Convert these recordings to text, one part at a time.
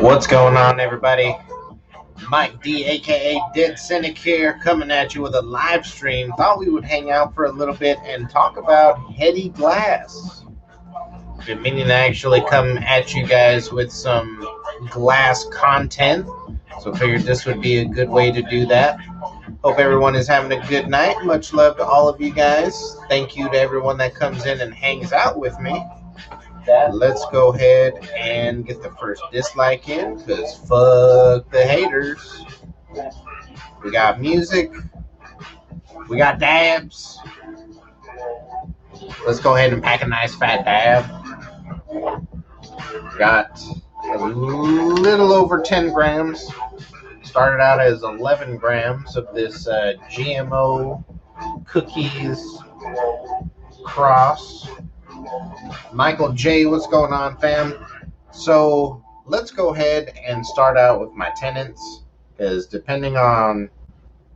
What's going on, everybody? Mike D, aka Dead Cynic here, coming at you with a live stream. Thought we would hang out for a little bit and talk about Heady glass. Been meaning to actually come at you guys with some glass content, so figured this would be a good way to do that. Hope everyone is having a good night. Much love to all of you guys. Thank you to everyone that comes in and hangs out with me. Let's go ahead and get the first dislike in, because fuck the haters. We got music. We got dabs. Let's go ahead and pack a nice fat dab. Got a little over 10 grams. Started out as 11 grams of this GMO cookies cross. Michael J, what's going on, fam? So let's go ahead and start out with my tenants, because depending on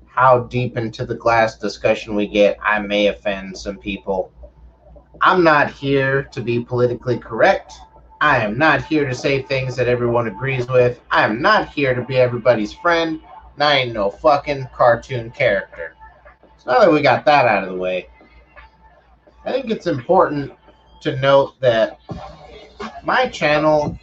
how deep into the glass discussion we get, I may offend some people. I'm not here to be politically correct. I am not here to say things that everyone agrees with. I am not here to be everybody's friend, and I ain't no fucking cartoon character. So now that we got that out of the way, I think it's important to note that my channel,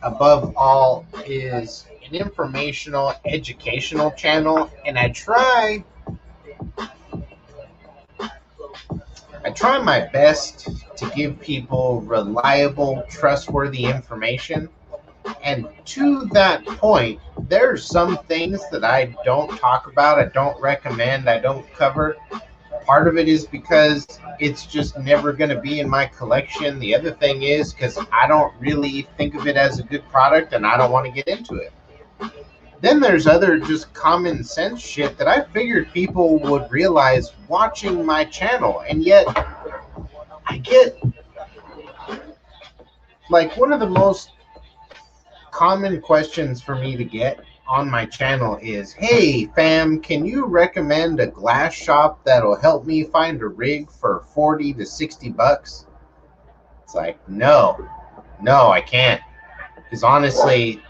above all, is an informational, educational channel, and I try my best to give people reliable, trustworthy information. And to that point, there's some things that I don't talk about, I don't recommend, I don't cover. Part of it is because it's just never going to be in my collection. The other thing is because I don't really think of it as a good product and I don't want to get into it. Then there's other just common sense shit that I figured people would realize watching my channel. And yet I get, like, one of the most common questions for me to get on my channel is, hey fam, can you recommend a glass shop that'll help me find a rig for 40 to 60 bucks? It's like, no, I can't. Because honestly,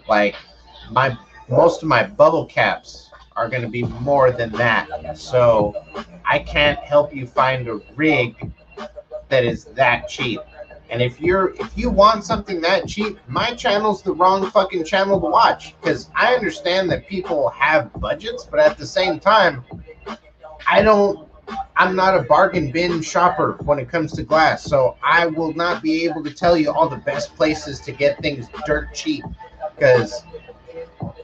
like, most of my bubble caps are going to be more than that. So I can't help you find a rig that is that cheap. And if you want something that cheap, my channel's the wrong fucking channel to watch. Because I understand that people have budgets, but at the same time, I'm not a bargain bin shopper when it comes to glass. So I will not be able to tell you all the best places to get things dirt cheap. Because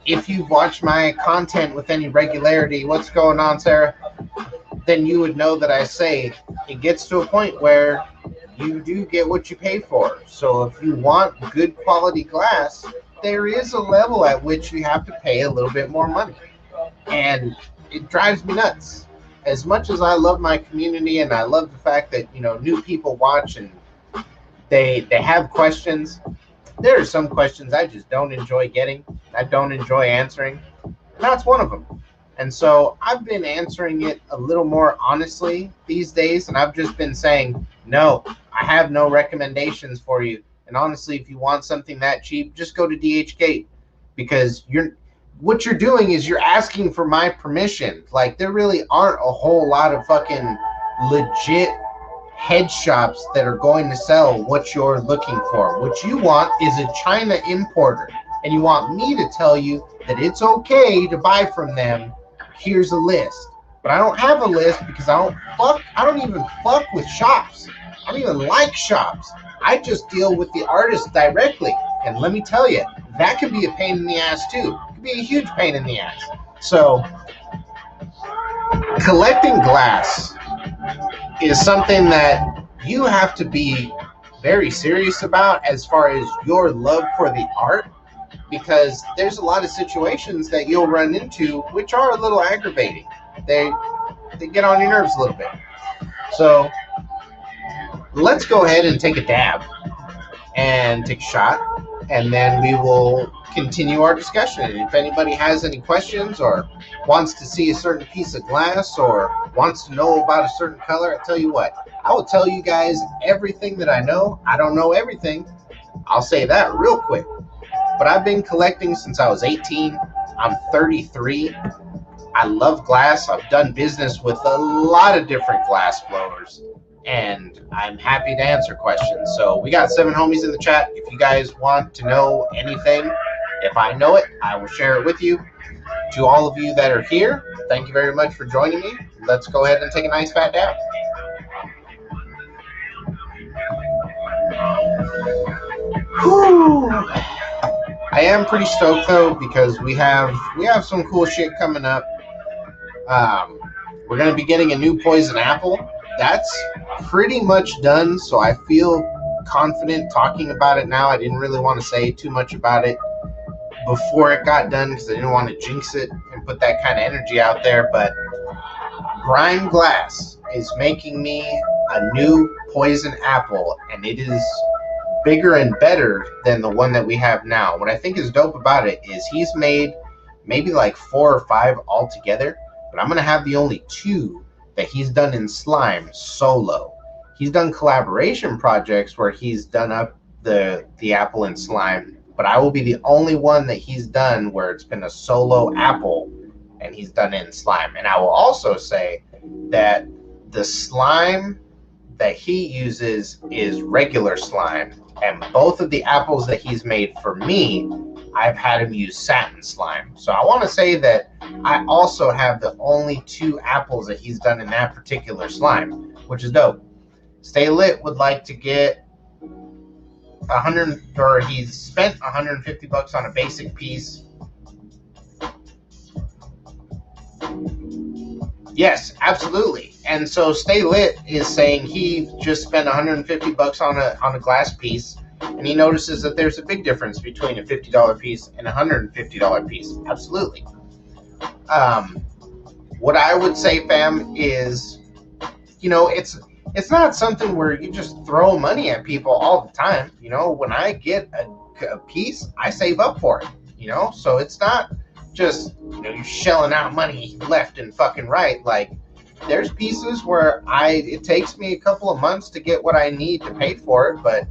if you've watched my content with any regularity, what's going on, Sarah? Then you would know that I say it gets to a point where you do get what you pay for. So if you want good quality glass, there is a level at which you have to pay a little bit more money. And it drives me nuts. As much as I love my community and I love the fact that, new people watch and they have questions, there are some questions I just don't enjoy getting. I don't enjoy answering. And that's one of them. And so I've been answering it a little more honestly these days, and I've just been saying, no, I have no recommendations for you. And honestly, if you want something that cheap, just go to DHgate, because what you're doing is you're asking for my permission. Like, there really aren't a whole lot of fucking legit head shops that are going to sell what you're looking for. What you want is a China importer, and you want me to tell you that it's okay to buy from them. Here's a list. But I don't have a list because I don't even fuck with shops. I don't even like shops. I just deal with the artist directly. And let me tell you, that can be a pain in the ass too. It can be a huge pain in the ass. So collecting glass is something that you have to be very serious about as far as your love for the art. Because there's a lot of situations that you'll run into which are a little aggravating. They get on your nerves a little bit. So let's go ahead and take a dab and take a shot, and then we will continue our discussion. And if anybody has any questions or wants to see a certain piece of glass or wants to know about a certain color, I tell you what, I will tell you guys everything that I know. I don't know everything. I'll say that real quick. But I've been collecting since I was 18. I'm 33. I love glass. I've done business with a lot of different glass blowers, and I'm happy to answer questions. So we got 7 homies in the chat. If you guys want to know anything, if I know it, I will share it with you. To all of you that are here, thank you very much for joining me. Let's go ahead and take a nice fat dab. Whew. I am pretty stoked though, because we have some cool shit coming up. We're gonna be getting a new poison apple. That's pretty much done, so I feel confident talking about it now. I didn't really want to say too much about it before it got done because I didn't want to jinx it and put that kind of energy out there. But Grime Glass is making me a new poison apple, and it is bigger and better than the one that we have now. What I think is dope about it is he's made maybe like 4 or 5 altogether, but I'm going to have the only 2 that he's done in slime solo. He's done collaboration projects where he's done up the apple in slime, but I will be the only one that he's done where it's been a solo apple and he's done it in slime. And I will also say that the slime that he uses is regular slime, and both of the apples that he's made for me, I've had him use satin slime. So I want to say that I also have the only 2 apples that he's done in that particular slime, which is dope. Stay Lit would like to get 100, or he's spent $150 on a basic piece. Yes, absolutely. And so Stay Lit is saying he just spent $150 on a glass piece, and he notices that there's a big difference between a $50 piece and a $150 piece. Absolutely. What I would say, fam, is, it's not something where you just throw money at people all the time. When I get a piece, I save up for it. So it's not just you're shelling out money left and fucking right. Like, there's pieces where it takes me a couple of months to get what I need to pay for it, but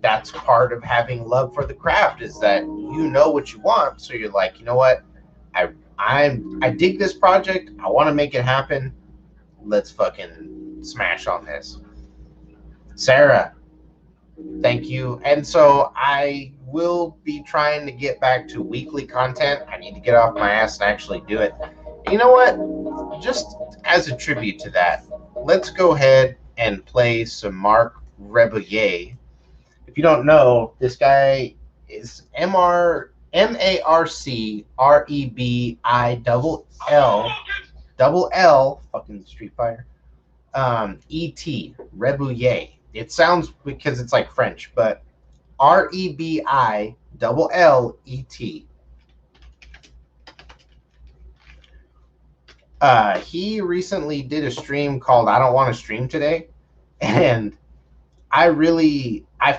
that's part of having love for the craft, is that you know what you want. So you're like, you know what, I dig this project, I want to make it happen, let's fucking smash on this. Sarah, thank you. And so I will be trying to get back to weekly content. I need to get off my ass and actually do it. You know what? Just as a tribute to that, let's go ahead and play some Mark Rebillet. If you don't know, this guy is MarkRebill, fucking Street Fighter, E.T., Rebillet. It sounds, because it's like French, but REBILLET. He recently did a stream called I Don't Want to Stream Today, and I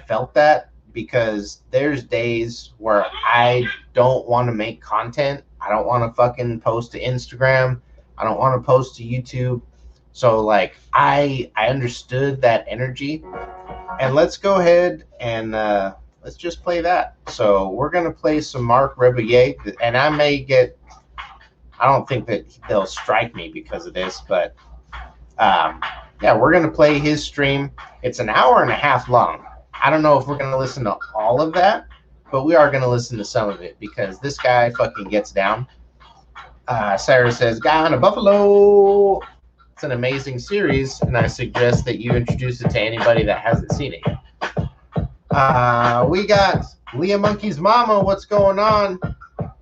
felt that, because there's days where I don't want to make content. I don't want to fucking post to Instagram. I don't want to post to YouTube. So like I understood that energy, and let's go ahead and let's just play that. So we're gonna play some Mark Rebillet, and I don't think that they'll strike me because of this, but yeah, we're gonna play his stream. It's an hour and a half long. I don't know if we're gonna listen to all of that, but we are gonna listen to some of it, because this guy fucking gets down. Sarah says, "Guy on a Buffalo." It's an amazing series, and I suggest that you introduce it to anybody that hasn't seen it yet. We got Leah Monkey's mama. What's going on?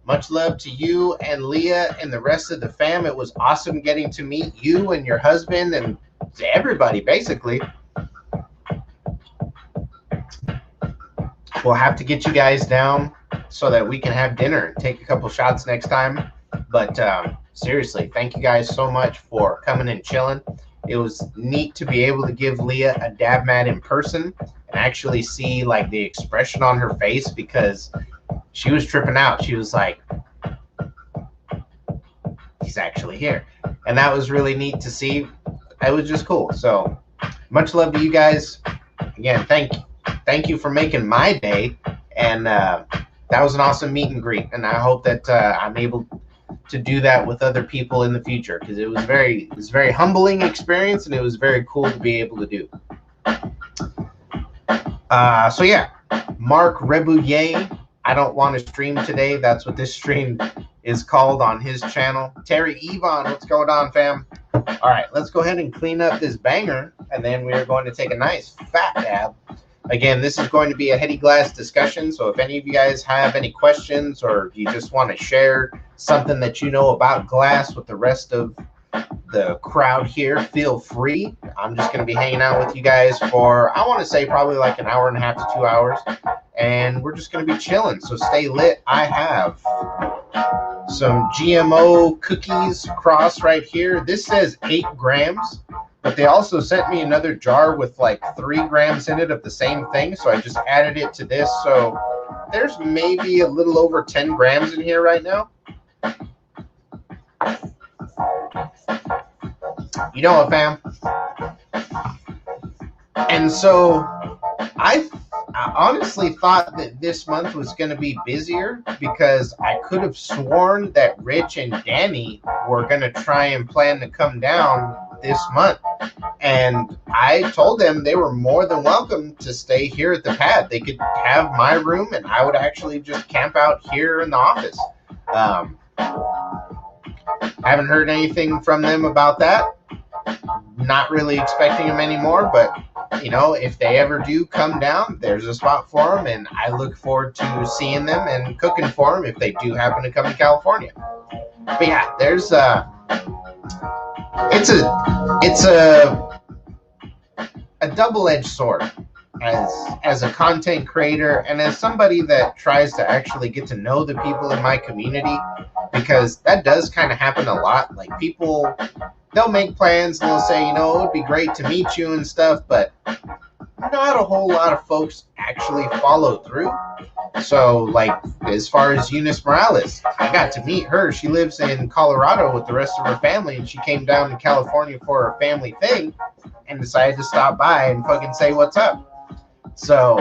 Much love to you and Leah and the rest of the fam. It was awesome getting to meet you and your husband and everybody, basically. We'll have to get you guys down so that we can have dinner and take a couple shots next time. But seriously, thank you guys so much for coming and chilling. It was neat to be able to give Leah a dab mat in person and actually see like the expression on her face, because she was tripping out. She was like, he's actually here. And that was really neat to see. It was just cool. So much love to you guys. Again, thank you for making my day. And that was an awesome meet and greet. And I hope that I'm able to do that with other people in the future, because it was very humbling experience, and it was very cool to be able to do. So yeah, Mark Rebouillet, I don't want to stream today. That's what this stream is called on his channel. Terry Yvonne, what's going on, fam? All right, let's go ahead and clean up this banger, and then we are going to take a nice fat dab. Again, this is going to be a Heady Glass discussion, so if any of you guys have any questions, or you just want to share something that you know about glass with the rest of the crowd here, feel free. I'm just going to be hanging out with you guys for, I want to say, probably like an hour and a half to 2 hours, and we're just going to be chilling, so stay lit. I have some GMO cookies cross right here. This says 8 grams, but they also sent me another jar with like 3 grams in it of the same thing, so I just added it to this. So there's maybe a little over 10 grams in here right now. You know what, fam? And so I honestly thought that this month was going to be busier, because I could have sworn that Rich and Danny were going to try and plan to come down this month. And I told them they were more than welcome to stay here at the pad. They could have my room, and I would actually just camp out here in the office. I haven't heard anything from them about that. Not really expecting them anymore, but you know, if they ever do come down, there's a spot for them, and I look forward to seeing them and cooking for them if they do happen to come to California. But yeah, there's it's a double-edged sword as a content creator and as somebody that tries to actually get to know the people in my community, because that does kind of happen a lot. Like, people, they'll make plans and they'll say, you know, it would be great to meet you and stuff, but not a whole lot of folks actually follow through. So, like, as far as Eunice Morales, I got to meet her. She lives in Colorado with the rest of her family, and she came down to California for her family thing and decided to stop by and fucking say what's up. So,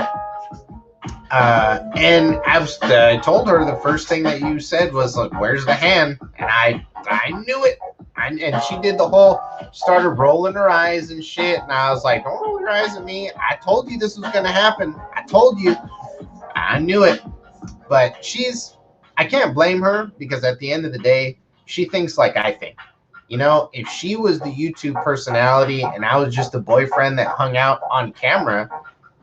and I told her the first thing that you said was, like, where's the hand? And I knew it. And she did the whole, started rolling her eyes and shit. And I was like, don't roll your eyes at me. I told you this was going to happen. I told you. I knew it. But I can't blame her, because at the end of the day, she thinks like I think. You know, if she was the YouTube personality and I was just the boyfriend that hung out on camera,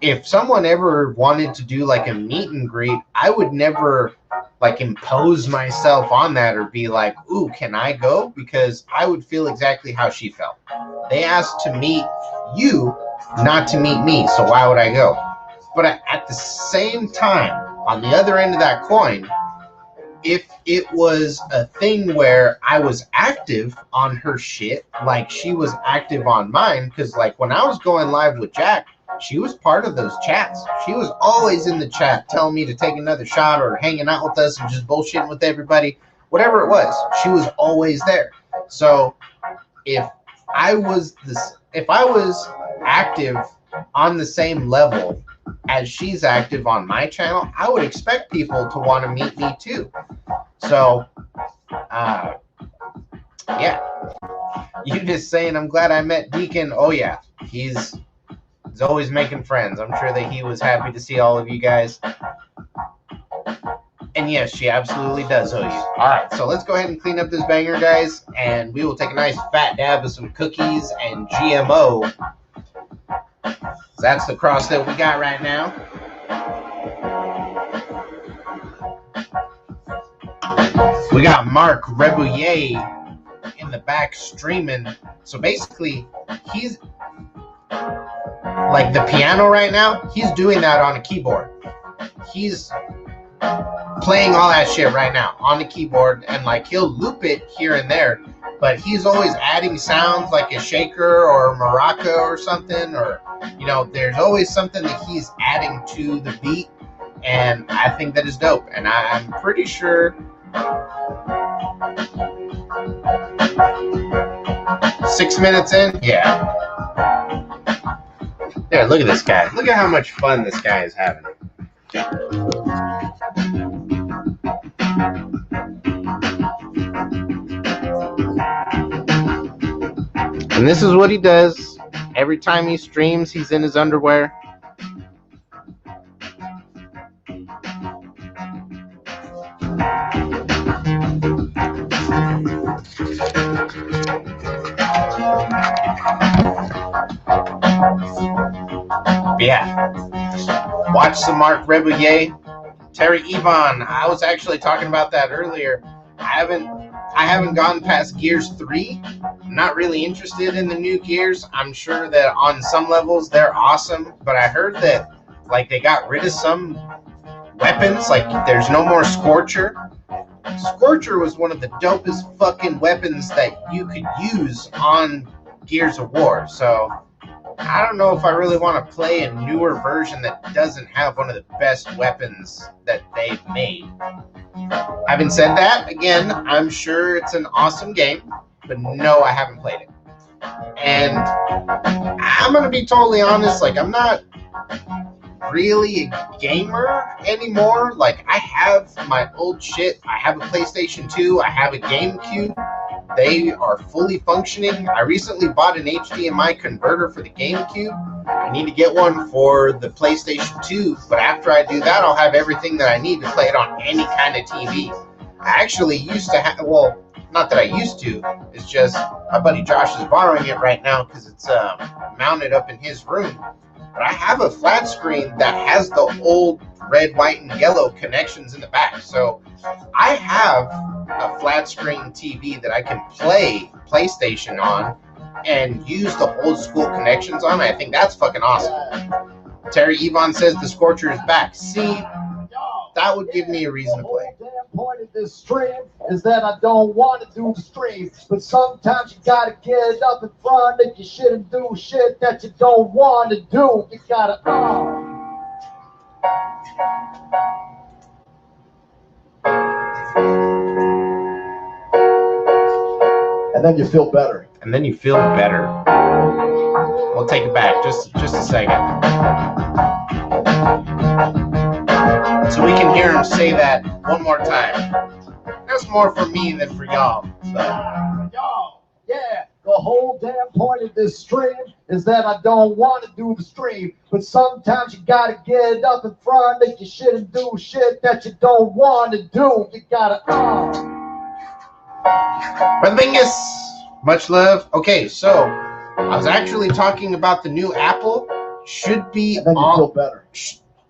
if someone ever wanted to do like a meet and greet, I would never like impose myself on that or be like, ooh, can I go? Because I would feel exactly how she felt. They asked to meet you, not to meet me, so why would I go? But at the same time, on the other end of that coin, if it was a thing where I was active on her shit, like she was active on mine, because like when I was going live with Jack, she was part of those chats. She was always in the chat telling me to take another shot or hanging out with us and just bullshitting with everybody. Whatever it was, she was always there. So if I was active on the same level as she's active on my channel, I would expect people to want to meet me too. So, yeah. You just saying, I'm glad I met Deacon. Oh yeah, he's always making friends. I'm sure that he was happy to see all of you guys. And yes, she absolutely does owe you. All right, so let's go ahead and clean up this banger, guys, and we will take a nice fat dab of some cookies and GMO. That's the cross that we got right now. We got Mark Rebouillet in the back streaming. So basically, he's like the piano right now, he's doing that on a keyboard. He's playing all that shit right now on the keyboard, and like he'll loop it here and there, but he's always adding sounds like a shaker or a maraca or something, or you know, there's always something that he's adding to the beat, and I think that is dope. And I'm pretty sure 6 minutes in, yeah. There, look at this guy. Look at how much fun this guy is having. And this is what he does. Every time he streams, he's in his underwear. Yeah. Watch some Mark Rebouillet. Terry Evon. I was actually talking about that earlier. I haven't gone past Gears 3. I'm not really interested in the new Gears. I'm sure that on some levels they're awesome, but I heard that like they got rid of some weapons, like there's no more Scorcher. Scorcher was one of the dopest fucking weapons that you could use on Gears of War. So I don't know if I really want to play a newer version that doesn't have one of the best weapons that they've made. Having said that, again, I'm sure it's an awesome game, but no, I haven't played it. And I'm going to be totally honest, like, I'm not really a gamer anymore. Like, I have my old shit. I have a PlayStation 2. I have a GameCube. They are fully functioning. I recently bought an HDMI converter for the GameCube. I need to get one for the PlayStation 2, but after I do that, I'll have everything that I need to play it on any kind of TV. I actually used to have, well, not that I used to, it's just my buddy Josh is borrowing it right now because it's mounted up in his room. But I have a flat screen that has the old red, white, and yellow connections in the back. So I have a flat screen TV that I can play PlayStation on and use the old school connections on. I think that's fucking awesome. Terry Evon says the Scorcher is back. See, that would give me a reason to play. The whole point of this stream is that I don't want to do the stream, but sometimes you gotta get up in front if you shouldn't do shit that you don't want to do. You gotta and then you feel better. And then you feel better. We'll take it back just a second. So we can hear him say that one more time. That's more for me than for y'all. Y'all, yeah. The whole damn point of this stream is that I don't want to do the stream, but sometimes you gotta get up in front if you shouldn't do shit that you don't want to do. You gotta Brother Bingus, much love. Okay, so I was actually talking about the new Apple. Should be and then you feel better.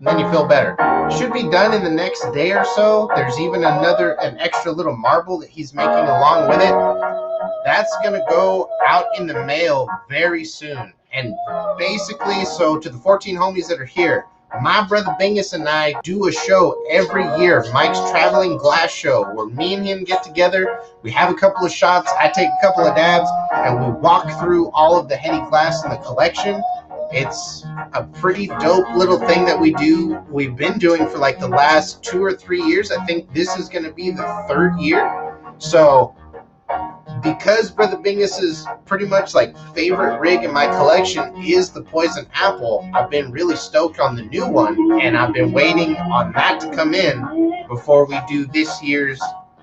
Then you feel better. Should be done in the next day or so. There's even an extra little marble that he's making along with it. That's gonna go out in the mail very soon. And basically, so to the 14 homies that are here, my brother Bingus and I do a show every year, Mike's Traveling Glass Show, where me and him get together. We have a couple of shots, I take a couple of dabs, and we walk through all of the Heady glass in the collection. It's a pretty dope little thing that we do. We've been doing for like the last 2 or 3 years. I think this is going to be the 3rd year. So because Brother Bingus's pretty much like favorite rig in my collection is the Poison Apple, I've been really stoked on the new one, and I've been waiting on that to come in before we do this year's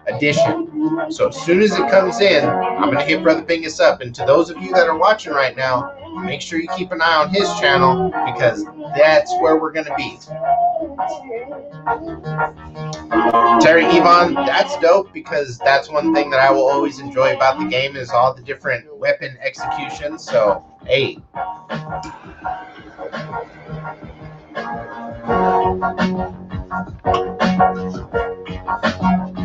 edition. So as soon as it comes in, I'm going to hit Brother Bingus up. And to those of you that are watching right now, make sure you keep an eye on his channel, because that's where we're going to be. Terry Evon, that's dope, because that's one thing that I will always enjoy about the game is all the different weapon executions. So, hey.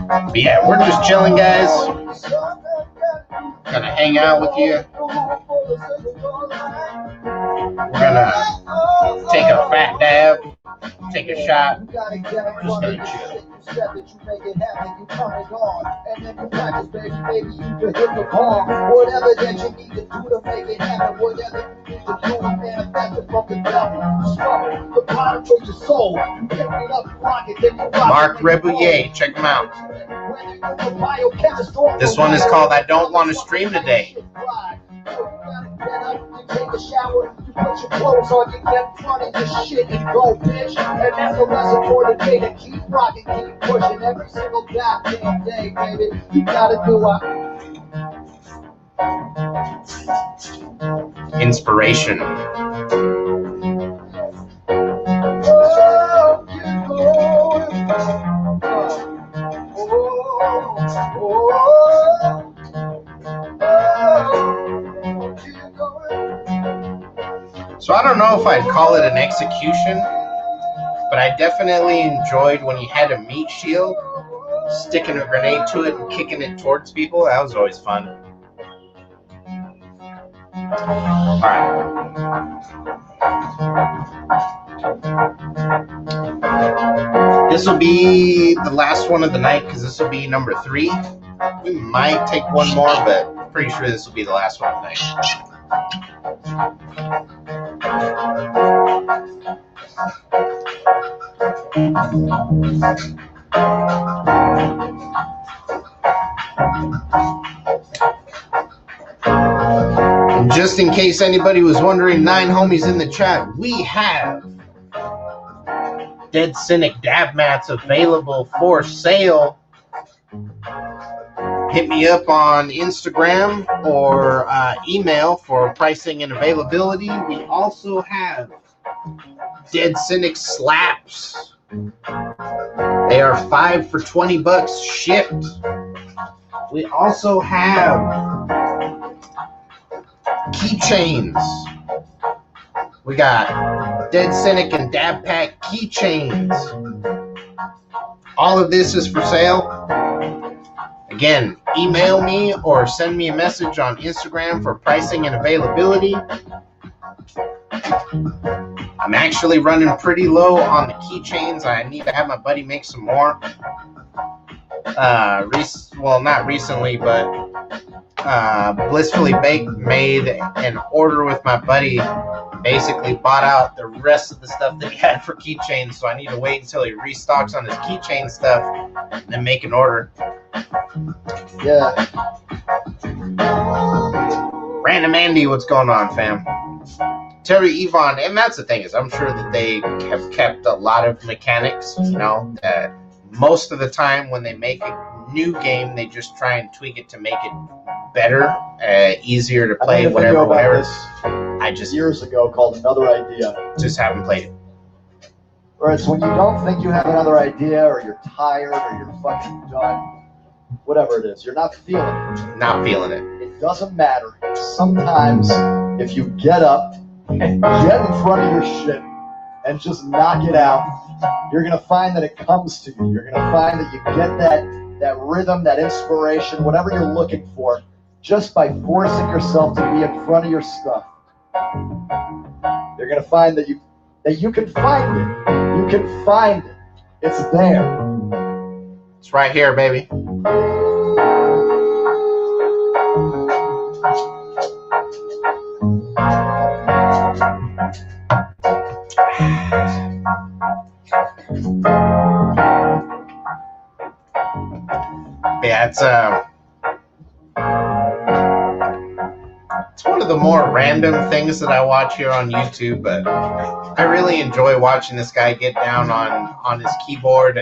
But yeah, we're just chilling, guys. Gonna hang out with you. We're gonna take a fat dab, take a shot. We're just gonna chill. Whatever that you need to do to make it happen, whatever you need to do to manifest it from the devil. Struggle the product of your soul. You pick it up, rock it, then you rock it. Mark Rebouillet, check him out. This one is called I Don't Want to Stream Today. gotta get up, you take a shower, you put your clothes on, you get in front of your shit and go, bitch. And that's the lesson for the day to keep rocking, keep pushing every single goddamn day, baby. You gotta do Inspiration. So I don't know if I'd call it an execution, but I definitely enjoyed when he had a meat shield, sticking a grenade to it and kicking it towards people. That was always fun. Alright. This will be the last one of the night because this will be number 3. We might take one more, but pretty sure this will be the last one of the night. And just in case anybody was wondering, 9 homies in the chat, we have Dead Cynic dab mats available for sale. Hit me up on Instagram or email for pricing and availability. We also have Dead Cynic slaps. They are 5 for $20 shipped. We also have keychains. We got Dead Cynic and Dab Pack keychains. All of this is for sale. Again, email me or send me a message on Instagram for pricing and availability. I'm actually running pretty low on the keychains. I need to have my buddy make some more. Well, not recently, but Blissfully Baked made an order with my buddy. Basically bought out the rest of the stuff that he had for keychains, so I need to wait until he restocks on his keychain stuff and then make an order. Yeah. Random Andy, what's going on, fam? Terry Yvonne, and that's the thing is, I'm sure that they have kept a lot of mechanics, you know, that most of the time when they make a new game, they just try and tweak it to make it better, easier to play, whatever. I just years ago called Another Idea. Just haven't played it. Or it's when you don't think you have another idea, or you're tired, or you're fucking done. Whatever it is, you're not feeling it. Not feeling it. It doesn't matter. Sometimes, if you get up and get in front of your shit and just knock it out, you're gonna find that it comes to you. You're gonna find that you get that rhythm, that inspiration, whatever you're looking for, just by forcing yourself to be in front of your stuff. You're gonna find that you can find it. You can find it. It's there. It's right here, baby. Yeah, it's one of the more random things that I watch here on YouTube, but I really enjoy watching this guy get down on his keyboard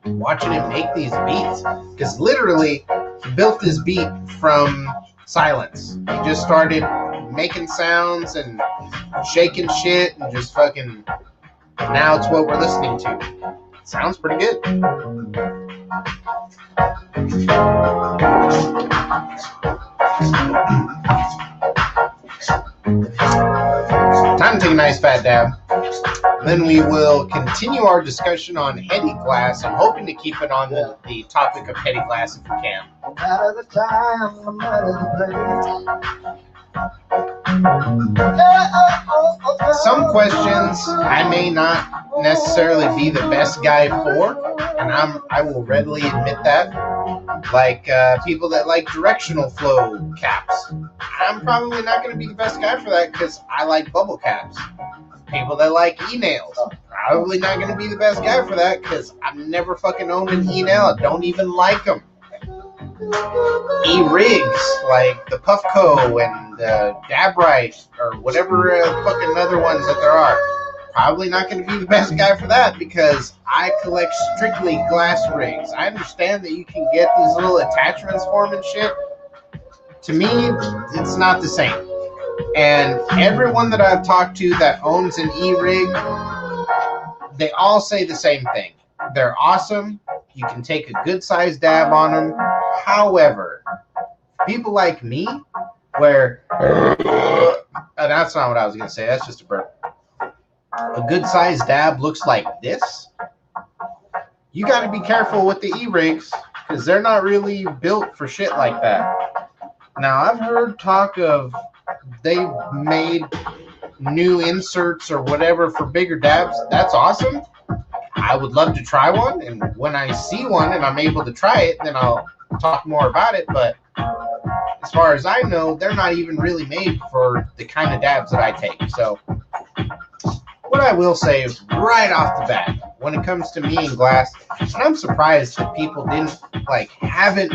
and watching him make these beats, because literally he built this beat from silence. He just started making sounds and shaking shit and just fucking, now it's what we're listening to. It sounds pretty good. Time to take a nice fat dab. Then we will continue our discussion on Heady glass. I'm hoping to keep it on the topic of Heady glass if we can. No matter the time, no matter the place. Some questions I may not necessarily be the best guy for, and I will readily admit that. Like people that like directional flow caps. I'm probably not going to be the best guy for that because I like bubble caps. People that like e-nails. Probably not going to be the best guy for that because I've never fucking owned an e-nail. I don't even like them. e-rigs like the Puffco and the Dabrite or whatever fucking other ones that there are. Probably not going to be the best guy for that because I collect strictly glass rigs. I understand that you can get these little attachments for them and shit. To me, it's not the same. And everyone that I've talked to that owns an e-rig, they all say the same thing. They're awesome. You can take a good sized dab on them. However, people like me, where that's not what I was going to say. That's just a burp. A good sized dab looks like this. You got to be careful with the e-rigs because they're not really built for shit like that. Now, I've heard talk of they've made new inserts or whatever for bigger dabs. That's awesome. I would love to try one, and when I see one and I'm able to try it, then I'll talk more about it. But as far as I know, they're not even really made for the kind of dabs that I take. So what I will say is right off the bat, when it comes to me and glass, and I'm surprised that people haven't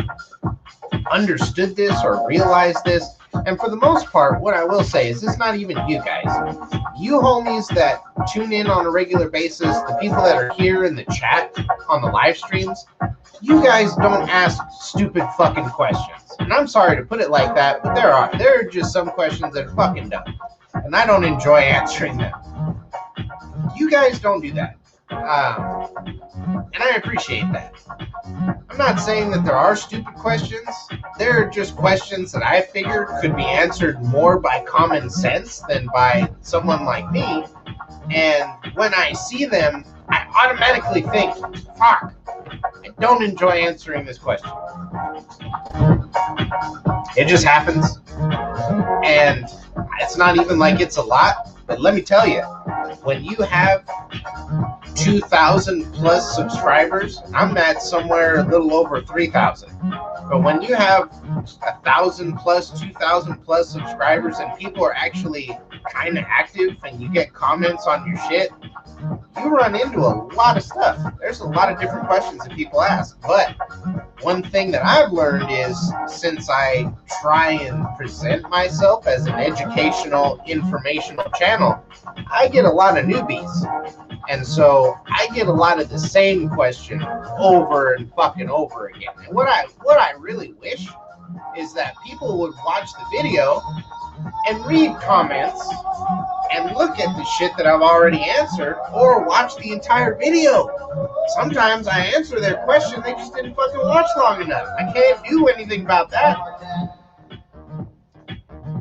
understood this or realized this. And for the most part, what I will say is it's not even you guys. You homies that tune in on a regular basis, the people that are here in the chat on the live streams, you guys don't ask stupid fucking questions. And I'm sorry to put it like that, but there are just some questions that are fucking dumb. And I don't enjoy answering them. You guys don't do that. And I appreciate that. I'm not saying that there are stupid questions. They're just questions that I figure could be answered more by common sense than by someone like me. And when I see them, I automatically think, fuck, I don't enjoy answering this question. It just happens. And it's not even like it's a lot. But let me tell you, when you have 2,000 plus subscribers, I'm at somewhere a little over 3,000. But when you have 1,000 plus, 2,000 plus subscribers and people are actually kind of active and you get comments on your shit, you run into a lot of stuff. There's a lot of different questions that people ask. But one thing that I've learned is since I try and present myself as an educational, informational channel, I get a lot of newbies. And so I get a lot of the same question over and fucking over again. And what I really wish is that people would watch the video and read comments and look at the shit that I've already answered or watch the entire video. Sometimes I answer their question, they just didn't fucking watch long enough. I can't do anything about that.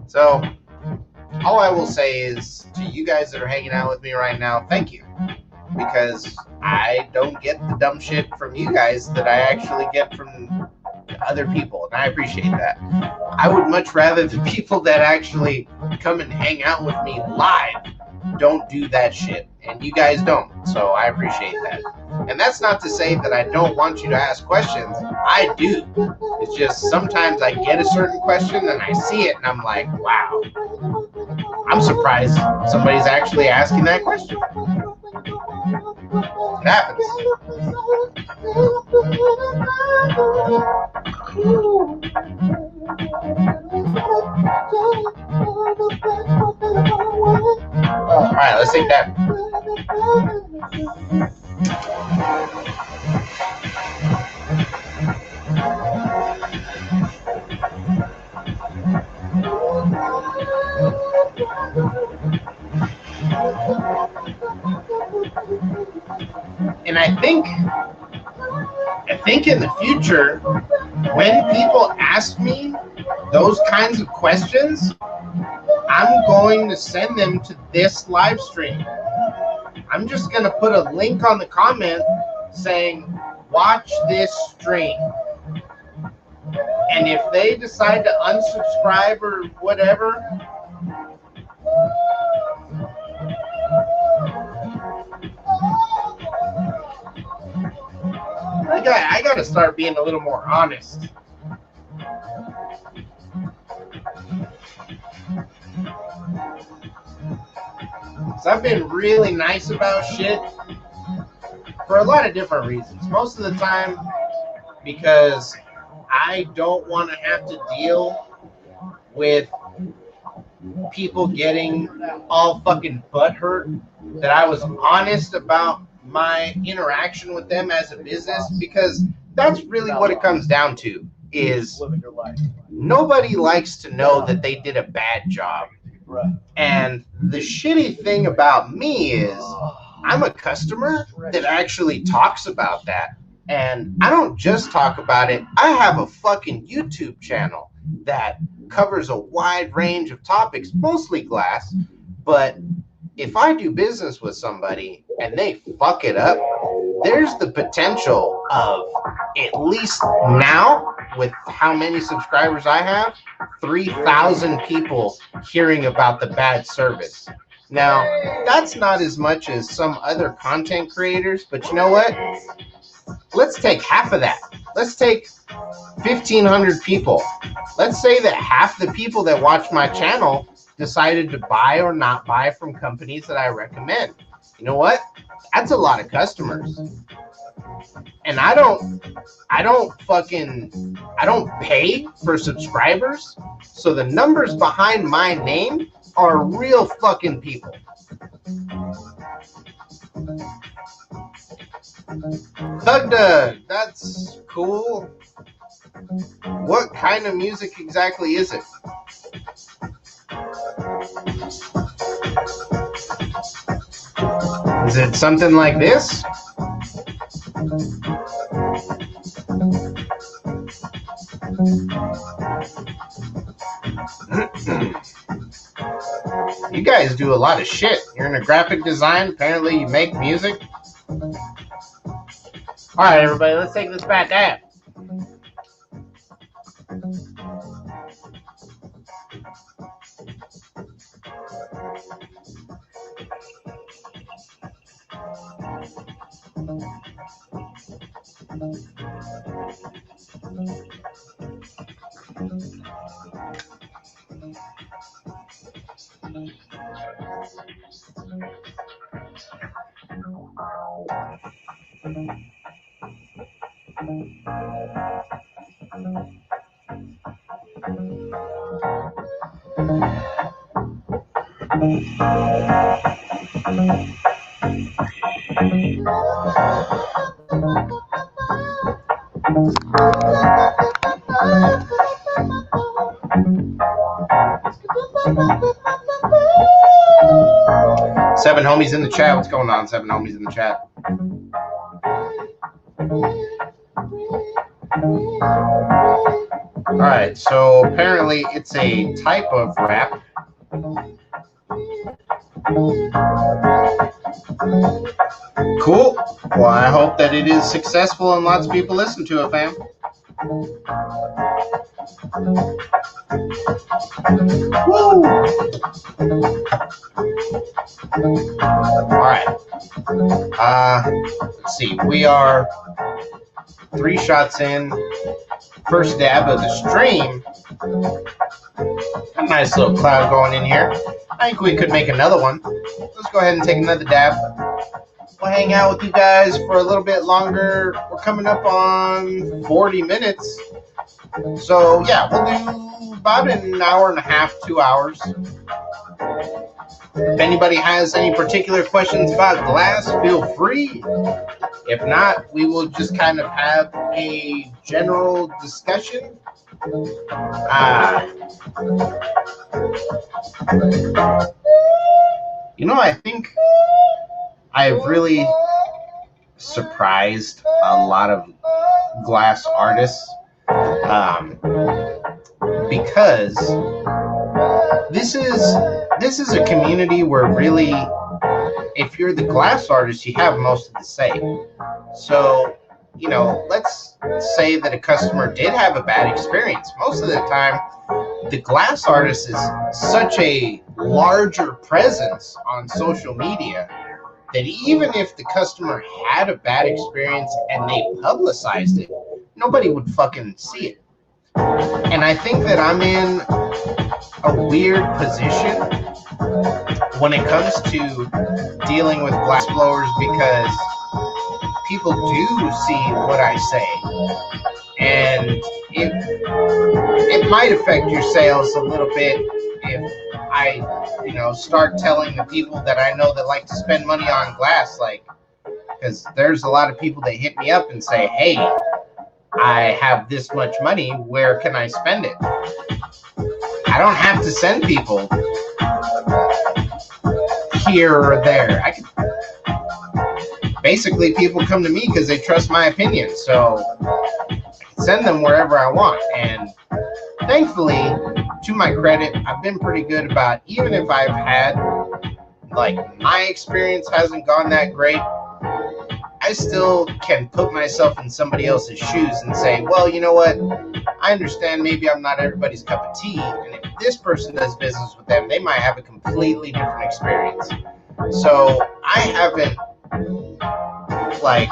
So all I will say is to you guys that are hanging out with me right now, thank you. Because I don't get the dumb shit from you guys that I actually get from other people, and I appreciate that. I would much rather the people that actually come and hang out with me live don't do that shit, and you guys don't, so I appreciate that. And that's not to say that I don't want you to ask questions. I do. It's just sometimes I get a certain question and I see it and I'm like, wow, I'm surprised somebody's actually asking that question. It happens. All right, let's take that. And I think in the future, when people ask me those kinds of questions, I'm going to send them to this live stream. I'm just going to put a link on the comment saying, watch this stream. And if they decide to unsubscribe or whatever, I got to start being a little more honest. So I've been really nice about shit for a lot of different reasons. Most of the time because I don't want to have to deal with people getting all fucking butthurt that I was honest about my interaction with them as a business, because that's really what it comes down to, is nobody likes to know that they did a bad job. And the shitty thing about me is I'm a customer that actually talks about that. And I don't just talk about it. I have a fucking YouTube channel that covers a wide range of topics, mostly glass. But if I do business with somebody and they fuck it up, there's the potential of, at least now, with how many subscribers I have, 3,000 people hearing about the bad service. Now, that's not as much as some other content creators, but you know what? Let's take half of that. Let's take 1,500 people. Let's say that half the people that watch my channel decided to buy or not buy from companies that I recommend. You know what? That's a lot of customers. And I don't pay for subscribers. So the numbers behind my name are real fucking people. Thugda, that's cool. What kind of music exactly is it? Is it something like this? You guys do a lot of shit. You're in a graphic design. Apparently you make music. All right, everybody, let's take this back out. Seven homies in the chat. What's going on, seven homies in the chat? All right, so apparently it's a type of rap. Cool. Well, I hope that it is successful and lots of people listen to it, fam. Woo! All right. Let's see. We are 3 shots in. First dab of the stream. A nice little cloud going in here. I think we could make another one. Let's go ahead and take another dab. We'll hang out with you guys for a little bit longer. We're coming up on 40 minutes. So, yeah, we'll do about an hour and a half, 2 hours. If anybody has any particular questions about glass, feel free. If not, we will just kind of have a general discussion. You know, I think I've really surprised a lot of glass artists because this is a community where really, if you're the glass artist, you have most of the say. So, you know, let's say that a customer did have a bad experience. Most of the time, the glass artist is such a larger presence on social media that even if the customer had a bad experience and they publicized it, nobody would fucking see it. And I think that I'm in a weird position when it comes to dealing with glass blowers, because people do see what I say And it might affect your sales a little bit if I, start telling the people that I know that like to spend money on glass, like, because there's a lot of people that hit me up and say, hey, I have this much money, where can I spend it? I don't have to send people here or there. Basically, people come to me because they trust my opinion, so I can send them wherever I want. And thankfully, to my credit, I've been pretty good about, even if I've had, like, my experience hasn't gone that great, I still can put myself in somebody else's shoes and say, well, you know what? I understand maybe I'm not everybody's cup of tea, and if this person does business with them, they might have a completely different experience. So I haven't, like,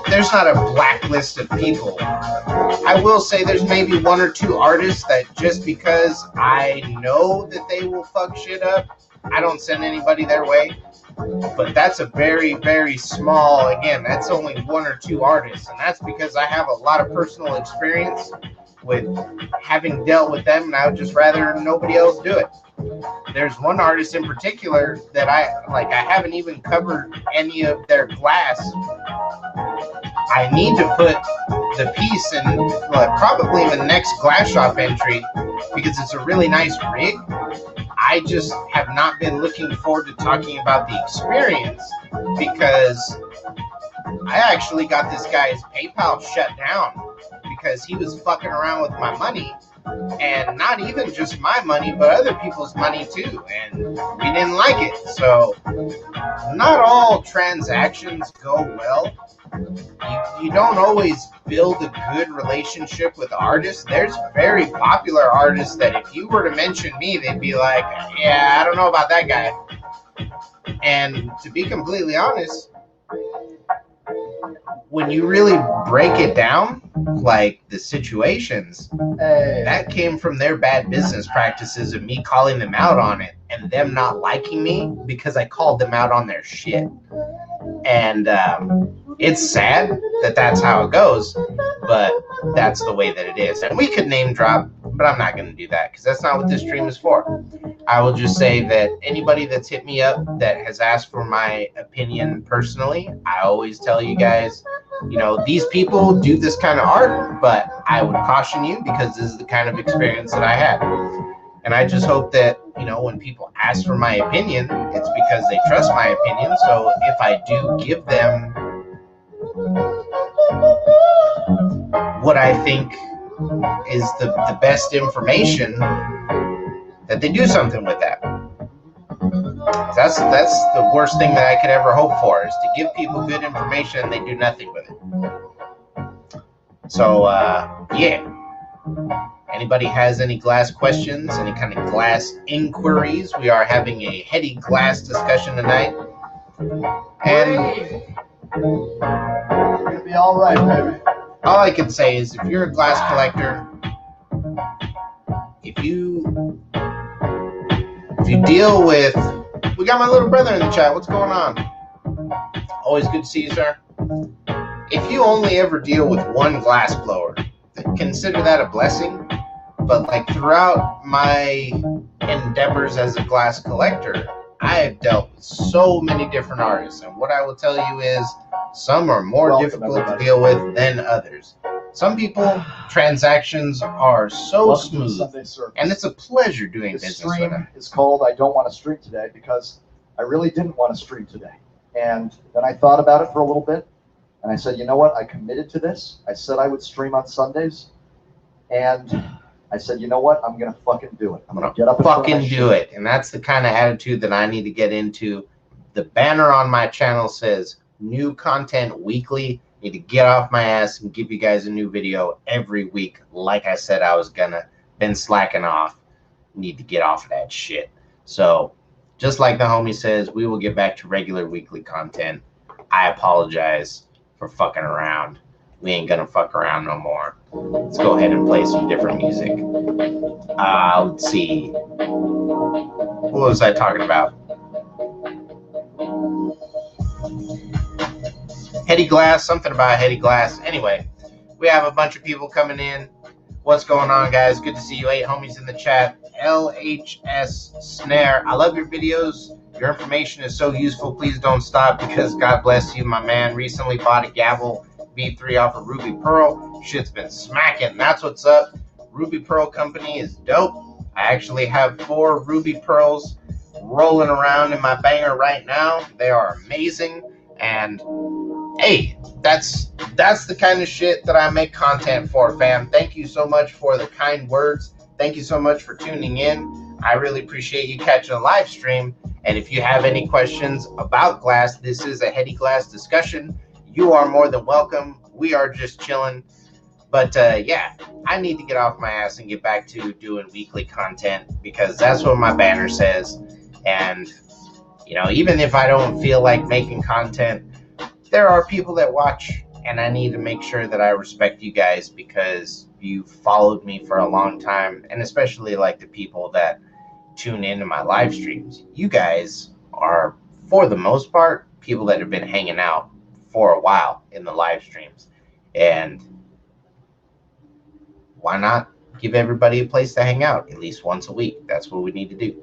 there's not a blacklist of people. I will say there's maybe one or two artists that just because I know that they will fuck shit up, I don't send anybody their way. But that's a very, very small, again, that's only one or two artists. And that's because I have a lot of personal experience with having dealt with them, and I would just rather nobody else do it. There's one artist in particular that I haven't even covered any of their glass. I need to put the piece in, probably in the next glass shop entry, because it's a really nice rig. I just have not been looking forward to talking about the experience, because I actually got this guy's PayPal shut down because he was fucking around with my money, and not even just my money, but other people's money too, and we didn't like it. So not all transactions go well. You don't always build a good relationship with artists. There's very popular artists that if you were to mention me, they'd be like, yeah, I don't know about that guy. And to be completely honest, when you really break it down, like the situations, that came from their bad business practices of me calling them out on it and them not liking me because I called them out on their shit. And it's sad that that's how it goes, but that's the way that it is. And we could name drop, but I'm not going to do that because that's not what this stream is for. I will just say that anybody that's hit me up that has asked for my opinion personally, I always tell you guys, these people do this kind of art, but I would caution you because this is the kind of experience that I had. And I just hope that, when people ask for my opinion, it's because they trust my opinion. So if I do give them what I think is the best information, that they do something with that. That's the worst thing that I could ever hope for, is to give people good information and they do nothing with it. So, yeah. Anybody has any glass questions, any kind of glass inquiries? We are having a heady glass discussion tonight. And you're gonna be all right, baby. All I can say is, if you're a glass collector, if you deal with, we got my little brother in the chat. What's going on? Always good to see you, sir. If you only ever deal with one glass blower, consider that a blessing. But like throughout my endeavors as a glass collector, I have dealt with so many different artists, and what I will tell you is some are more difficult to deal with than others. Some people, transactions are so smooth, and it's a pleasure doing business with them. This stream is called I Don't Want to Stream Today because I really didn't want to stream today. And then I thought about it for a little bit, and I said, you know what? I committed to this. I said I would stream on Sundays, and I said, you know what? I'm going to fucking do it. I'm going to get up and fucking do it. And that's the kind of attitude that I need to get into. The banner on my channel says new content weekly. I need to get off my ass and give you guys a new video every week. Like I said, I was going to. Been slacking off. Need to get off of that shit. So just like the homie says, we will get back to regular weekly content. I apologize for fucking around. We ain't gonna fuck around no more. Let's go ahead and play some different music. Let's see. What was I talking about? Heady glass, something about heady glass. Anyway, We have a bunch of people coming in. What's going on, guys? Good to see you. 8 homies in the chat. LHS Snare. I love your videos. Your information is so useful. Please don't stop because God bless you, my man. Recently bought a Gavel V3 off of Ruby Pearl. Shit's been smacking. That's what's up. Ruby Pearl Company is dope. I actually have 4 Ruby Pearls rolling around in my banger right now. They are amazing. And hey, that's the kind of shit that I make content for, fam. Thank you so much for the kind words. Thank you so much for tuning in. I really appreciate you catching a live stream. And if you have any questions about glass, this is a Heady Glass discussion. You are more than welcome. We are just chilling. But yeah, I need to get off my ass and get back to doing weekly content because that's what my banner says. And, you know, even if I don't feel like making content, there are people that watch, and I need to make sure that I respect you guys because you followed me for a long time, and especially like the people that tune into my live streams. You guys are, for the most part, people that have been hanging out for a while in the live streams. And why not give everybody a place to hang out at least once a week? That's what we need to do.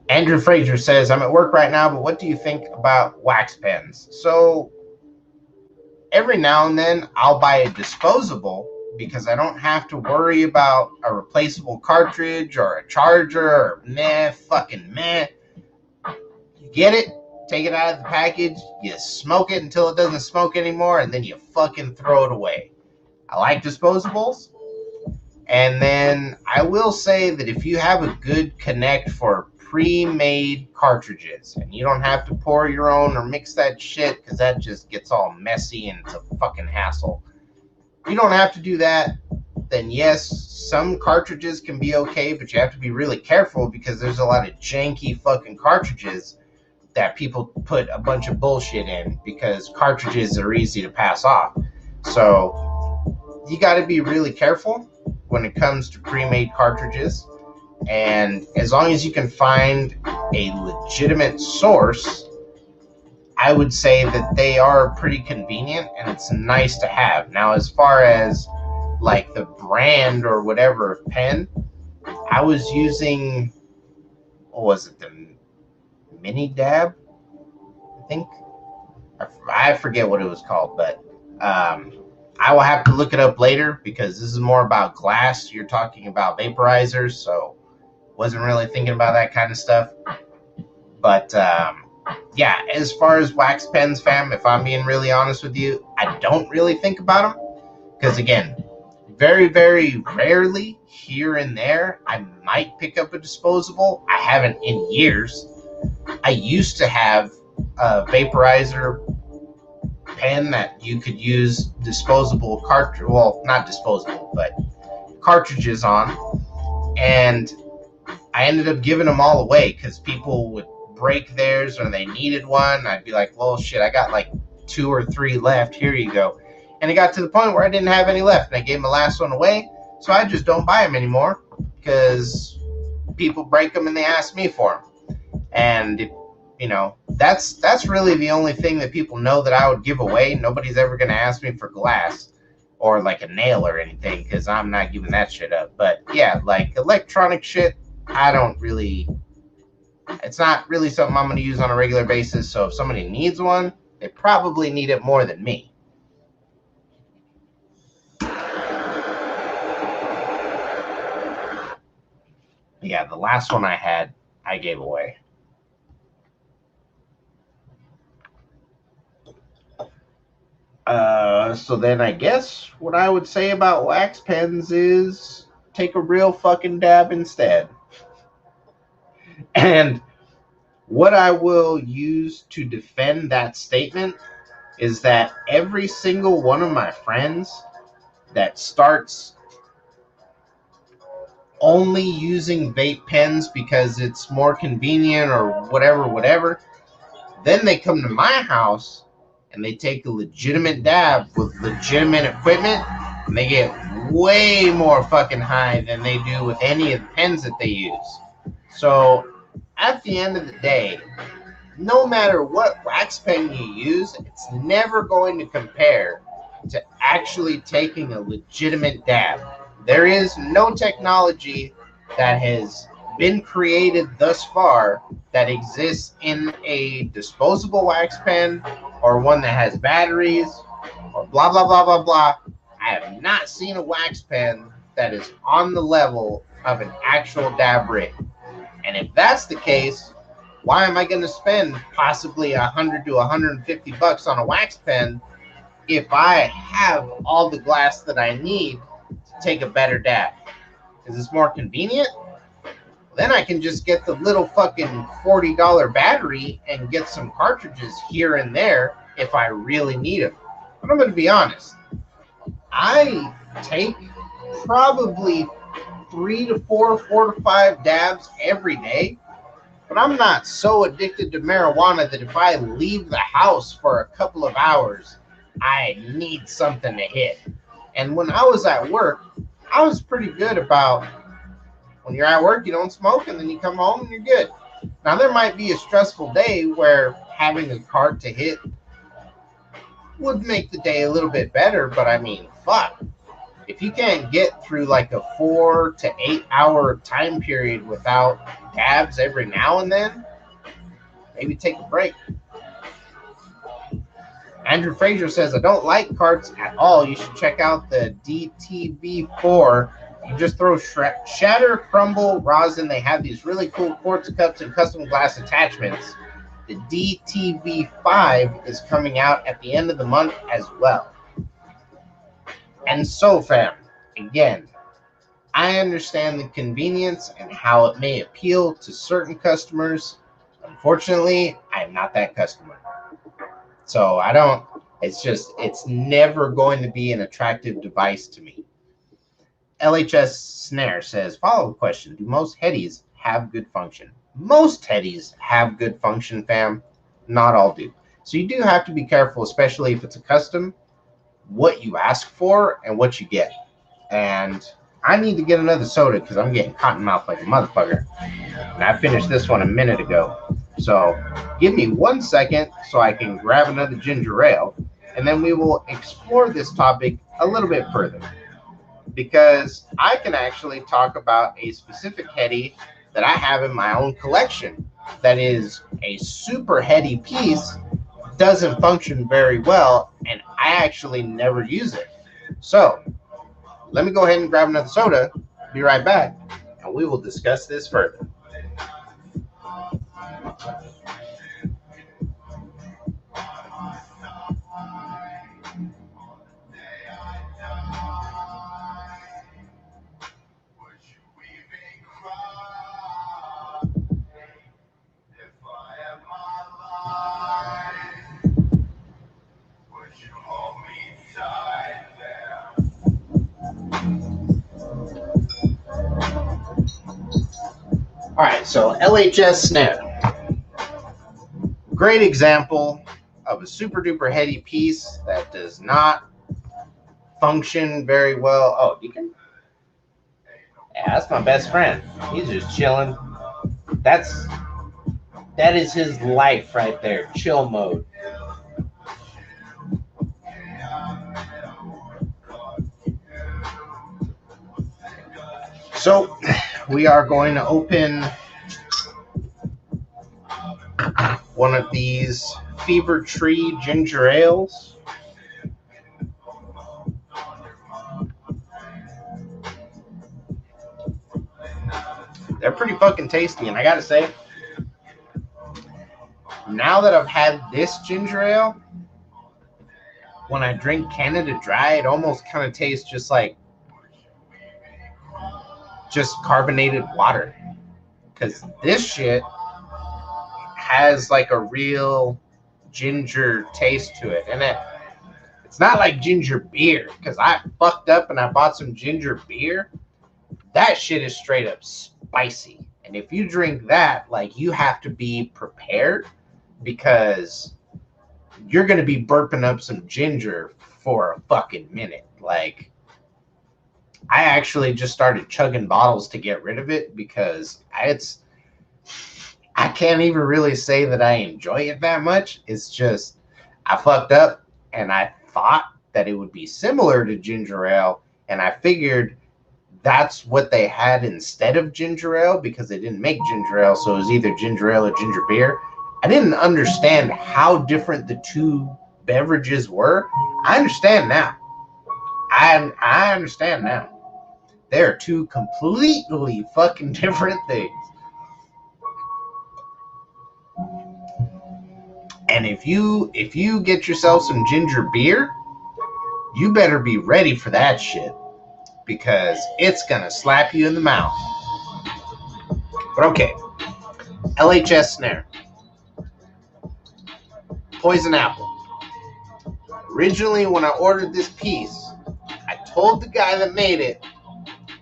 Andrew Fraser says, I'm at work right now, but what do you think about wax pens? So every now and then I'll buy a disposable because I don't have to worry about a replaceable cartridge or a charger or fucking meh. You get it, take it out of the package, you smoke it until it doesn't smoke anymore, and then you fucking throw it away. I like disposables. And then I will say that if you have a good connect for pre-made cartridges and you don't have to pour your own or mix that shit because that just gets all messy and it's a fucking hassle. If you don't have to do that, then yes, some cartridges can be okay, but you have to be really careful because there's a lot of janky fucking cartridges that people put a bunch of bullshit in because cartridges are easy to pass off. So you got to be really careful when it comes to pre-made cartridges. And as long as you can find a legitimate source, I would say that they are pretty convenient and it's nice to have. Now, as far as like the brand or whatever pen, I was using, what was it, the Mini Dab? I think. I forget what it was called, but I will have to look it up later because this is more about glass. You're talking about vaporizers, so wasn't really thinking about that kind of stuff. But yeah, as far as wax pens, fam, if I'm being really honest with you, I don't really think about them because, again, very, very rarely here and there, I might pick up a disposable. I haven't in years. I used to have a vaporizer pen that you could use disposable cartridge, well, not disposable, but cartridges on, and I ended up giving them all away because people would break theirs or they needed one. I'd be like, well, shit, I got like 2 or 3 left. Here you go. And it got to the point where I didn't have any left, and I gave my last one away. So I just don't buy them anymore because people break them and they ask me for them. And you know, that's really the only thing that people know that I would give away. Nobody's ever going to ask me for glass or like a nail or anything because I'm not giving that shit up. But yeah, like electronic shit, I don't really, it's not really something I'm going to use on a regular basis. So if somebody needs one, they probably need it more than me. Yeah, the last one I had, I gave away. So then I guess what I would say about wax pens is take a real fucking dab instead. And what I will use to defend that statement is that every single one of my friends that starts only using vape pens because it's more convenient or whatever, then they come to my house and they take a legitimate dab with legitimate equipment, and they get way more fucking high than they do with any of the pens that they use. So at the end of the day, no matter what wax pen you use, it's never going to compare to actually taking a legitimate dab. There is no technology that has been created thus far that exists in a disposable wax pen or one that has batteries or blah, blah, blah, blah, blah. I have not seen a wax pen that is on the level of an actual dab rig. And if that's the case, why am I going to spend possibly $100 to $150 on a wax pen if I have all the glass that I need to take a better dab? Is this more convenient? Then I can just get the little fucking $40 battery and get some cartridges here and there if I really need them. But I'm going to be honest. I take probably 3 to 4, 4 to 5 dabs every day. But I'm not so addicted to marijuana that if I leave the house for a couple of hours, I need something to hit. And when I was at work, I was pretty good about when you're at work, you don't smoke, and then you come home and you're good. Now, there might be a stressful day where having a cart to hit would make the day a little bit better, but I mean, fuck. If you can't get through like a 4 to 8 hour time period without dabs every now and then, maybe take a break. Andrew Frazier says, I don't like carts at all. You should check out the DTV4. You just throw shatter, crumble, rosin. They have these really cool quartz cups and custom glass attachments. The DTV5 is coming out at the end of the month as well. And so, fam, again, I understand the convenience and how it may appeal to certain customers. Unfortunately, I'm not that customer. So it's never going to be an attractive device to me. LHS Snare says, follow-up question. Do most Headies have good function? Most Headies have good function, fam. Not all do. So you do have to be careful, especially if it's a custom, what you ask for and what you get. And I need to get another soda because I'm getting cotton mouth like a motherfucker. And I finished this one a minute ago. So give me 1 second so I can grab another ginger ale, and then we will explore this topic a little bit further. Because I can actually talk about a specific Heady that I have in my own collection that is a super Heady piece, doesn't function very well, and I actually never use it. So let me go ahead and grab another soda, be right back, and we will discuss this further. All right, so LHS Snare. Great example of a super duper Heady piece that does not function very well. Oh, Deacon? Yeah, that's my best friend. He's just chilling. That is his life right there. Chill mode. So we are going to open one of these Fever Tree ginger ales. They're pretty fucking tasty, and I gotta say, now that I've had this ginger ale, when I drink Canada Dry, it almost kind of tastes just like carbonated water, because this shit has like a real ginger taste to it, and it's not like ginger beer, because I fucked up and I bought some ginger beer. That shit is straight up spicy, and if you drink that, like, you have to be prepared, because you're gonna be burping up some ginger for a fucking minute. Like, I actually just started chugging bottles to get rid of it, because I can't even really say that I enjoy it that much. It's just, I fucked up and I thought that it would be similar to ginger ale, and I figured that's what they had instead of ginger ale because they didn't make ginger ale, so it was either ginger ale or ginger beer. I didn't understand how different the two beverages were. I understand now. I understand now. They're two completely fucking different things. And if you get yourself some ginger beer, you better be ready for that shit because it's gonna slap you in the mouth. But okay, LHS snare, poison apple. Originally, when I ordered this piece, I told the guy that made it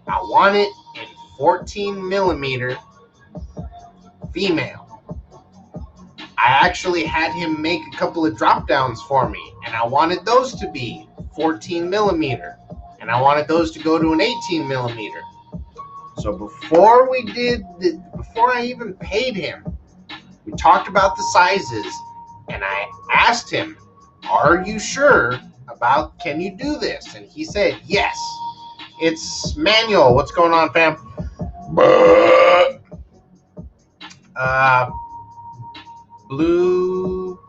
I want it in 14 millimeter female. I actually had him make a couple of drop downs for me, and I wanted those to be 14 millimeter, and I wanted those to go to an 18 millimeter. So before I even paid him, we talked about the sizes, and I asked him, "Are you sure about, can you do this?" And he said, "Yes, it's manual." What's going on, fam? Blue.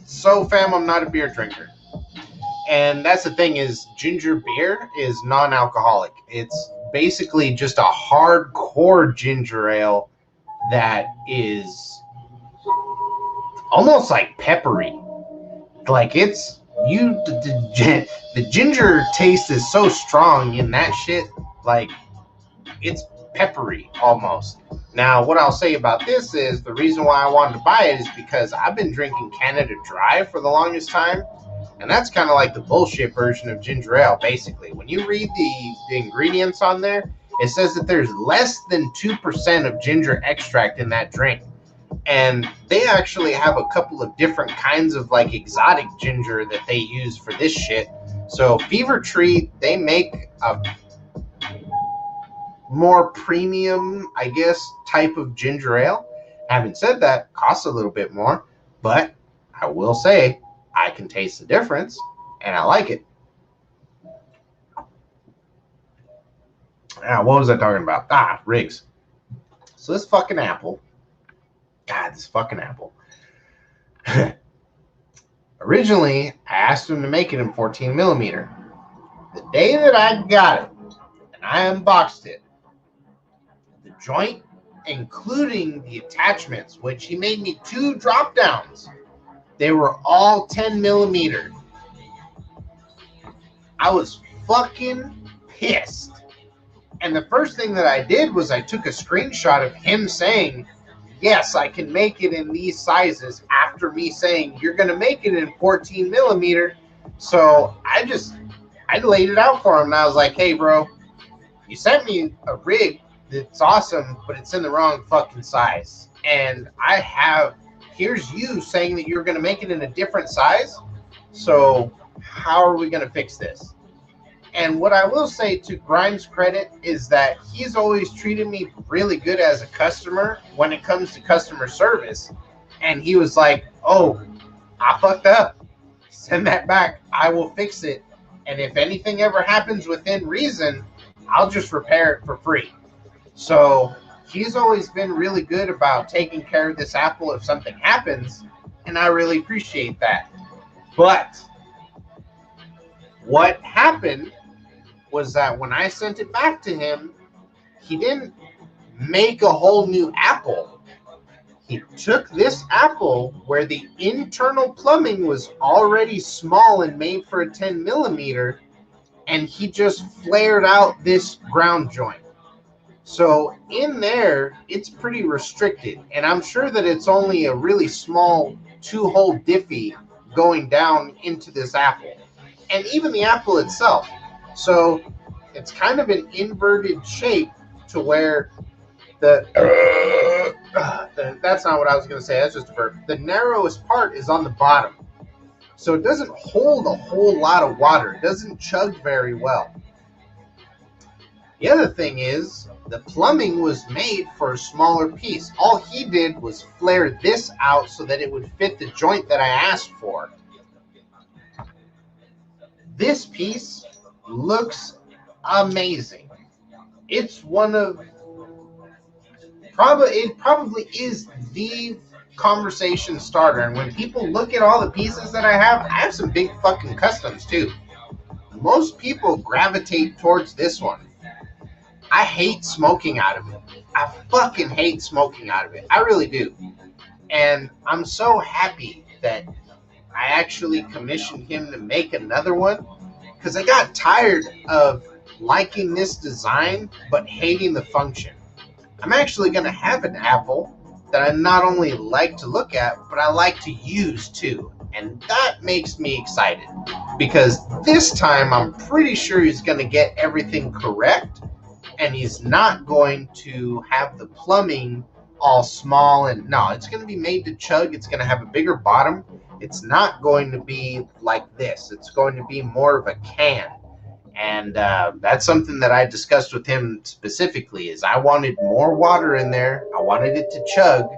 So, fam, I'm not a beer drinker. And that's the thing is, ginger beer is non-alcoholic. It's basically just a hardcore ginger ale that is almost like peppery. Like it's, the ginger taste is so strong in that shit, like it's peppery almost. Now, what I'll say about this is the reason why I wanted to buy it is because I've been drinking Canada Dry for the longest time, and that's kind of like the bullshit version of ginger ale, basically. When you read the ingredients on there, it says that there's less than 2% of ginger extract in that drink. And they actually have a couple of different kinds of like exotic ginger that they use for this shit. So Fever Tree, they make a more premium, I guess, type of ginger ale. Having said that, costs a little bit more, but I will say I can taste the difference and I like it. Now, what was I talking about? Rigs. So this fucking apple. God, this fucking apple. Originally, I asked him to make it in 14 millimeter. The day that I got it and I unboxed it, the joint, including the attachments, which he made me 2 drop downs, they were all 10 millimeter. I was fucking pissed. And the first thing that I did was I took a screenshot of him saying, "Yes, I can make it in these sizes," after me saying, "You're going to make it in 14 millimeter. So I laid it out for him. And I was like, "Hey, bro, you sent me a rig that's awesome, but it's in the wrong fucking size. And here's you saying that you're going to make it in a different size. So how are we going to fix this?" And what I will say to Grimes' credit is that he's always treated me really good as a customer when it comes to customer service. And he was like, "Oh, I fucked up. Send that back. I will fix it. And if anything ever happens within reason, I'll just repair it for free." So he's always been really good about taking care of this apple if something happens. And I really appreciate that. But what happened was that when I sent it back to him, he didn't make a whole new apple. He took this apple where the internal plumbing was already small and made for a 10 millimeter, and he just flared out this ground joint. So in there, it's pretty restricted, and I'm sure that it's only a really small 2-hole diffie going down into this apple, and even the apple itself. So it's kind of an inverted shape to where that's not what I was going to say. That's just a verb. The narrowest part is on the bottom. So it doesn't hold a whole lot of water. It doesn't chug very well. The other thing is the plumbing was made for a smaller piece. All he did was flare this out so that it would fit the joint that I asked for. This piece looks amazing. It's one of it probably is the conversation starter. And when people look at all the pieces that I have some big fucking customs too. Most people gravitate towards this one. I hate smoking out of it. I fucking hate smoking out of it. I really do. And I'm so happy that I actually commissioned him to make another one, because I got tired of liking this design but hating the function. I'm actually going to have an apple that I not only like to look at, but I like to use too. And that makes me excited, because this time I'm pretty sure he's going to get everything correct, and he's not going to have the plumbing all small. And no, it's going to be made to chug. It's going to have a bigger bottom. It's not going to be like this. It's going to be more of a can. And that's something that I discussed with him specifically, is I wanted more water in there. I wanted it to chug.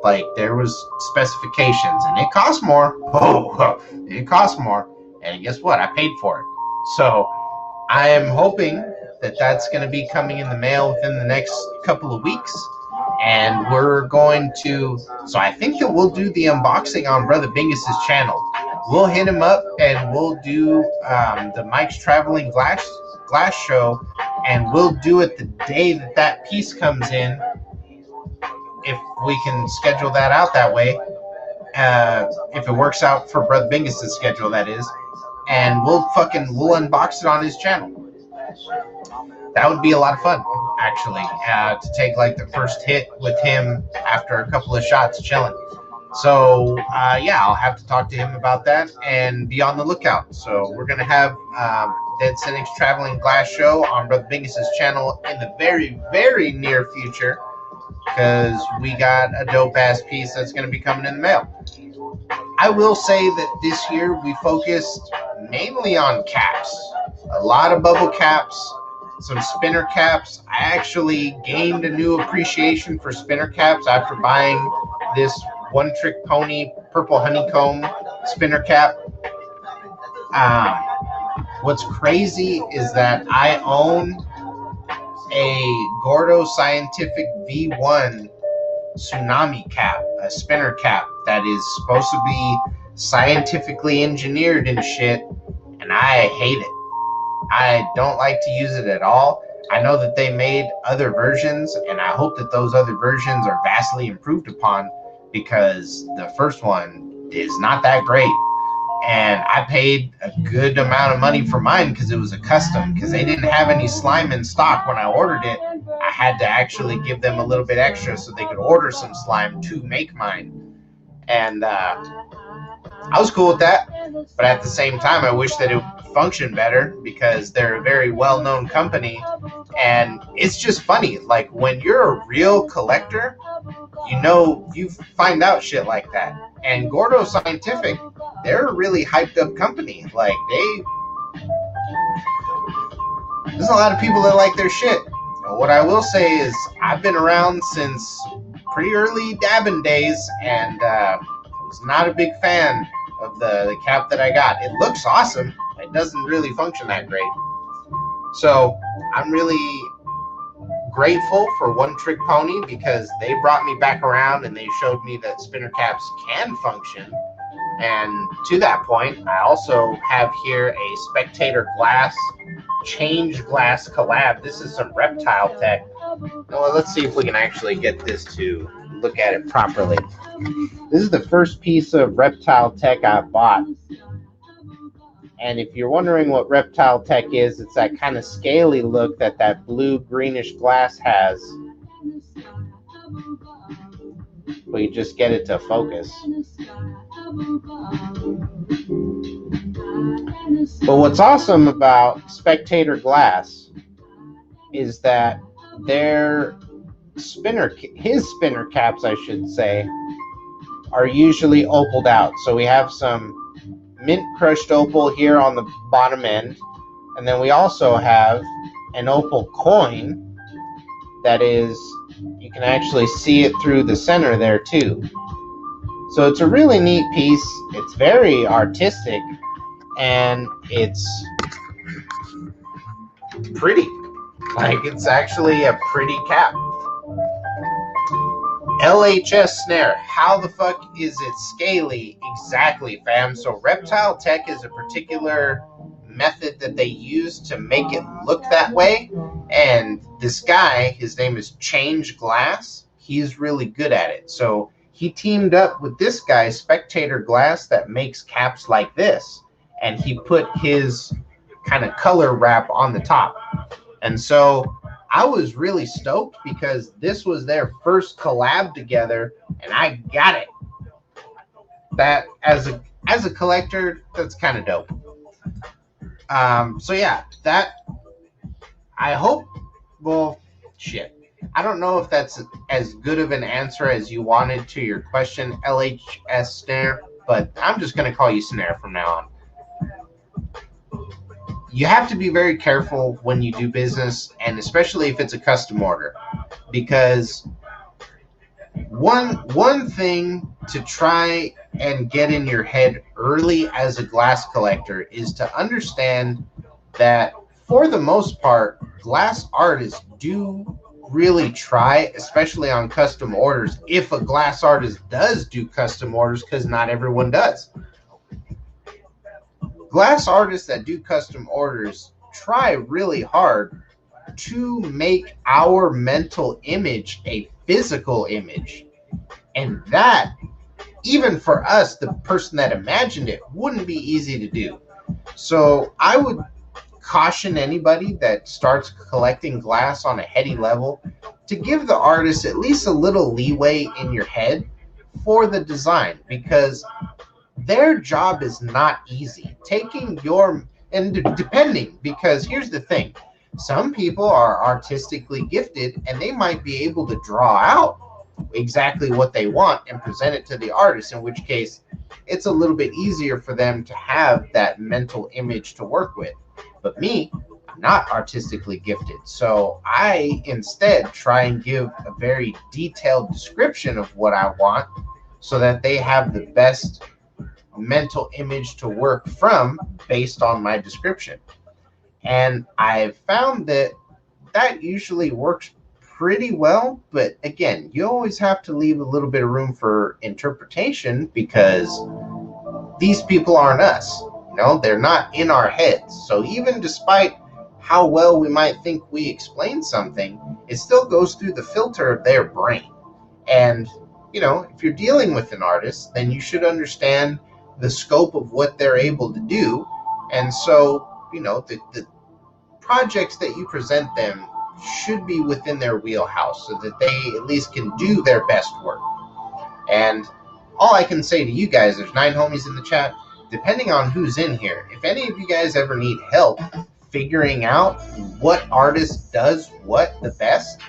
Like, there was specifications, and it cost more. Oh, it cost more. And guess what? I paid for it. So I am hoping that that's going to be coming in the mail within the next couple of weeks. And we're going to, so I think that we'll do the unboxing on Brother Bingus's channel. We'll hit him up and we'll do the Mike's Traveling Glass show, and we'll do it the day that piece comes in, if we can schedule that out that way. If it works out for Brother Bingus's schedule, that is. And we'll unbox it on his channel. That would be a lot of fun, actually, to take like the first hit with him after a couple of shots chilling. So, yeah, I'll have to talk to him about that and be on the lookout. So we're going to have Dead Cynic's Traveling Glass show on Brother Bingus's channel in the very, very near future, because we got a dope-ass piece that's going to be coming in the mail. I will say that this year we focused mainly on caps. A lot of bubble caps, some spinner caps. I actually gained a new appreciation for spinner caps after buying this One Trick Pony Purple Honeycomb spinner cap. What's crazy is that I own a Gordo Scientific V1 Tsunami cap, a spinner cap that is supposed to be scientifically engineered and shit, and I hate it. I don't like to use it at all. I know that they made other versions, and I hope that those other versions are vastly improved upon, because the first one is not that great. And I paid a good amount of money for mine because it was a custom, because they didn't have any slime in stock when I ordered it. I had to actually give them a little bit extra so they could order some slime to make mine. And I was cool with that, but at the same time, I wish that it would function better, because they're a very well-known company. And it's just funny, like, when you're a real collector, you find out shit like that. And Gordo Scientific, they're a really hyped up company. Like, there's a lot of people that like their shit. What I will say is, I've been around since pretty early dabbing days, and was not a big fan of the cap that I got. It looks awesome. It doesn't really function that great. So I'm really grateful for One Trick Pony, because they brought me back around and they showed me that spinner caps can function. And to that point, I also have here a Spectator Glass Change Glass collab. This is some Reptile Tech. Well, let's see if we can actually get this to look at it properly. This is the first piece of Reptile Tech I bought. And if you're wondering what Reptile Tech is, it's that kind of scaly look that blue-greenish glass has. But you just get it to focus. But what's awesome about Spectator Glass is that his spinner caps, I should say, are usually opaled out. So we have some mint crushed opal here on the bottom end, and then we also have an opal coin that is, you can actually see it through the center there too. So it's a really neat piece. It's very artistic, and it's pretty. Like, it's actually a pretty cap. LHS snare. How the fuck is it scaly? Exactly, fam. So Reptile Tech is a particular method that they use to make it look that way. And this guy, his name is Change Glass. He's really good at it. So he teamed up with this guy, Spectator Glass, that makes caps like this. And he put his kind of color wrap on the top. And so I was really stoked because this was their first collab together, and I got it. That as a collector, that's kind of dope. So yeah, that I hope. Well, shit. I don't know if that's as good of an answer as you wanted to your question, LHS Snare, but I'm just gonna call you Snare from now on. You have to be very careful when you do business, and especially if it's a custom order, because one thing to try and get in your head early as a glass collector is to understand that for the most part, glass artists do really try, especially on custom orders, if a glass artist does do custom orders, because not everyone does. Glass artists that do custom orders try really hard to make our mental image a physical image. And that, even for us, the person that imagined it, wouldn't be easy to do. So I would caution anybody that starts collecting glass on a heady level to give the artist at least a little leeway in your head for the design, because their job is not easy. Taking your, and depending, because here's the thing, some people are artistically gifted and they might be able to draw out exactly what they want and present it to the artist, in which case it's a little bit easier for them to have that mental image to work with. But me, I'm not artistically gifted, so I instead try and give a very detailed description of what I want so that they have the best mental image to work from based on my description. And I've found that that usually works pretty well, but again, you always have to leave a little bit of room for interpretation, because these people aren't us. You know, they're not in our heads. So even despite how well we might think we explain something, it still goes through the filter of their brain. And, you know, if you're dealing with an artist, then you should understand the scope of what they're able to do. And so, you know, the projects that you present them should be within their wheelhouse so that they at least can do their best work. And all I can say to you guys, there's 9 homies in the chat, depending on who's in here, if any of you guys ever need help figuring out what artist does what the best,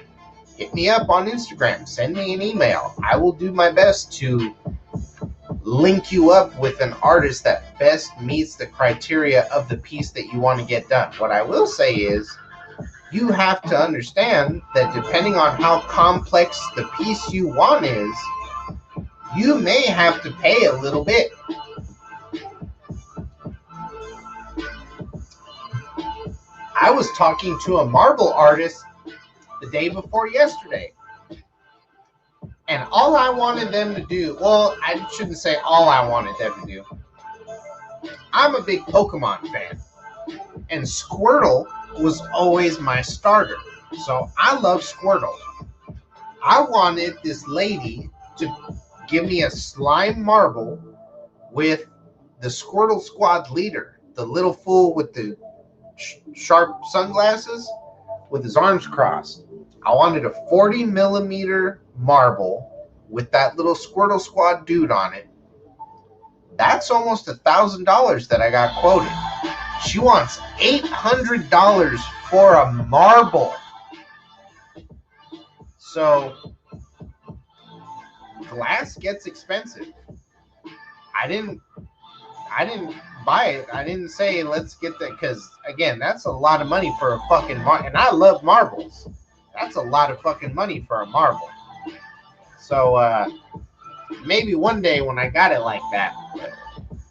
hit me up on Instagram, send me an email. I will do my best to link you up with an artist that best meets the criteria of the piece that you want to get done. What I will say is, you have to understand that depending on how complex the piece you want is, you may have to pay a little bit. I was talking to a marble artist the day before yesterday, and all I wanted them to do, well, I shouldn't say all I wanted them to do. I'm a big Pokemon fan, and Squirtle was always my starter. So I love Squirtle. I wanted this lady to give me a slime marble with the Squirtle Squad leader, the little fool with the sharp sunglasses with his arms crossed. I wanted a 40 millimeter marble with that little Squirtle Squad dude on it. That's almost $1,000 that I got quoted. She wants $800 for a marble. So glass gets expensive. I didn't buy it. I didn't say let's get that, because again, that's a lot of money for a fucking marble, and I love marbles. That's a lot of fucking money for a marble. So maybe one day when I got it like that, but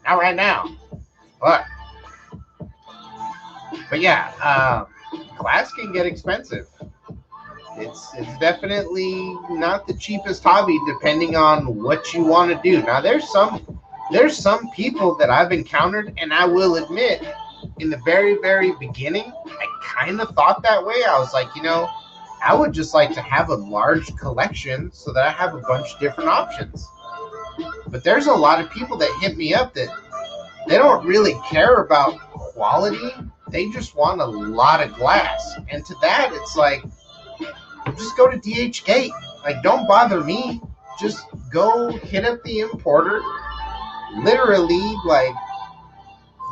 not right now. But But yeah, glass can get expensive. It's definitely not the cheapest hobby, depending on what you want to do. Now, there's some people that I've encountered, and I will admit, in the very very beginning, I kind of thought that way. I was like, I would just like to have a large collection so that I have a bunch of different options. But there's a lot of people that hit me up that they don't really care about quality. They just want a lot of glass. And to that, it's like, just go to DH Gate. Like, don't bother me. Just go hit up the importer. Literally, like,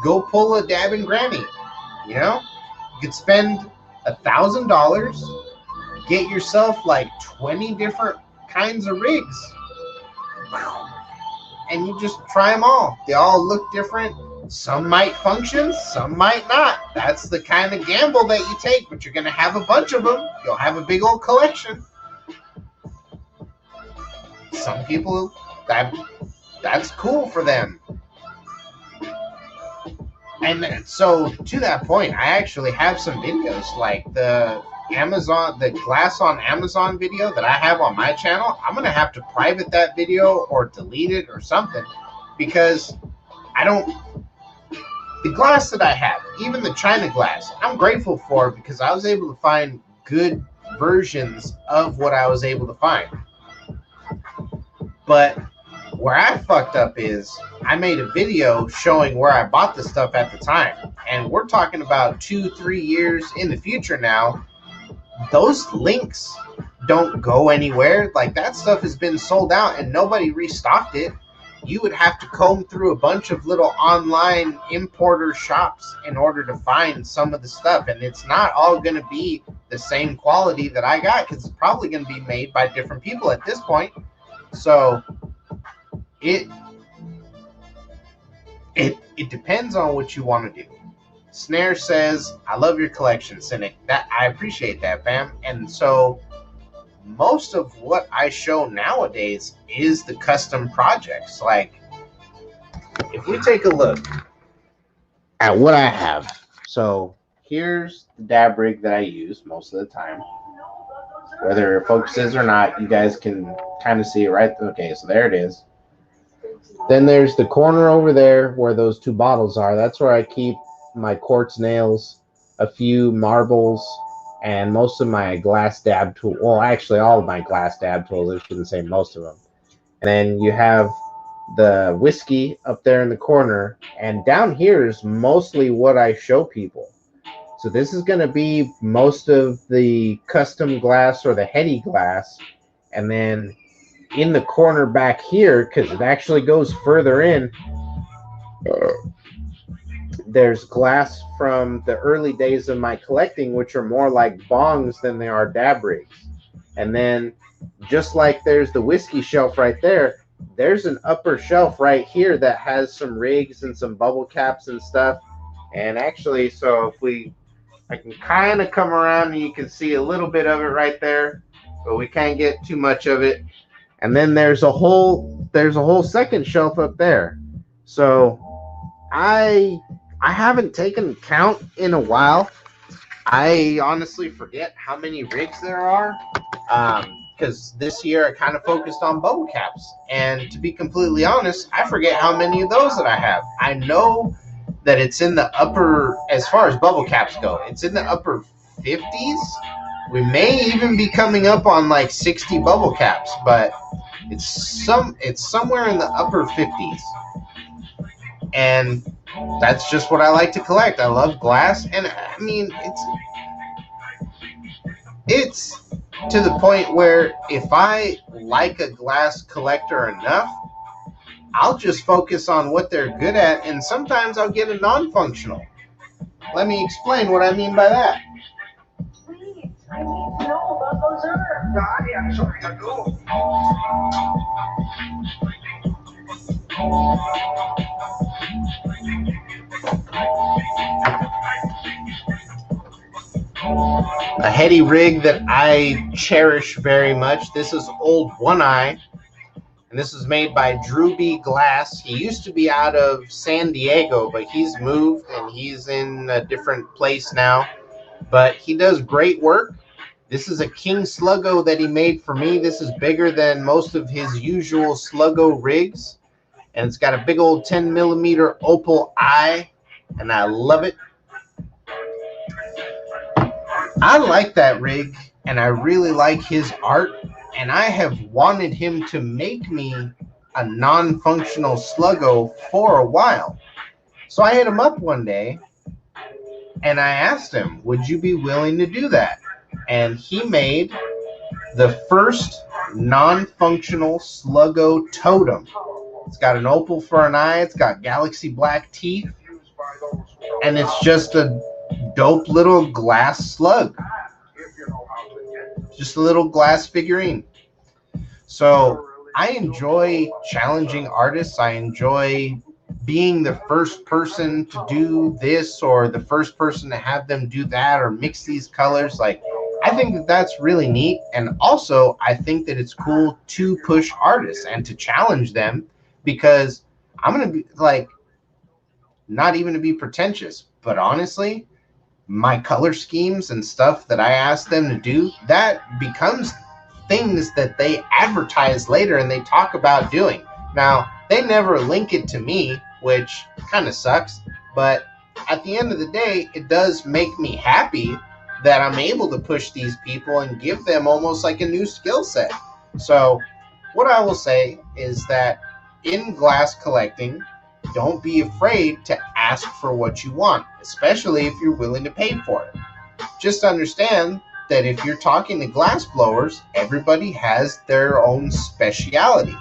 go pull a dab and granny. You could spend $1,000, get yourself like 20 different kinds of rigs, and you just try them all. They all look different. Some might function, some might not. That's the kind of gamble that you take, but you're going to have a bunch of them. You'll have a big old collection. Some people, that's cool for them. And so to that point, I actually have some videos, like the glass on Amazon video that I have on my channel. I'm going to have to private that video or delete it or something, because the glass that I have, even the China glass, I'm grateful for it because I was able to find good versions of what I was able to find. But where I fucked up is I made a video showing where I bought the stuff at the time. And we're talking about 2-3 years in the future now. Those links don't go anywhere. Like, that stuff has been sold out and nobody restocked it. You would have to comb through a bunch of little online importer shops in order to find some of the stuff. And it's not all going to be the same quality that I got, because it's probably going to be made by different people at this point. So it depends on what you want to do. Snare says, I love your collection, Cynic. That I appreciate that, fam. And so most of what I show nowadays is the custom projects. Like, if we take a look at what I have. So here's the dab rig that I use most of the time. Whether it focuses or not, you guys can kind of see it right. Okay, so there it is. Then there's the corner over there where those two bottles are. That's where I keep my quartz nails, a few marbles, and most of my glass dab tool. Well, actually, all of my glass dab tools. I shouldn't say most of them. And then you have the whiskey up there in the corner. And down here is mostly what I show people. So this is going to be most of the custom glass or the Heady glass. And then in the corner back here, because it actually goes further in, there's glass from the early days of my collecting, which are more like bongs than they are dab rigs. And then just like there's the whiskey shelf right there, there's an upper shelf right here that has some rigs and some bubble caps and stuff. And actually, so if I can kind of come around and you can see a little bit of it right there, but we can't get too much of it. And then there's a whole second shelf up there. So I haven't taken count in a while. I honestly forget how many rigs there are, because this year I kind of focused on bubble caps. And to be completely honest, I forget how many of those that I have. I know that it's in the upper, as far as bubble caps go, it's in the upper 50s. We may even be coming up on like 60 bubble caps, but it's somewhere in the upper 50s. And that's just what I like to collect. I love glass, and I mean, it's to the point where if I like a glass collector enough, I'll just focus on what they're good at, and sometimes I'll get a non-functional. Let me explain what I mean by that. Please, I need to know about those herbs. I'm sorry, I do. A Heady rig that I cherish very much. This is Old One Eye. And this is made by Drew B. Glass. He used to be out of San Diego, but he's moved and he's in a different place now. But he does great work. This is a King Sluggo that he made for me. This is bigger than most of his usual Sluggo rigs. And it's got a big old 10 millimeter opal eye. And I love it. I like that rig. And I really like his art. And I have wanted him to make me a non-functional Sluggo for a while. So I hit him up one day and I asked him, would you be willing to do that? And he made the first non-functional Sluggo totem. It's got an opal for an eye. It's got galaxy black teeth. And it's just a dope little glass slug. Just a little glass figurine. So I enjoy challenging artists. I enjoy being the first person to do this or the first person to have them do that or mix these colors. Like, I think that that's really neat. And also, I think that it's cool to push artists and to challenge them, because I'm going to be like, not even to be pretentious, but honestly, my color schemes and stuff that I ask them to do, that becomes things that they advertise later and they talk about doing. Now, they never link it to me, which kind of sucks, but at the end of the day, it does make me happy that I'm able to push these people and give them almost like a new skill set. So what I will say is that in glass collecting, don't be afraid to ask for what you want, especially if you're willing to pay for it. Just understand that if you're talking to glass blowers, everybody has their own speciality.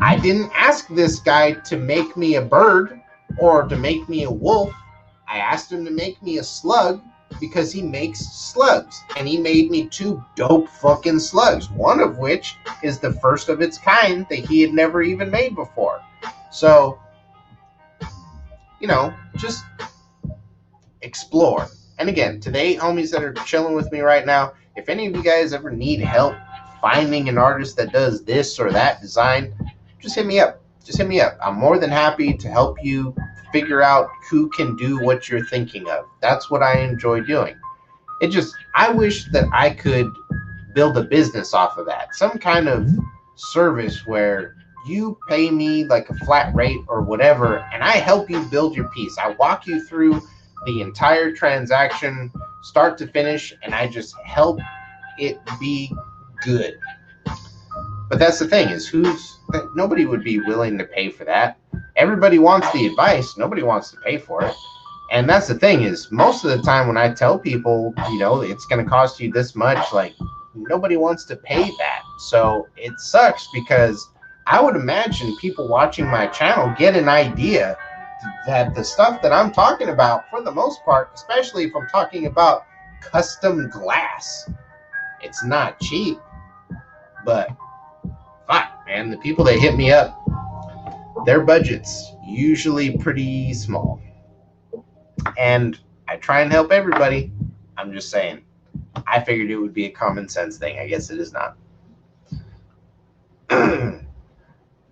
I didn't ask this guy to make me a bird or to make me a wolf. I asked him to make me a slug because he makes slugs. And he made me 2 dope fucking slugs, one of which is the first of its kind that he had never even made before. So, you know, just explore. And again, to the 8 homies that are chilling with me right now, if any of you guys ever need help finding an artist that does this or that design, just hit me up. Just hit me up. I'm more than happy to help you figure out who can do what you're thinking of. That's what I enjoy doing. I wish that I could build a business off of that. Some kind of service where you pay me like a flat rate or whatever, and I help you build your piece. I walk you through the entire transaction, start to finish, and I just help it be good. But that's the thing, is nobody would be willing to pay for that. Everybody wants the advice. Nobody wants to pay for it. And that's the thing, is most of the time when I tell people, you know, it's going to cost you this much, like, nobody wants to pay that. So it sucks, because I would imagine people watching my channel get an idea that the stuff that I'm talking about, for the most part, especially if I'm talking about custom glass, it's not cheap. But fuck, man, the people that hit me up, their budget's usually pretty small. And I try and help everybody. I'm just saying, I figured it would be a common sense thing. I guess it is not.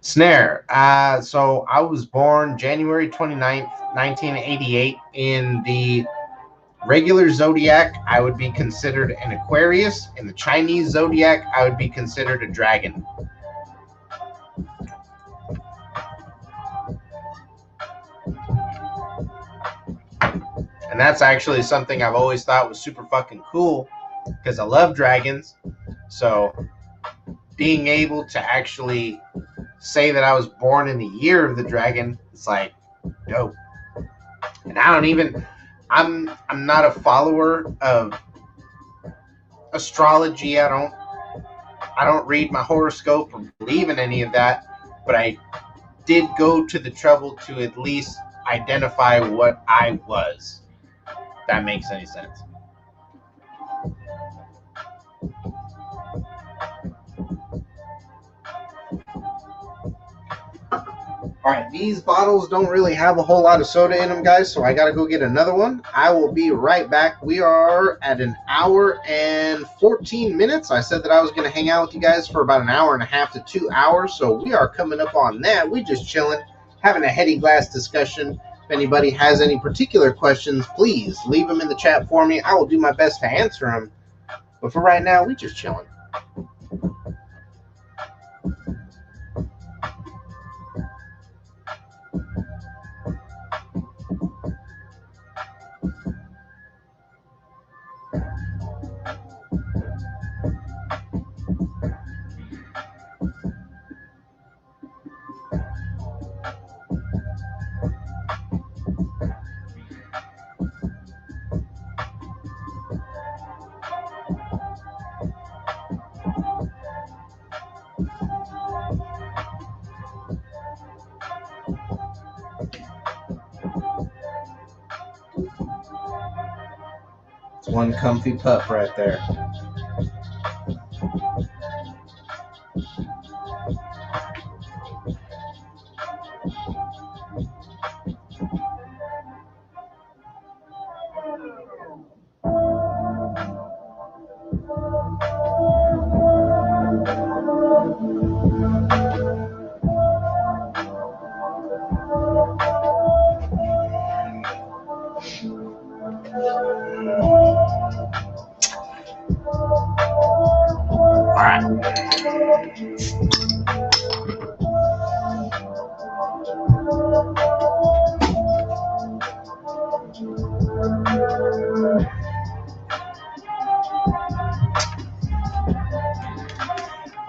Snare. So I was born January 29th, 1988. In the regular zodiac, I would be considered an Aquarius. In the Chinese zodiac, I would be considered a dragon. And that's actually something I've always thought was super fucking cool, because I love dragons. So being able to actually say that I was born in the year of the dragon, it's like dope. And I'm not a follower of astrology. I don't read my horoscope or believe in any of that, but I did go to the trouble to at least identify what I was. If that makes any sense. All right, these bottles don't really have a whole lot of soda in them, guys, so I got to go get another one. I will be right back. We are at an hour and 14 minutes. I said that I was going to hang out with you guys for about an hour and a half to 2 hours, so we are coming up on that. We just chilling, having a heady glass discussion. If anybody has any particular questions, please leave them in the chat for me. I will do my best to answer them. But for right now, we just chilling. One comfy pup right there.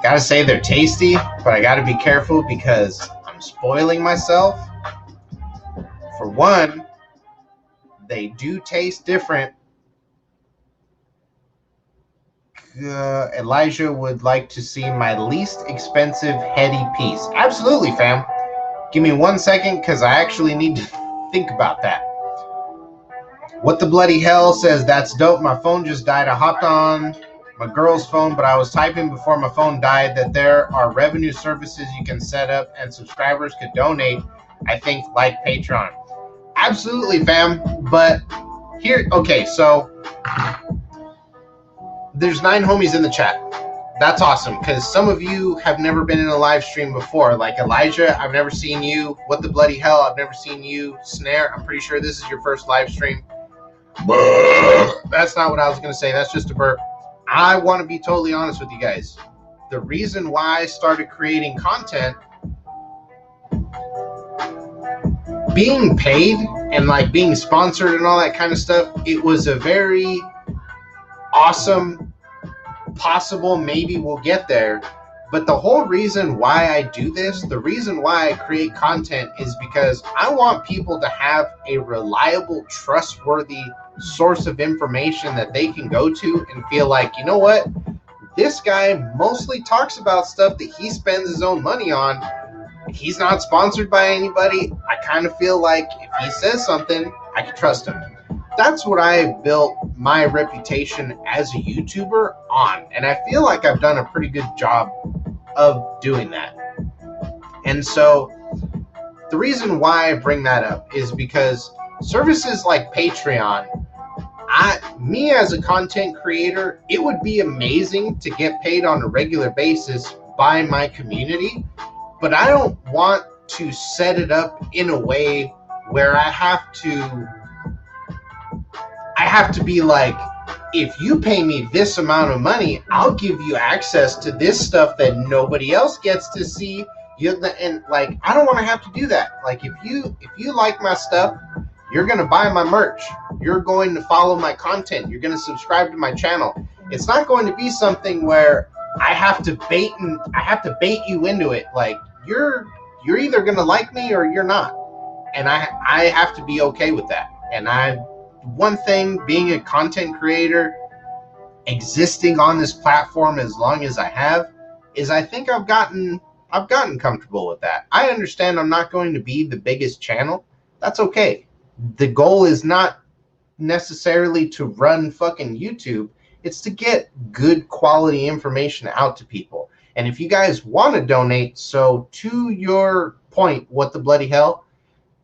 Gotta say they're tasty, but I gotta be careful because I'm spoiling myself. For one, they do taste different. Elijah would like to see my least expensive Heady piece. Absolutely, fam. Give me 1 second because I actually need to think about that. What the bloody hell says that's dope. My phone just died. I hopped on my girl's phone, but I was typing before my phone died that there are revenue services you can set up and subscribers could donate, I think, like Patreon. Absolutely, fam. But here, okay, so there's 9 homies in the chat. That's awesome, because some of you have never been in a live stream before. Like Elijah, I've never seen you. What the bloody hell, I've never seen you. Snare, I'm pretty sure this is your first live stream. That's not what I was going to say. That's just a burp. I want to be totally honest with you guys. The reason why I started creating content, being paid and like being sponsored and all that kind of stuff, it was a very awesome, possible, maybe we'll get there. But the whole reason why I do this, the reason why I create content is because I want people to have a reliable, trustworthy source of information that they can go to and feel like, you know what? This guy mostly talks about stuff that he spends his own money on. He's not sponsored by anybody. I kind of feel like if he says something, I can trust him. That's what I built my reputation as a YouTuber on. And I feel like I've done a pretty good job of doing that. And so the reason why I bring that up is because services like Patreon, me as a content creator, it would be amazing to get paid on a regular basis by my community, but I don't want to set it up in a way where I have to be like, if you pay me this amount of money, I'll give you access to this stuff that nobody else gets to see. And like, I don't want to have to do that. Like, if you like my stuff, you're going to buy my merch. You're going to follow my content. You're going to subscribe to my channel. It's not going to be something where I have to bait you into it. Like, you're either going to like me or you're not. And I have to be okay with that. And one thing, being a content creator, existing on this platform as long as I have, is I think I've gotten comfortable with that. I understand I'm not going to be the biggest channel. That's okay. The goal is not necessarily to run fucking YouTube. It's to get good quality information out to people. And if you guys want to donate, so to your point, what the bloody hell,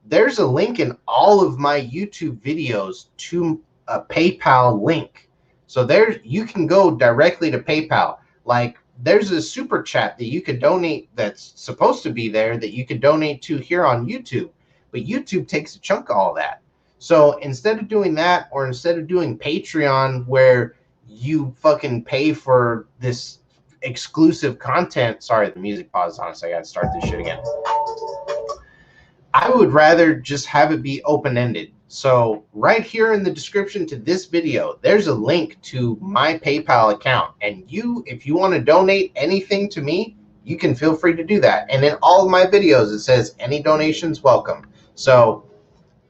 there's a link in all of my YouTube videos to a PayPal link. So there you can go directly to PayPal. Like there's a super chat that you could donate that's supposed to be there that you could donate to here on YouTube. But YouTube takes a chunk of all that. So instead of doing that, or instead of doing Patreon where you fucking pay for this exclusive content. Sorry, the music paused on us. I gotta start this shit again. I would rather just have it be open-ended. So right here in the description to this video, there's a link to my PayPal account. And if you want to donate anything to me, you can feel free to do that. And in all of my videos, it says any donations welcome. So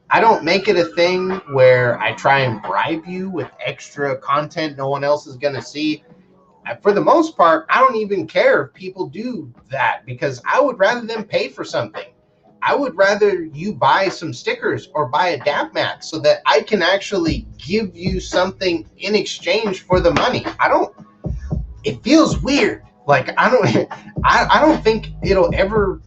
I don't make it a thing where I try and bribe you with extra content no one else is going to see. For the most part, I don't even care if people do that because I would rather them pay for something. I would rather you buy some stickers or buy a dab mat so that I can actually give you something in exchange for the money. It feels weird. Like I don't think it'll ever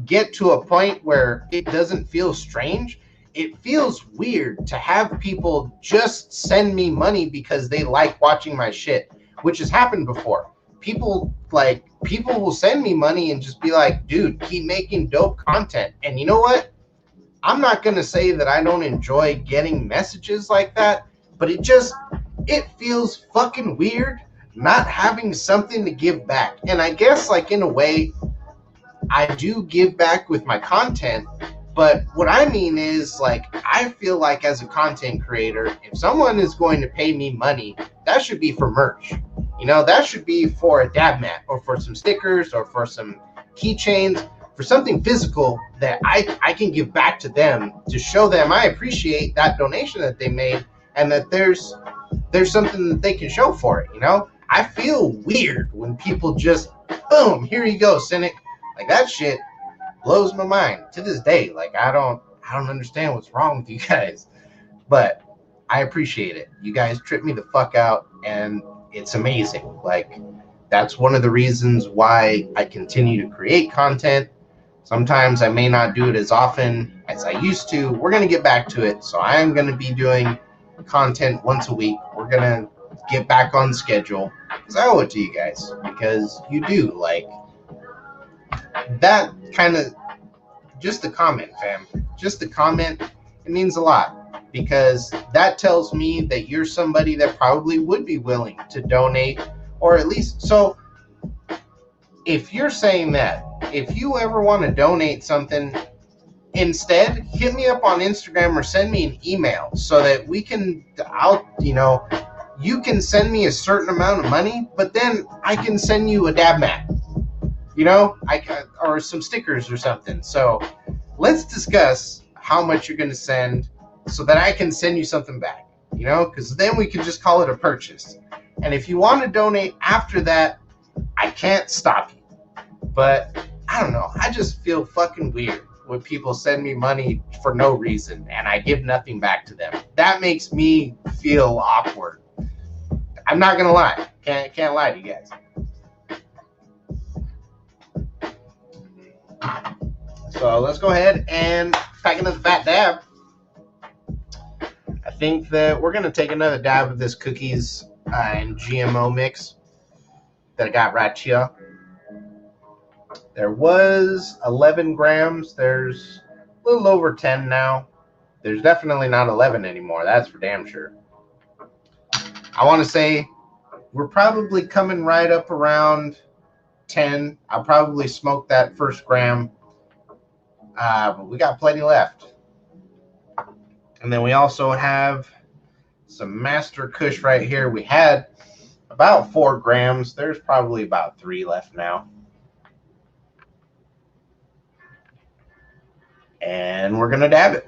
get to a point where it doesn't feel strange. It feels weird to have people just send me money because they like watching my shit, which has happened before. People will send me money and just be like, dude, keep making dope content. And you know what? I'm not going to say that I don't enjoy getting messages like that, but it feels fucking weird not having something to give back. And I guess like in a way, I do give back with my content, but what I mean is like, I feel like as a content creator, if someone is going to pay me money, that should be for merch. You know, that should be for a dab mat or for some stickers or for some keychains, for something physical that I can give back to them to show them I appreciate that donation that they made and that there's something that they can show for it, you know? I feel weird when people just, boom, here you go, Cynic. Like that shit blows my mind to this day. Like I don't understand what's wrong with you guys, but I appreciate it. You guys trip me the fuck out and it's amazing. Like that's one of the reasons why I continue to create content. Sometimes I may not do it as often as I used to. We're going to get back to it. So I am going to be doing content once a week. We're going to get back on schedule because I owe it to you guys because you do. Like that kind of, just the comment, fam. Just the comment, it means a lot. Because that tells me that you're somebody that probably would be willing to donate, or at least, so if you're saying that, if you ever want to donate something, instead, hit me up on Instagram or send me an email so that we can, you can send me a certain amount of money, but then I can send you a dab mat, or some stickers or something. So let's discuss how much you're going to send, so that I can send you something back, because then we can just call it a purchase. And if you want to donate after that, I can't stop you. But I don't know. I just feel fucking weird when people send me money for no reason and I give nothing back to them. That makes me feel awkward. I'm not going to lie. Can't lie to you guys. So let's go ahead and pack another fat dab. I think that we're going to take another dab of this cookies and GMO mix that I got right here. There was 11 grams. There's a little over 10 now. There's definitely not 11 anymore. That's for damn sure. I want to say we're probably coming right up around 10. I'll probably smoke that first gram. But we got plenty left. And then we also have some Master Kush right here. We had about 4 grams. There's probably about 3 left now. And we're going to dab it.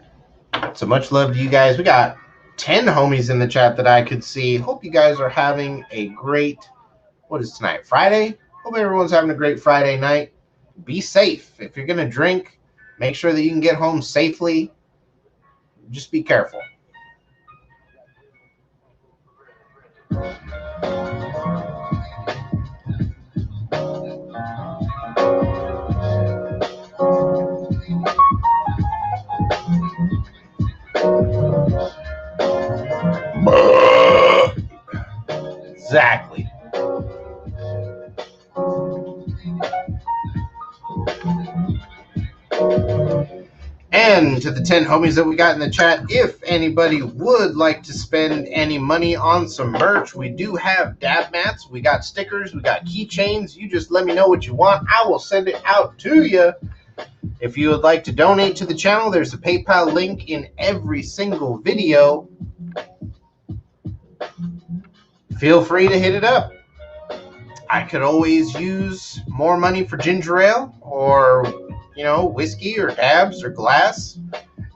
So much love to you guys. We got 10 homies in the chat that I could see. Hope you guys are having a great, what is tonight, Friday? Hope everyone's having a great Friday night. Be safe. If you're going to drink, make sure that you can get home safely. Just be careful. And to the 10 homies that we got in the chat, if anybody would like to spend any money on some merch, we do have dab mats, we got stickers, we got keychains. You just let me know what you want. I will send it out to you. If you would like to donate to the channel, there's a PayPal link in every single video. Feel free to hit it up. I could always use more money for ginger ale or, you know, whiskey or dabs or glass.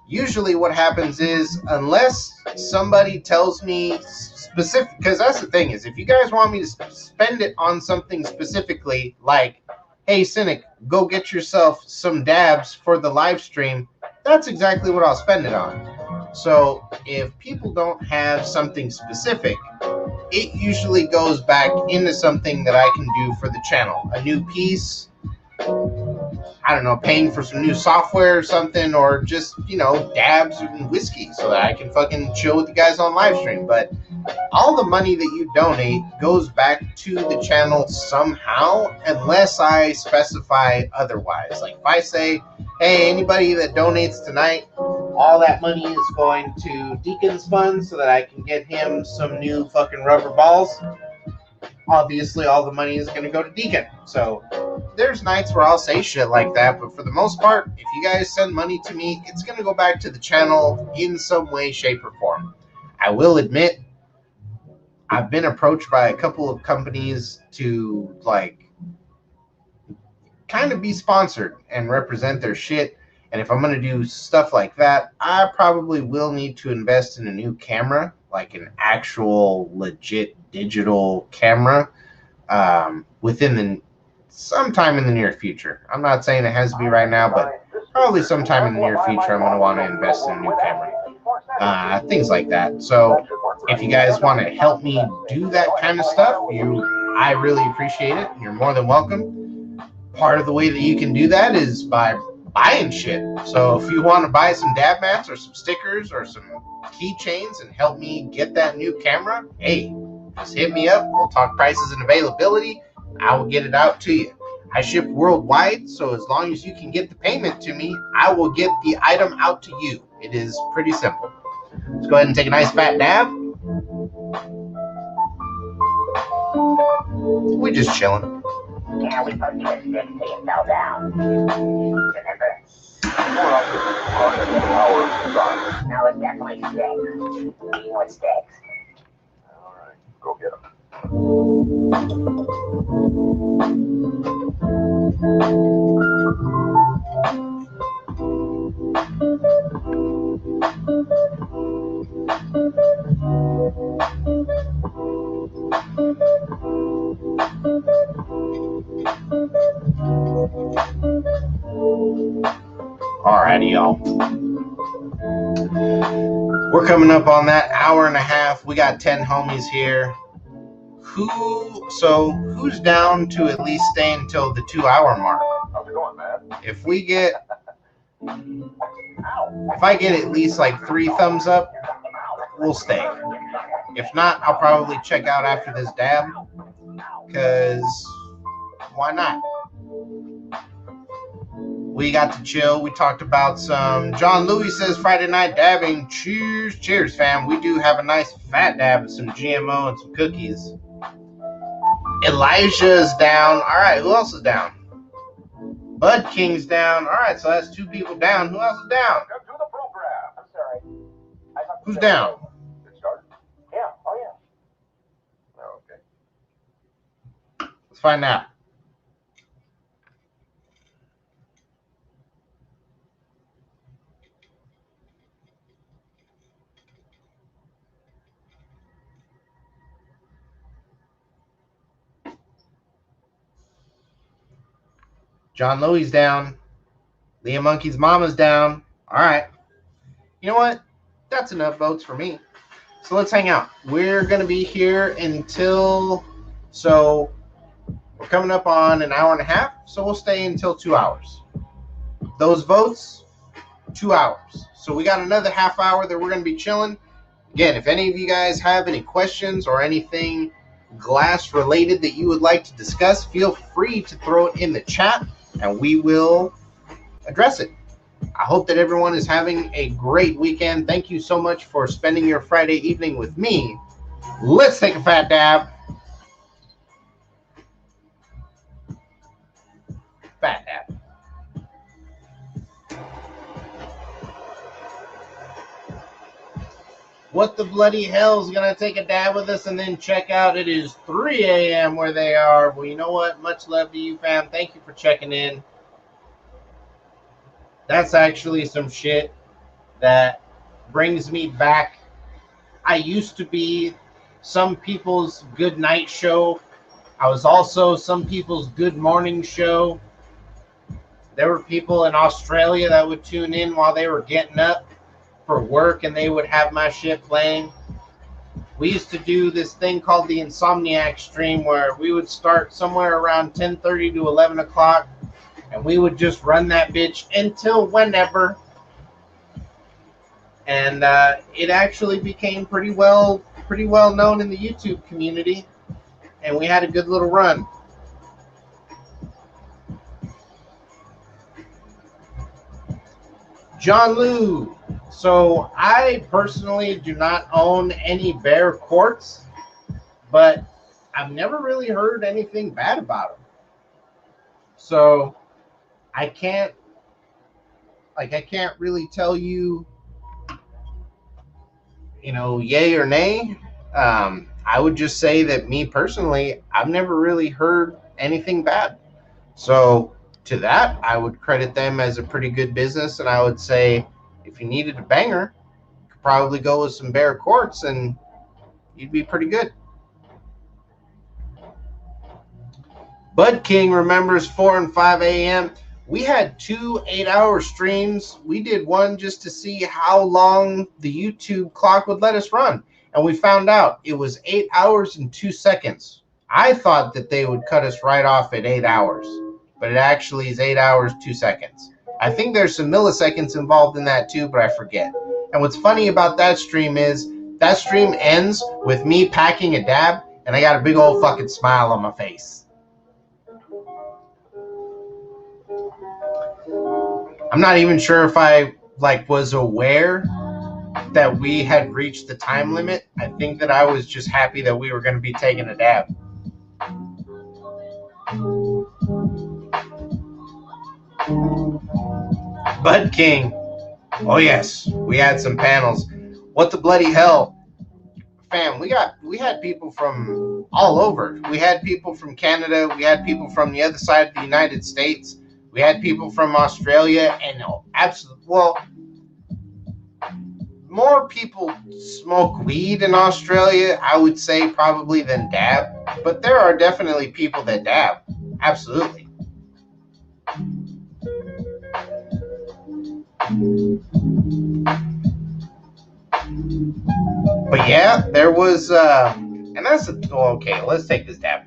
Usually what happens is, unless somebody tells me specific, because that's the thing is, if you guys want me to spend it on something specifically, like, hey, Cynic, go get yourself some dabs for the live stream, that's exactly what I'll spend it on. So if people don't have something specific, it usually goes back into something that I can do for the channel. A new piece, I don't know, paying for some new software or something, or just, you know, dabs and whiskey so that I can fucking chill with you guys on live stream. But all the money that you donate goes back to the channel somehow, unless I specify otherwise. Like if I say, hey, anybody that donates tonight, all that money is going to Deacon's fund so that I can get him some new fucking rubber balls. Obviously, all the money is going to go to Deacon. So there's nights where I'll say shit like that, but for the most part, if you guys send money to me, it's going to go back to the channel in some way, shape, or form. I will admit, I've been approached by a couple of companies to, like, kind of be sponsored and represent their shit. And if I'm going to do stuff like that, I probably will need to invest in a new camera, like an actual legit digital camera, sometime in the near future. I'm not saying it has to be right now, but probably sometime in the near future, I'm going to want to invest in a new camera. Things like that. So if you guys want to help me do that kind of stuff, I really appreciate it. You're more than welcome. Part of the way that you can do that is by buying shit. So if you want to buy some dab mats or some stickers or some keychains and help me get that new camera, hey, just hit me up. We'll talk prices and availability. I will get it out to you. I ship worldwide, so as long as you can get the payment to me, I will get the item out to you. It is pretty simple. Let's go ahead and take a nice fat dab. We're just chilling. Yeah, we purchased this till you fell down. Remember? No, it definitely sticks. What sticks? Alright, go get him. Alrighty, y'all. We're coming up on that hour and a half. We got 10 homies here. Who's down to at least stay until the 2-hour mark? How's it going, man? If I get at least like 3 thumbs up, we'll stay. If not, I'll probably check out after this dab, because why not? We got to chill. We talked about some. John Louis says Friday night dabbing. Cheers, cheers, fam. We do have a nice fat dab with some GMO and some cookies. Elijah's down. All right, who else is down? Bud King's down. All right, so that's 2 people down. Who else is down? Come to the program. I'm sorry. Who's down? It started? Yeah. Oh, yeah. Oh, okay. Let's find out. John Louie's down. Leah Monkey's mama's down. All right. You know what? That's enough votes for me. So let's hang out. We're going to be here until... So we're coming up on an hour and a half. So we'll stay until 2 hours. Those votes, 2 hours. So we got another half hour that we're going to be chilling. Again, if any of you guys have any questions or anything glass related that you would like to discuss, feel free to throw it in the chat and we will address it. I hope that everyone is having a great weekend. Thank you so much for spending your Friday evening with me. Let's take a fat dab. Fat dab. What the bloody hell is going to take a dab with us and then check out? It is 3 a.m. where they are. Well, you know what? Much love to you, fam. Thank you for checking in. That's actually some shit that brings me back. I used to be some people's good night show. I was also some people's good morning show. There were people in Australia that would tune in while they were getting up for work, and they would have my shit playing. We used to do this thing called the Insomniac stream, where we would start somewhere around 10:30 to 11 o'clock, and we would just run that bitch until whenever. And it actually became pretty well known in the YouTube community, and we had a good little run. John Lou. So I personally do not own any Bear quartz, but I've never really heard anything bad about them. So I can't really tell you, yay or nay. I would just say that me personally, I've never really heard anything bad. So to that, I would credit them as a pretty good business, and I would say if you needed a banger, you could probably go with some Bear quartz and you'd be pretty good. Bud King remembers 4 and 5 a.m. We had 2 8-hour streams. We did one just to see how long the YouTube clock would let us run, and we found out it was 8 hours and 2 seconds. I thought that they would cut us right off at 8 hours, but it actually is 8 hours, 2 seconds. I think there's some milliseconds involved in that too, but I forget. And what's funny about that stream is that stream ends with me packing a dab, and I got a big old fucking smile on my face. I'm not even sure if I was aware that we had reached the time limit. I think that I was just happy that we were going to be taking a dab. Bud King. Oh yes, we had some panels. What the bloody hell? Fam, we had people from all over. We had people from Canada, we had people from the other side of the United States, we had people from Australia, and more people smoke weed in Australia, I would say, probably than dab. But there are definitely people that dab. Absolutely. But yeah, there was, and that's okay. Let's take this dab.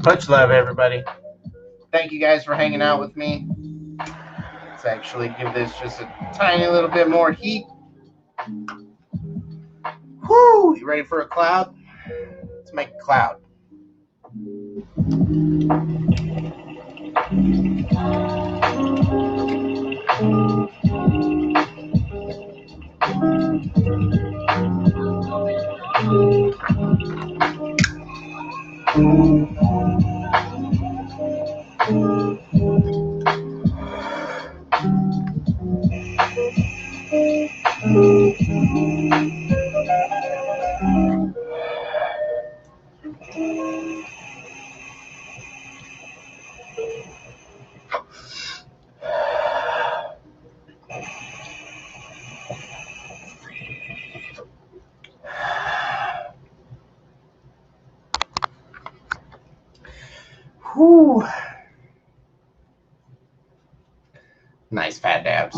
Much love, everybody. Thank you guys for hanging out with me. Let's actually give this just a tiny little bit more heat. Whoo! You ready for a cloud? Let's make a cloud. Whew. Nice fat dabs.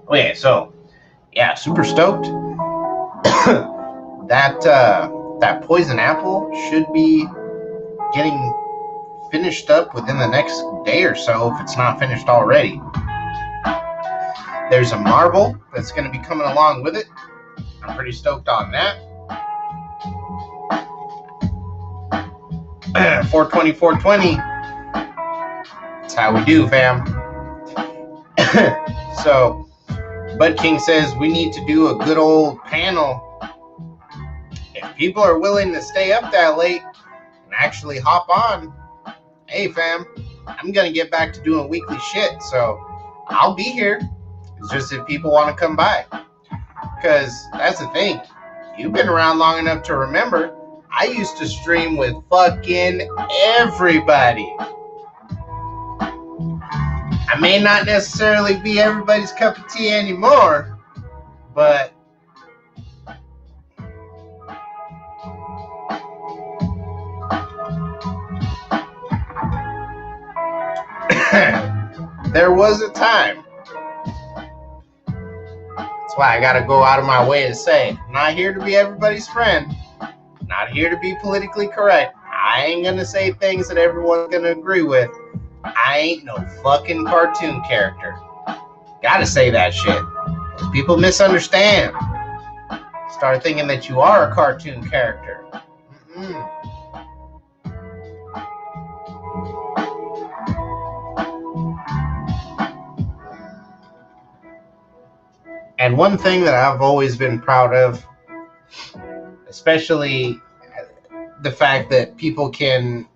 Okay, so yeah, super stoked. that poison apple should be getting finished up within the next day or so, if it's not finished already. There's a marble that's going to be coming along with it. I'm pretty stoked on that. 420, 420. That's how we do, fam. So, Bud King says we need to do a good old panel. If people are willing to stay up that late and actually hop on, hey, fam, I'm going to get back to doing weekly shit. So, I'll be here. It's just if people want to come by. Because that's the thing. You've been around long enough to remember, I used to stream with fucking everybody. I may not necessarily be everybody's cup of tea anymore, but there was a time. That's why I gotta go out of my way to say, I'm not here to be everybody's friend. Not here to be politically correct. I ain't gonna say things that everyone's gonna agree with. I ain't no fucking cartoon character. Gotta say that shit. People misunderstand. Start thinking that you are a cartoon character. And one thing that I've always been proud of, especially the fact that people can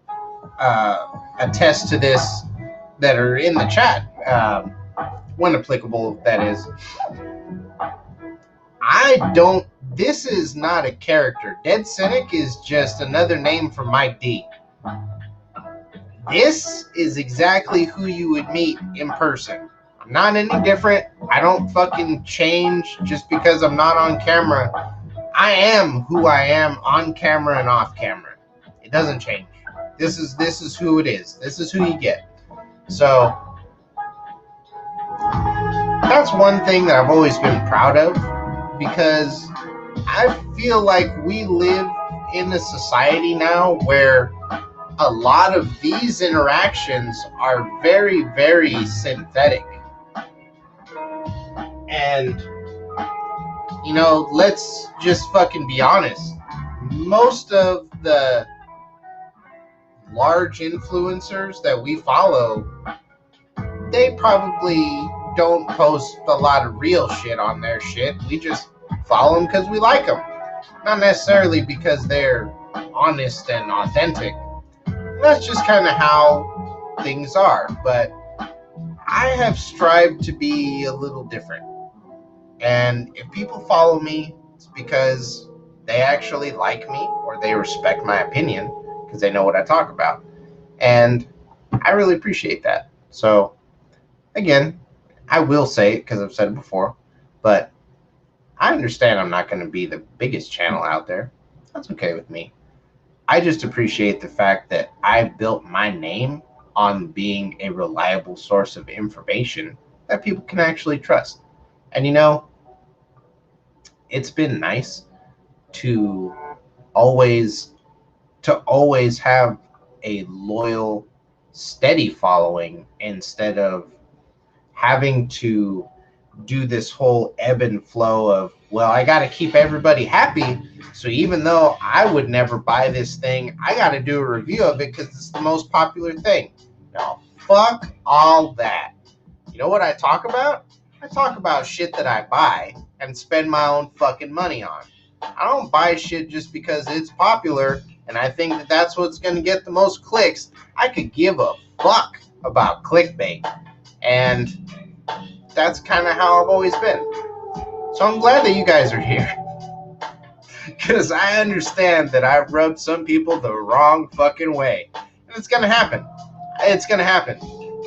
attest to this that are in the chat, when applicable, that is. This is not a character. Dead Cynic is just another name for Mike D. This is exactly who you would meet in person. I'm not any different. I don't fucking change just because I'm not on camera. I am who I am on camera and off camera. It doesn't change. This is who it is. This is who you get. So that's one thing that I've always been proud of, because I feel like we live in a society now where a lot of these interactions are very, very synthetic. And, you know, let's just fucking be honest. Most of the large influencers that we follow, they probably don't post a lot of real shit on their shit. We just follow them because we like them. Not necessarily because they're honest and authentic. That's just kind of how things are. But I have strived to be a little different. And if people follow me, it's because they actually like me or they respect my opinion because they know what I talk about. And I really appreciate that. So, again, I will say it because I've said it before, but I understand I'm not going to be the biggest channel out there. That's okay with me. I just appreciate the fact that I built my name on being a reliable source of information that people can actually trust. And, you know, it's been nice to always have a loyal, steady following instead of having to do this whole ebb and flow of, well, I got to keep everybody happy. So even though I would never buy this thing, I got to do a review of it because it's the most popular thing. Now, fuck all that. You know what I talk about? I talk about shit that I buy and spend my own fucking money on. I don't buy shit just because it's popular and I think that that's what's going to get the most clicks. I could give a fuck about clickbait. And that's kind of how I've always been. So I'm glad that you guys are here. Because I understand that I've rubbed some people the wrong fucking way. And it's going to happen. It's going to happen.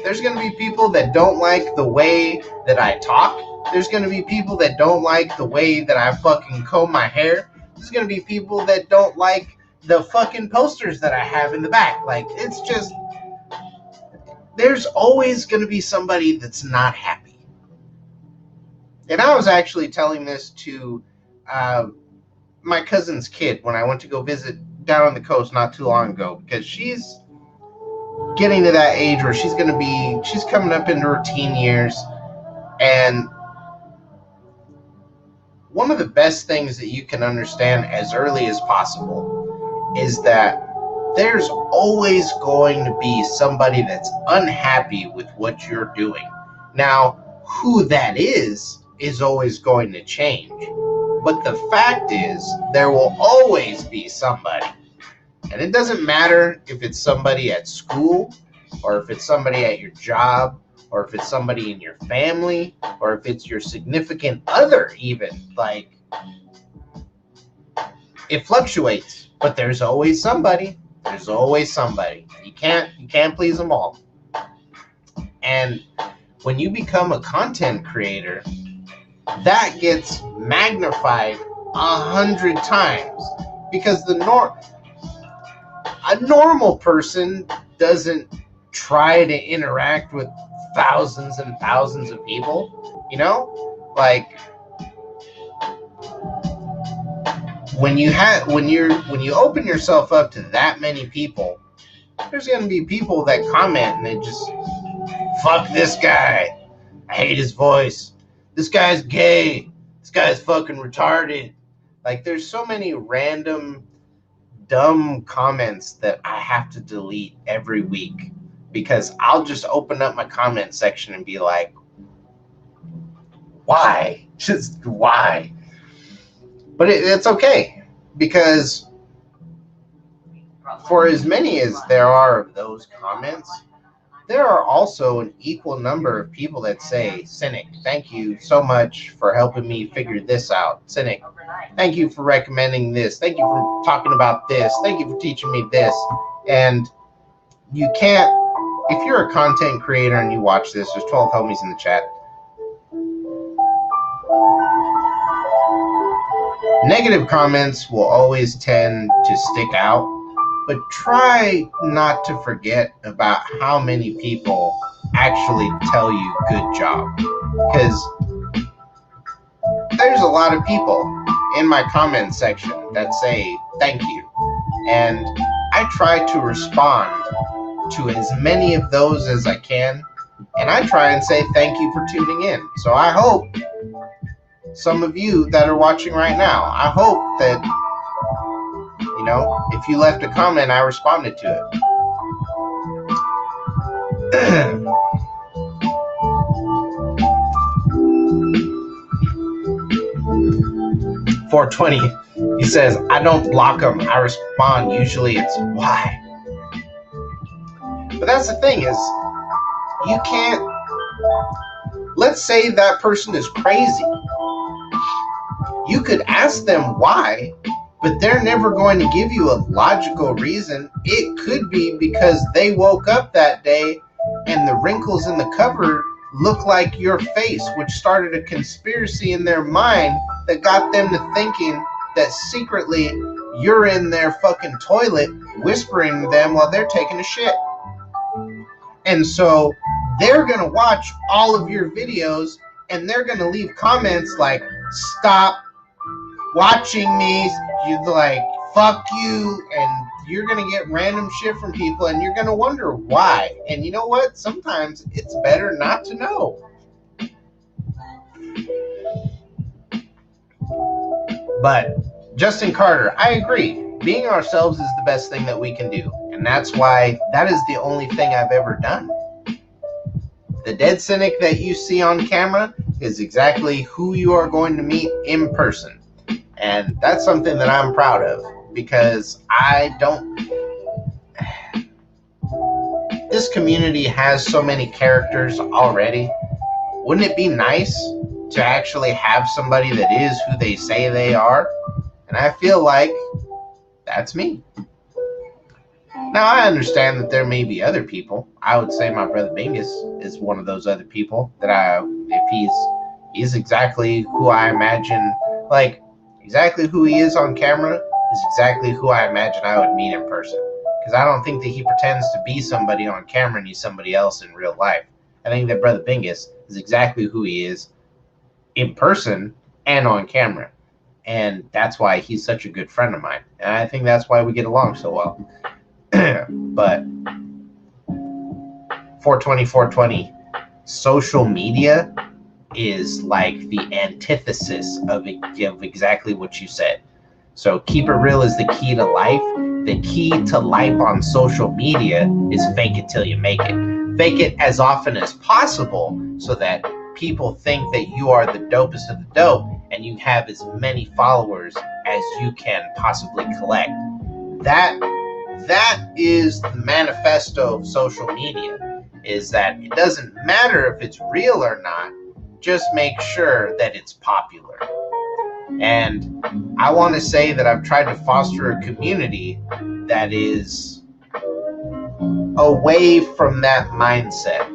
There's going to be people that don't like the way that I talk. There's going to be people that don't like the way that I fucking comb my hair. There's going to be people that don't like the fucking posters that I have in the back. Like, it's just, there's always going to be somebody that's not happy. And I was actually telling this to my cousin's kid when I went to go visit down on the coast not too long ago, because she's getting to that age where she's coming up into her teen years. And one of the best things that you can understand as early as possible is that there's always going to be somebody that's unhappy with what you're doing. Now, who that is always going to change. But the fact is, there will always be somebody. And it doesn't matter if it's somebody at school, or if it's somebody at your job, or if it's somebody in your family, or if it's your significant other even. Like, it fluctuates, but there's always somebody. There's always somebody. You can't please them all. And when you become a content creator, that gets magnified 100 times, because a normal person doesn't try to interact with thousands and thousands of people, you know? Like, when you open yourself up to that many people, there's going to be people that comment and they just, fuck this guy, I hate his voice, this guy's gay, this guy's fucking retarded. Like, there's so many random dumb comments that I have to delete every week, because I'll just open up my comment section and be like, why? Just why? But it's okay, because for as many as there are of those comments, there are also an equal number of people that say, Cynic, thank you so much for helping me figure this out. Cynic, thank you for recommending this. Thank you for talking about this. Thank you for teaching me this. And you can't, if you're a content creator and you watch this, there's 12 homies in the chat. Negative comments will always tend to stick out, but try not to forget about how many people actually tell you good job. Because there's a lot of people in my comment section that say thank you. And I try to respond to as many of those as I can. And I try and say thank you for tuning in. So I hope some of you that are watching right now, I hope that, you know, if you left a comment, I responded to it. 420, he says, I don't block them, I respond. Usually it's why. But that's the thing is, you can't, let's say that person is crazy. You could ask them why, but they're never going to give you a logical reason. It could be because they woke up that day and the wrinkles in the cover look like your face, which started a conspiracy in their mind that got them to thinking that secretly you're in their fucking toilet whispering to them while they're taking a shit. And so they're going to watch all of your videos and they're going to leave comments like, stop watching me, you're like, fuck you, and you're going to get random shit from people and you're going to wonder why. And you know what? Sometimes it's better not to know. But Justin Carter, I agree. Being ourselves is the best thing that we can do. And that's why that is the only thing I've ever done. The dead cynic that you see on camera is exactly who you are going to meet in person. And that's something that I'm proud of, because this community has so many characters already. Wouldn't it be nice to actually have somebody that is who they say they are? And I feel like that's me. Now, I understand that there may be other people. I would say my brother Bingus is one of those other people that if he's exactly who I imagine, like, exactly who he is on camera is exactly who I imagine I would meet in person. Because I don't think that he pretends to be somebody on camera and he's somebody else in real life. I think that Brother Bingus is exactly who he is in person and on camera. And that's why he's such a good friend of mine. And I think that's why we get along so well. But 420, social media is like the antithesis of exactly what you said. So keep it real is the key to life. the key to life on social media is fake it till you make it. Fake it as often as possible so that people think that you are the dopest of the dope and you have as many followers as you can possibly collect. That is the manifesto of social media, is that it doesn't matter if it's real or not, just make sure that it's popular. And I want to say that I've tried to foster a community that is away from that mindset.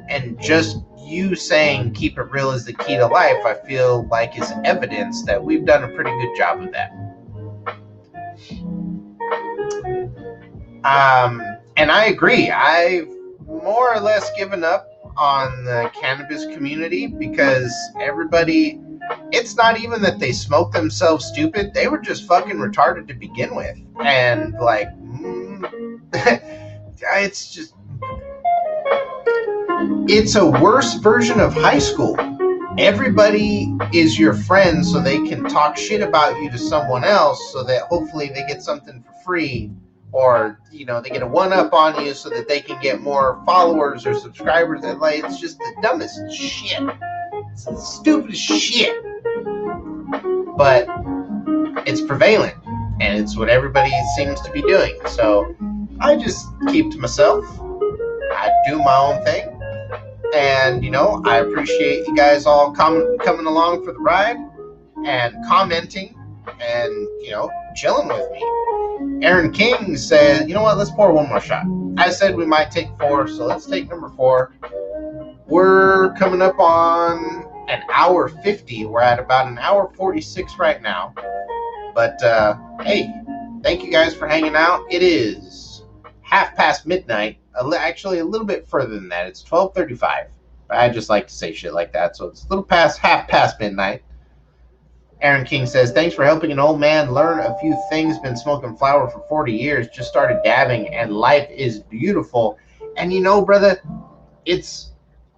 And just you saying keep it real is the key to life, I feel like is evidence that we've done a pretty good job of that. And I agree. I've more or less given up on the cannabis community because everybody, it's not even that they smoke themselves stupid. They were just fucking retarded to begin with. And like, it's just, it's a worse version of high school. Everybody is your friend so they can talk shit about you to someone else so that hopefully they get something for free, or, you know, they get a one-up on you so that they can get more followers or subscribers. And like, it's just the dumbest shit. It's the stupidest shit. But it's prevalent, and it's what everybody seems to be doing. So I just keep to myself. I do my own thing. And, you know, I appreciate you guys all coming along for the ride and commenting and, you know, chilling with me. Aaron King said, you know what, let's pour one more shot. I said we might take 4, so let's take number 4. We're coming up on an hour 50. We're at about an hour 46 right now. But, hey, thank you guys for hanging out. It is 1:30 midnight. Actually, a little bit further than that. It's 12:35. I just like to say shit like that. So it's a little past 1:30 midnight. Aaron King says, thanks for helping an old man learn a few things. Been smoking flower for 40 years. Just started dabbing, and life is beautiful. And you know, brother,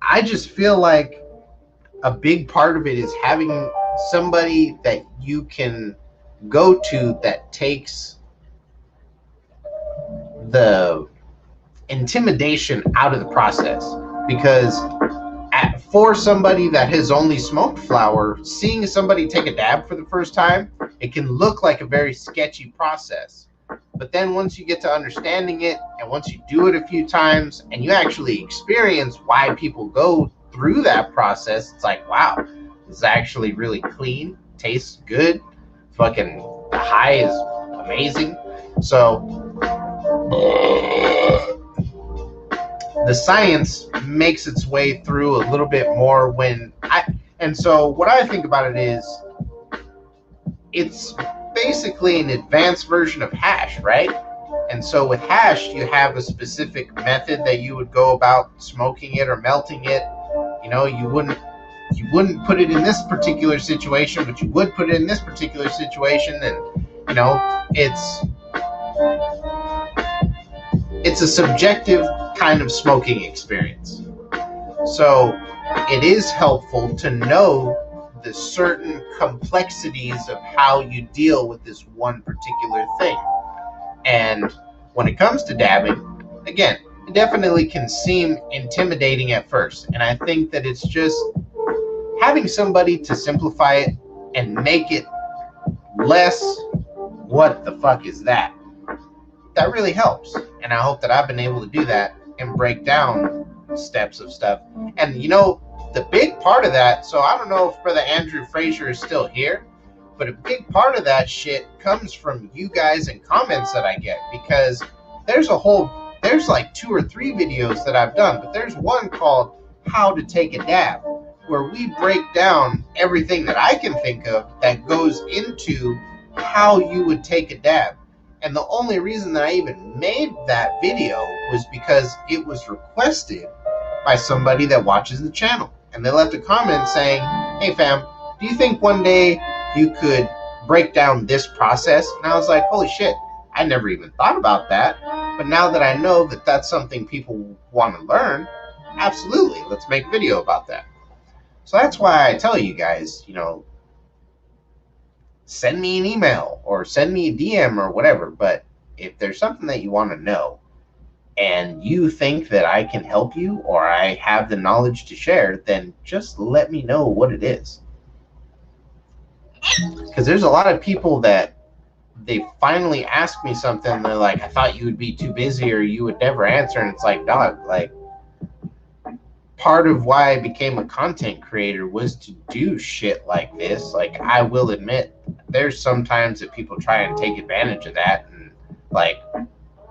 I just feel like a big part of it is having somebody that you can go to that takes the intimidation out of the process. Because for somebody that has only smoked flower, seeing somebody take a dab for the first time, it can look like a very sketchy process. But then once you get to understanding it, and once you do it a few times, and you actually experience why people go through that process, it's like, wow, this is actually really clean, tastes good, fucking the high is amazing. So the science makes its way through a little bit more and so what I think about it is, it's basically an advanced version of hash, right? And so with hash, you have a specific method that you would go about smoking it or melting it. You know, you wouldn't put it in this particular situation, but you would put it in this particular situation. And, you know, it's a subjective kind of smoking experience. So it is helpful to know the certain complexities of how you deal with this one particular thing. And when it comes to dabbing, again, it definitely can seem intimidating at first. And I think that it's just having somebody to simplify it and make it less, what the fuck is that? That really helps. And I hope that I've been able to do that and break down steps of stuff. And, you know, the big part of that, so I don't know if Brother Andrew Frazier is still here, but a big part of that shit comes from you guys and comments that I get, because there's like 2 or 3 videos that I've done, but there's one called How to Take a Dab, where we break down everything that I can think of that goes into how you would take a dab. And the only reason that I even made that video was because it was requested by somebody that watches the channel. And they left a comment saying, hey fam, do you think one day you could break down this process? And I was like, holy shit, I never even thought about that. But now that I know that that's something people want to learn, absolutely, let's make a video about that. So that's why I tell you guys, you know, send me an email or send me a DM or whatever. But if there's something that you want to know and you think that I can help you or I have the knowledge to share, then just let me know what it is. Because there's a lot of people that they finally ask me something, and they're like, I thought you would be too busy or you would never answer. And it's like, dog, like, part of why I became a content creator was to do shit like this. Like, I will admit, there's sometimes that people try and take advantage of that, and like,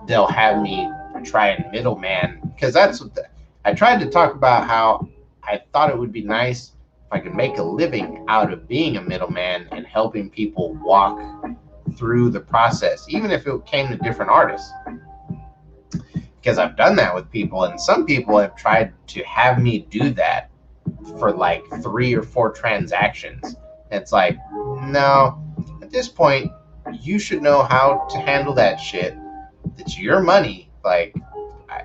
they'll have me try and middleman. Because that's what I tried to talk about, how I thought it would be nice if I could make a living out of being a middleman and helping people walk through the process, even if it came to different artists. Because I've done that with people, and some people have tried to have me do that for like 3 or 4 transactions. It's like, no, at this point, you should know how to handle that shit. It's your money. Like,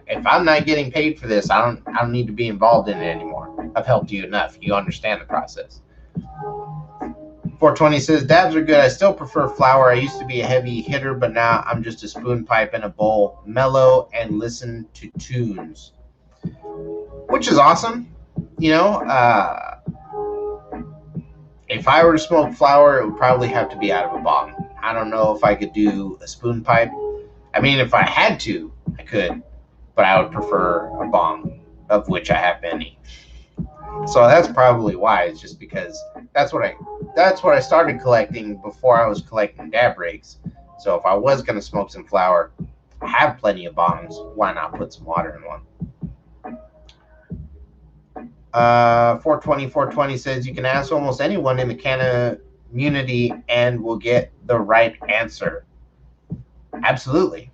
if I'm not getting paid for this, I don't need to be involved in it anymore. I've helped you enough. You understand the process. 420 says, dabs are good. I still prefer flower. I used to be a heavy hitter, but now I'm just a spoon pipe in a bowl, mellow, and listen to tunes, which is awesome. You know, if I were to smoke flower, it would probably have to be out of a bong. I don't know if I could do a spoon pipe. I mean, if I had to, I could, but I would prefer a bong, of which I have many. So that's probably why. It's just because that's what I started collecting before I was collecting dab rigs. So if I was going to smoke some flower, I have plenty of bongs. Why not put some water in one? 420 says, you can ask almost anyone in the Canna community and we'll get the right answer. Absolutely.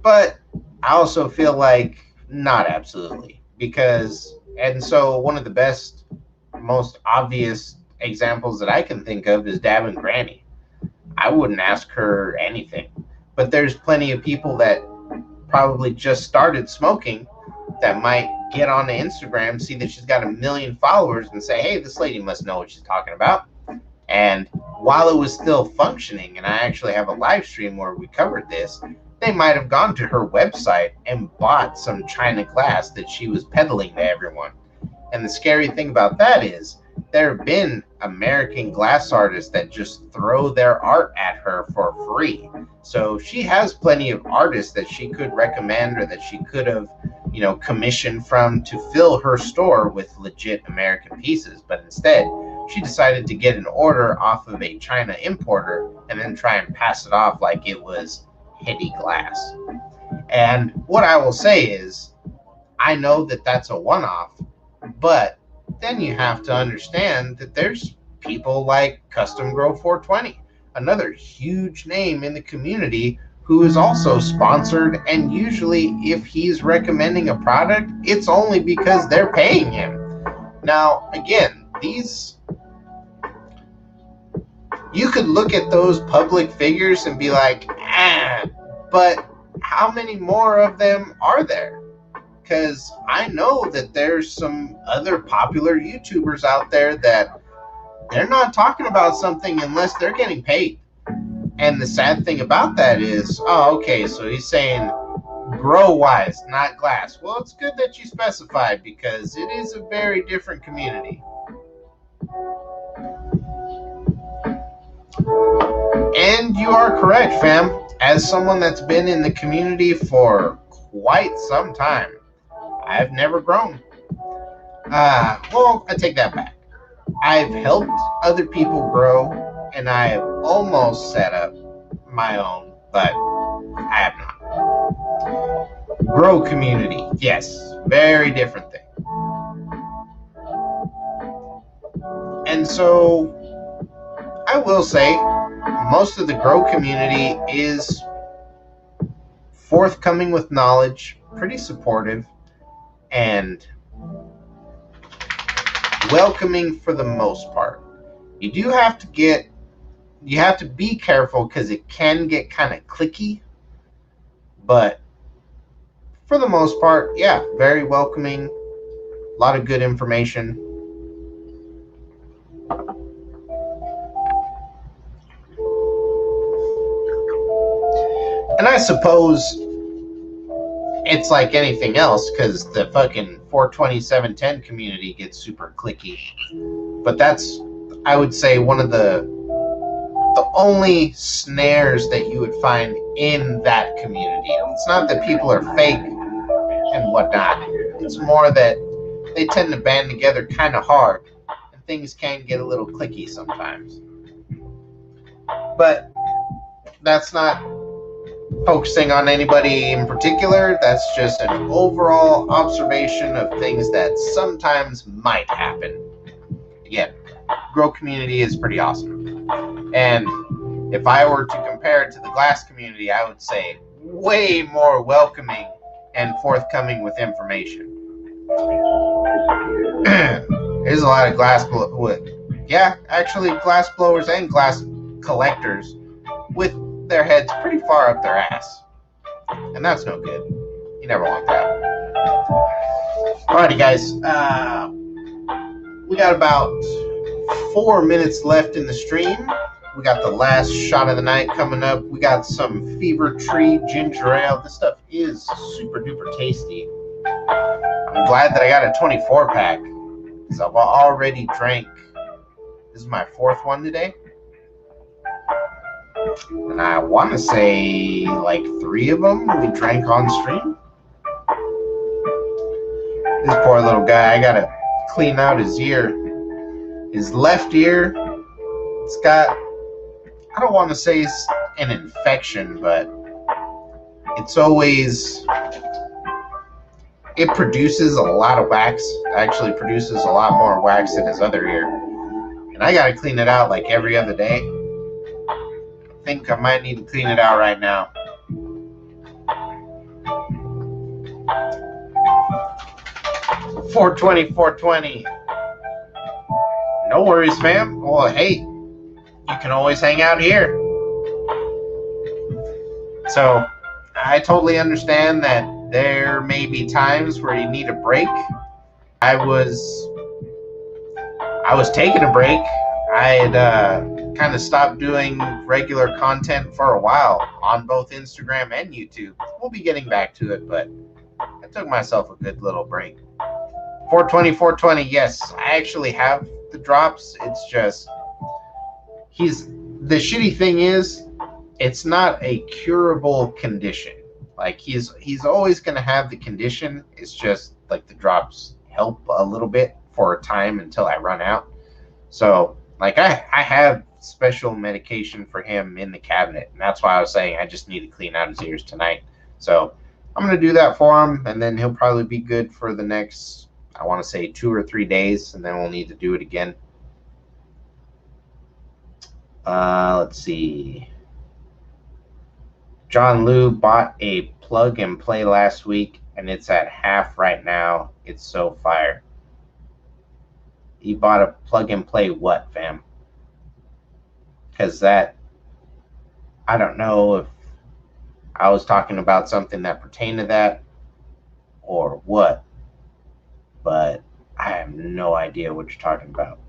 But I also feel like not absolutely, because, and so one of the best, most obvious examples that I can think of is Dab and Granny. I wouldn't ask her anything, but there's plenty of people that probably just started smoking that might get on Instagram, see that she's got 1 million followers and say, hey, this lady must know what she's talking about. And while it was still functioning, and I actually have a live stream where we covered this, they might have gone to her website and bought some China glass that she was peddling to everyone. And the scary thing about that is there have been American glass artists that just throw their art at her for free. So she has plenty of artists that she could recommend or that she could have, you know, commissioned from to fill her store with legit American pieces. But instead, she decided to get an order off of a China importer and then try and pass it off like it was Heady glass. And what I will say is, I know that that's a one-off, but then you have to understand that there's people like Custom Grow 420, another huge name in the community, who is also sponsored, and usually if he's recommending a product, it's only because they're paying him. Now, again, you could look at those public figures and be like, but how many more of them are there? Because I know that there's some other popular YouTubers out there that they're not talking about something unless they're getting paid. And the sad thing about that is, oh, okay, so he's saying grow-wise, not glass. Well, it's good that you specified, because it is a very different community. And you are correct, fam. As someone that's been in the community for quite some time, I've never grown. Well, I take that back. I've helped other people grow, and I have almost set up my own, but I have not. Grow community, yes, very different thing. And so, I will say, most of the grow community is forthcoming with knowledge, pretty supportive, and welcoming for the most part. You have to be careful because it can get kind of cliquey, but for the most part, yeah, very welcoming, a lot of good information. And I suppose it's like anything else, because the fucking 42710 community gets super cliquey. But that's, I would say, one of the only snares that you would find in that community. It's not that people are fake and whatnot. It's more that they tend to band together kind of hard, and things can get a little cliquey sometimes. But that's not focusing on anybody in particular. That's just an overall observation of things that sometimes might happen. Again, grow community is pretty awesome. And if I were to compare it to the glass community, I would say way more welcoming and forthcoming with information. There's a lot of glass blowers and glass collectors with their heads pretty far up their ass. And that's no good. You never want that. Alrighty, guys. We got about 4 minutes left in the stream. We got the last shot of the night coming up. We got some Fever Tree ginger ale. This stuff is super duper tasty. I'm glad that I got a 24 pack, because I've already drank. This is my 4th one today. And I want to say like 3 of them we drank on stream. This poor little guy, I gotta clean out his ear. His left ear, it's got, I don't want to say it's an infection, but it's always, it produces a lot of wax. It actually produces a lot more wax than his other ear. And I gotta clean it out like every other day. I think I might need to clean it out right now. $420. No worries, fam. Well, hey, you can always hang out here. So, I totally understand that there may be times where you need a break. I was taking a break. I had kind of stopped doing regular content for a while on both Instagram and YouTube. We'll be getting back to it, but I took myself a good little break. 420, yes, I actually have the drops. It's just, the shitty thing is, it's not a curable condition. Like, he's always going to have the condition. It's just like the drops help a little bit for a time until I run out. So, like, I have special medication for him in the cabinet, and that's why I was saying I just need to clean out his ears tonight. So I'm going to do that for him, and then he'll probably be good for the next, I want to say 2 or 3 days, and then we'll need to do it again. Let's see. John Lou bought a plug and play last week, and it's at half right now. It's so fire. He bought a plug and play what, fam? Because that, I don't know if I was talking about something that pertained to that or what, but I have no idea what you're talking about.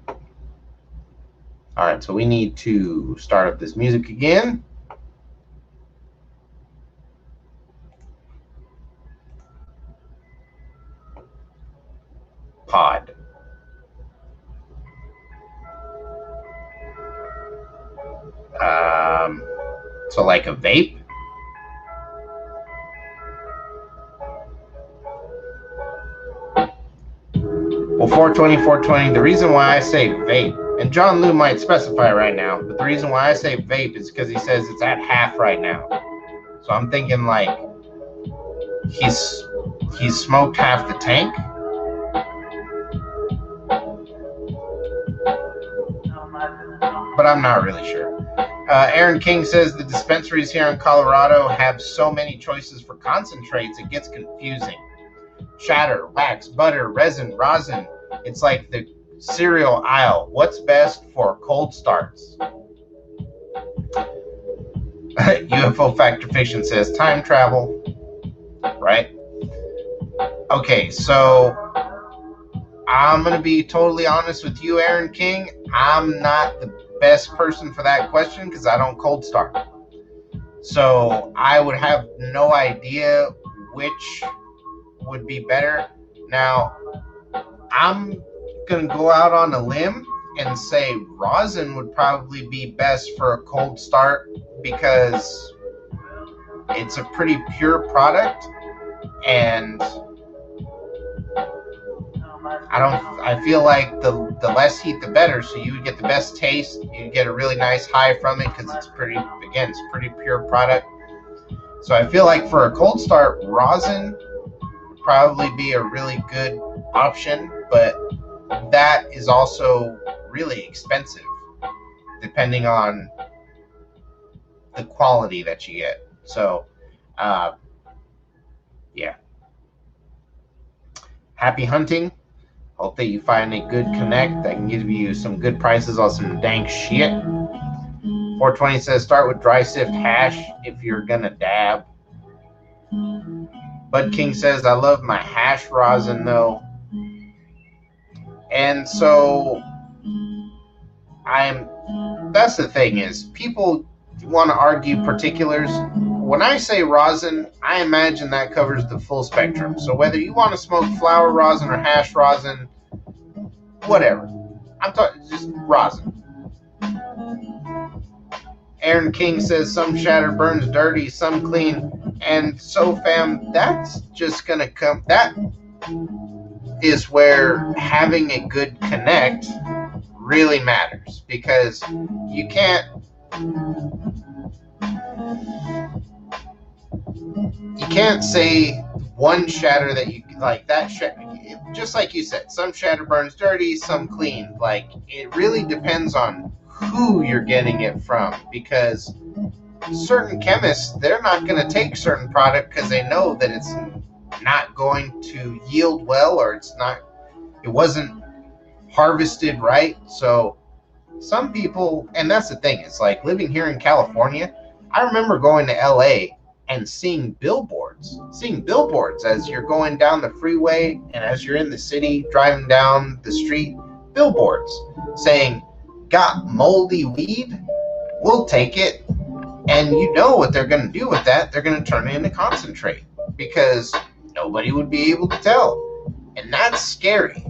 All right, so we need to start up this music again. Pod. So like a vape? Well, 420, the reason why I say vape, and John Lou might specify right now, but the reason why I say vape is because he says it's at half right now. So I'm thinking like he's smoked half the tank. But I'm not really sure. Aaron King says the dispensaries here in Colorado have so many choices for concentrates, it gets confusing. Shatter, wax, butter, resin, rosin. It's like the cereal aisle. What's best for cold starts? UFO Factor Fiction says time travel. Right? Okay, so I'm going to be totally honest with you, Aaron King. I'm not the best person for that question because I don't cold start. So I would have no idea which would be better. Now, I'm going to go out on a limb and say rosin would probably be best for a cold start because it's a pretty pure product, and I feel like the less heat the better, so you would get the best taste, you get a really nice high from it because it's pretty pure product. So I feel like for a cold start, rosin would probably be a really good option, but that is also really expensive depending on the quality that you get. So yeah, happy hunting. Hope that you find a good connect that can give you some good prices on some dank shit. 420 says start with dry sift hash if you're gonna dab. Bud King says I love my hash rosin though. And so that's the thing is people want to argue particulars. When I say rosin, I imagine that covers the full spectrum. So whether you want to smoke flower rosin or hash rosin, whatever. I'm talking just rosin. Aaron King says some shatter burns dirty, some clean. And so fam, that's just gonna come. That is where having a good connect really matters, because you can't say one shatter that you like that just like you said, some shatter burns dirty, some clean. Like, it really depends on who you're getting it from, because certain chemists, they're not going to take certain product because they know that it's not going to yield well, or it wasn't harvested right. So some people, and that's the thing, it's like living here in California, I remember going to LA and seeing billboards as you're going down the freeway and as you're in the city driving down the street, billboards saying, got moldy weed? We'll take it. And you know what they're going to do with that? They're going to turn it into concentrate because nobody would be able to tell. And that's scary,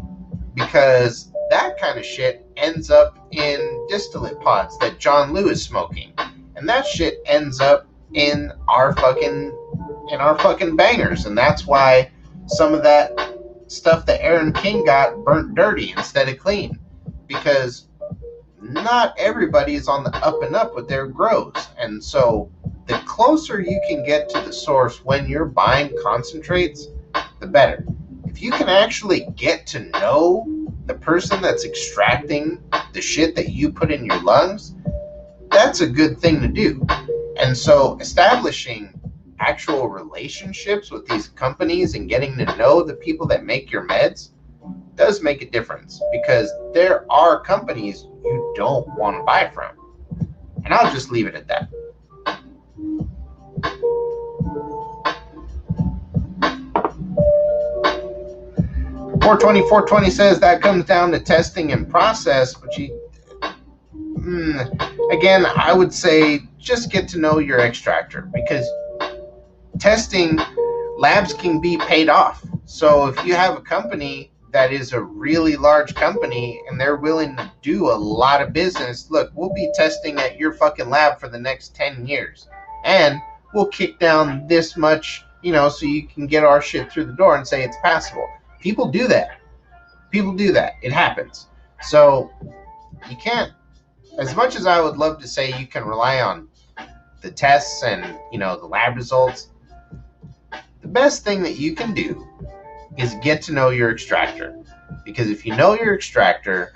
because that kind of shit ends up in distillate pods that John Lou is smoking. And that shit ends up in our fucking bangers. And that's why some of that stuff that Aaron King got burnt dirty instead of clean, because not everybody is on the up and up with their grows. And so the closer you can get to the source when you're buying concentrates, the better. If you can actually get to know the person that's extracting the shit that you put in your lungs, that's a good thing to do. And so establishing actual relationships with these companies and getting to know the people that make your meds does make a difference, because there are companies you don't want to buy from. And I'll just leave it at that. $420 says that comes down to testing and process, but again, I would say just get to know your extractor, because testing labs can be paid off. So if you have a company that is a really large company and they're willing to do a lot of business, look, we'll be testing at your fucking lab for the next 10 years. And we'll kick down this much, so you can get our shit through the door and say it's passable. People do that. It happens. So you can't, as much as I would love to say you can rely on the tests and, the lab results, the best thing that you can do is get to know your extractor. Because if you know your extractor,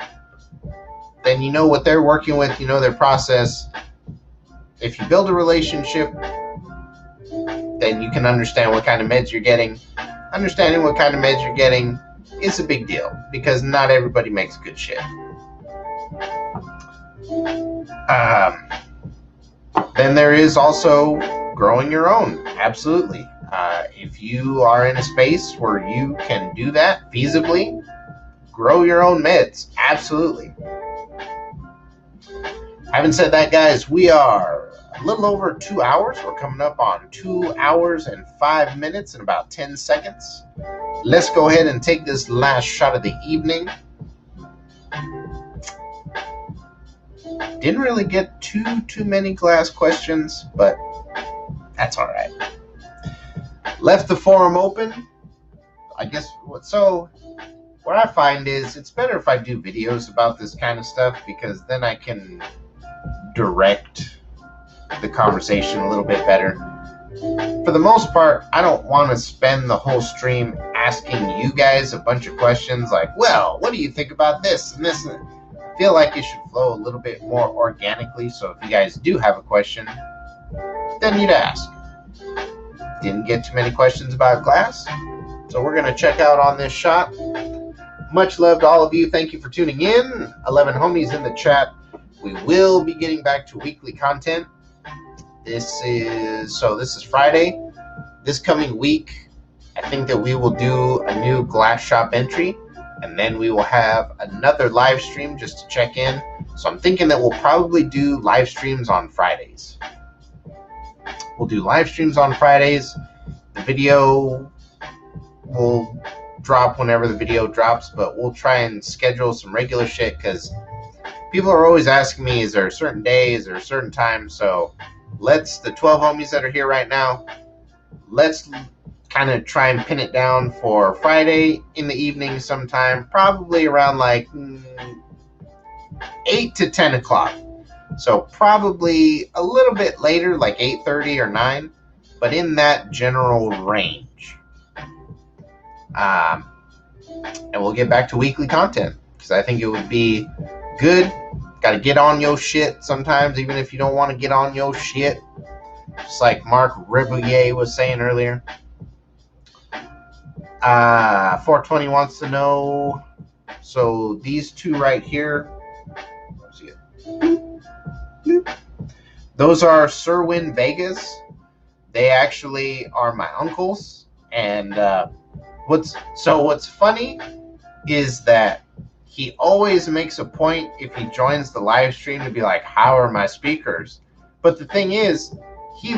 then you know what they're working with, you know their process. If you build a relationship, then you can understand what kind of meds you're getting. Understanding what kind of meds you're getting is a big deal, because not everybody makes good shit. Then there is also growing your own. Absolutely. If you are in a space where you can do that feasibly, grow your own meds. Absolutely. Having said that, guys, we are a little over 2 hours. We're coming up on 2 hours and 5 minutes and about 10 seconds. Let's go ahead and take this last shot of the evening. Didn't really get too many glass questions, but that's all right. Left the forum open. I guess so. What I find is it's better if I do videos about this kind of stuff, because then I can direct the conversation a little bit better. For the most part, I don't want to spend the whole stream asking you guys a bunch of questions like, well, what do you think about this and this? I feel like it should flow a little bit more organically, so if you guys do have a question, then you'd ask. Didn't get too many questions about glass, so we're going to check out on this shot. Much love to all of you. Thank you for tuning in. 11 homies in the chat. We will be getting back to weekly content. This is Friday. This coming week, I think that we will do a new glass shop entry, and then we will have another live stream just to check in. So I'm thinking that we'll probably do live streams on Fridays. We'll do live streams on Fridays. The video will drop whenever the video drops, but we'll try and schedule some regular shit, because people are always asking me, is there a certain day, is there a certain time? So the 12 homies that are here right now, let's kind of try and pin it down for Friday in the evening sometime, probably around like 8 to 10 o'clock. So probably a little bit later, like 8:30 or 9, but in that general range. And we'll get back to weekly content, because I think it would be good. Got to get on your shit sometimes, even if you don't want to get on your shit. Just like Mark Ribouillet was saying earlier. 420 wants to know, so these two right here, those are Sirwin Vegas. They actually are my uncles. And what's funny is that he always makes a point, if he joins the live stream, to be like, how are my speakers? But the thing is, I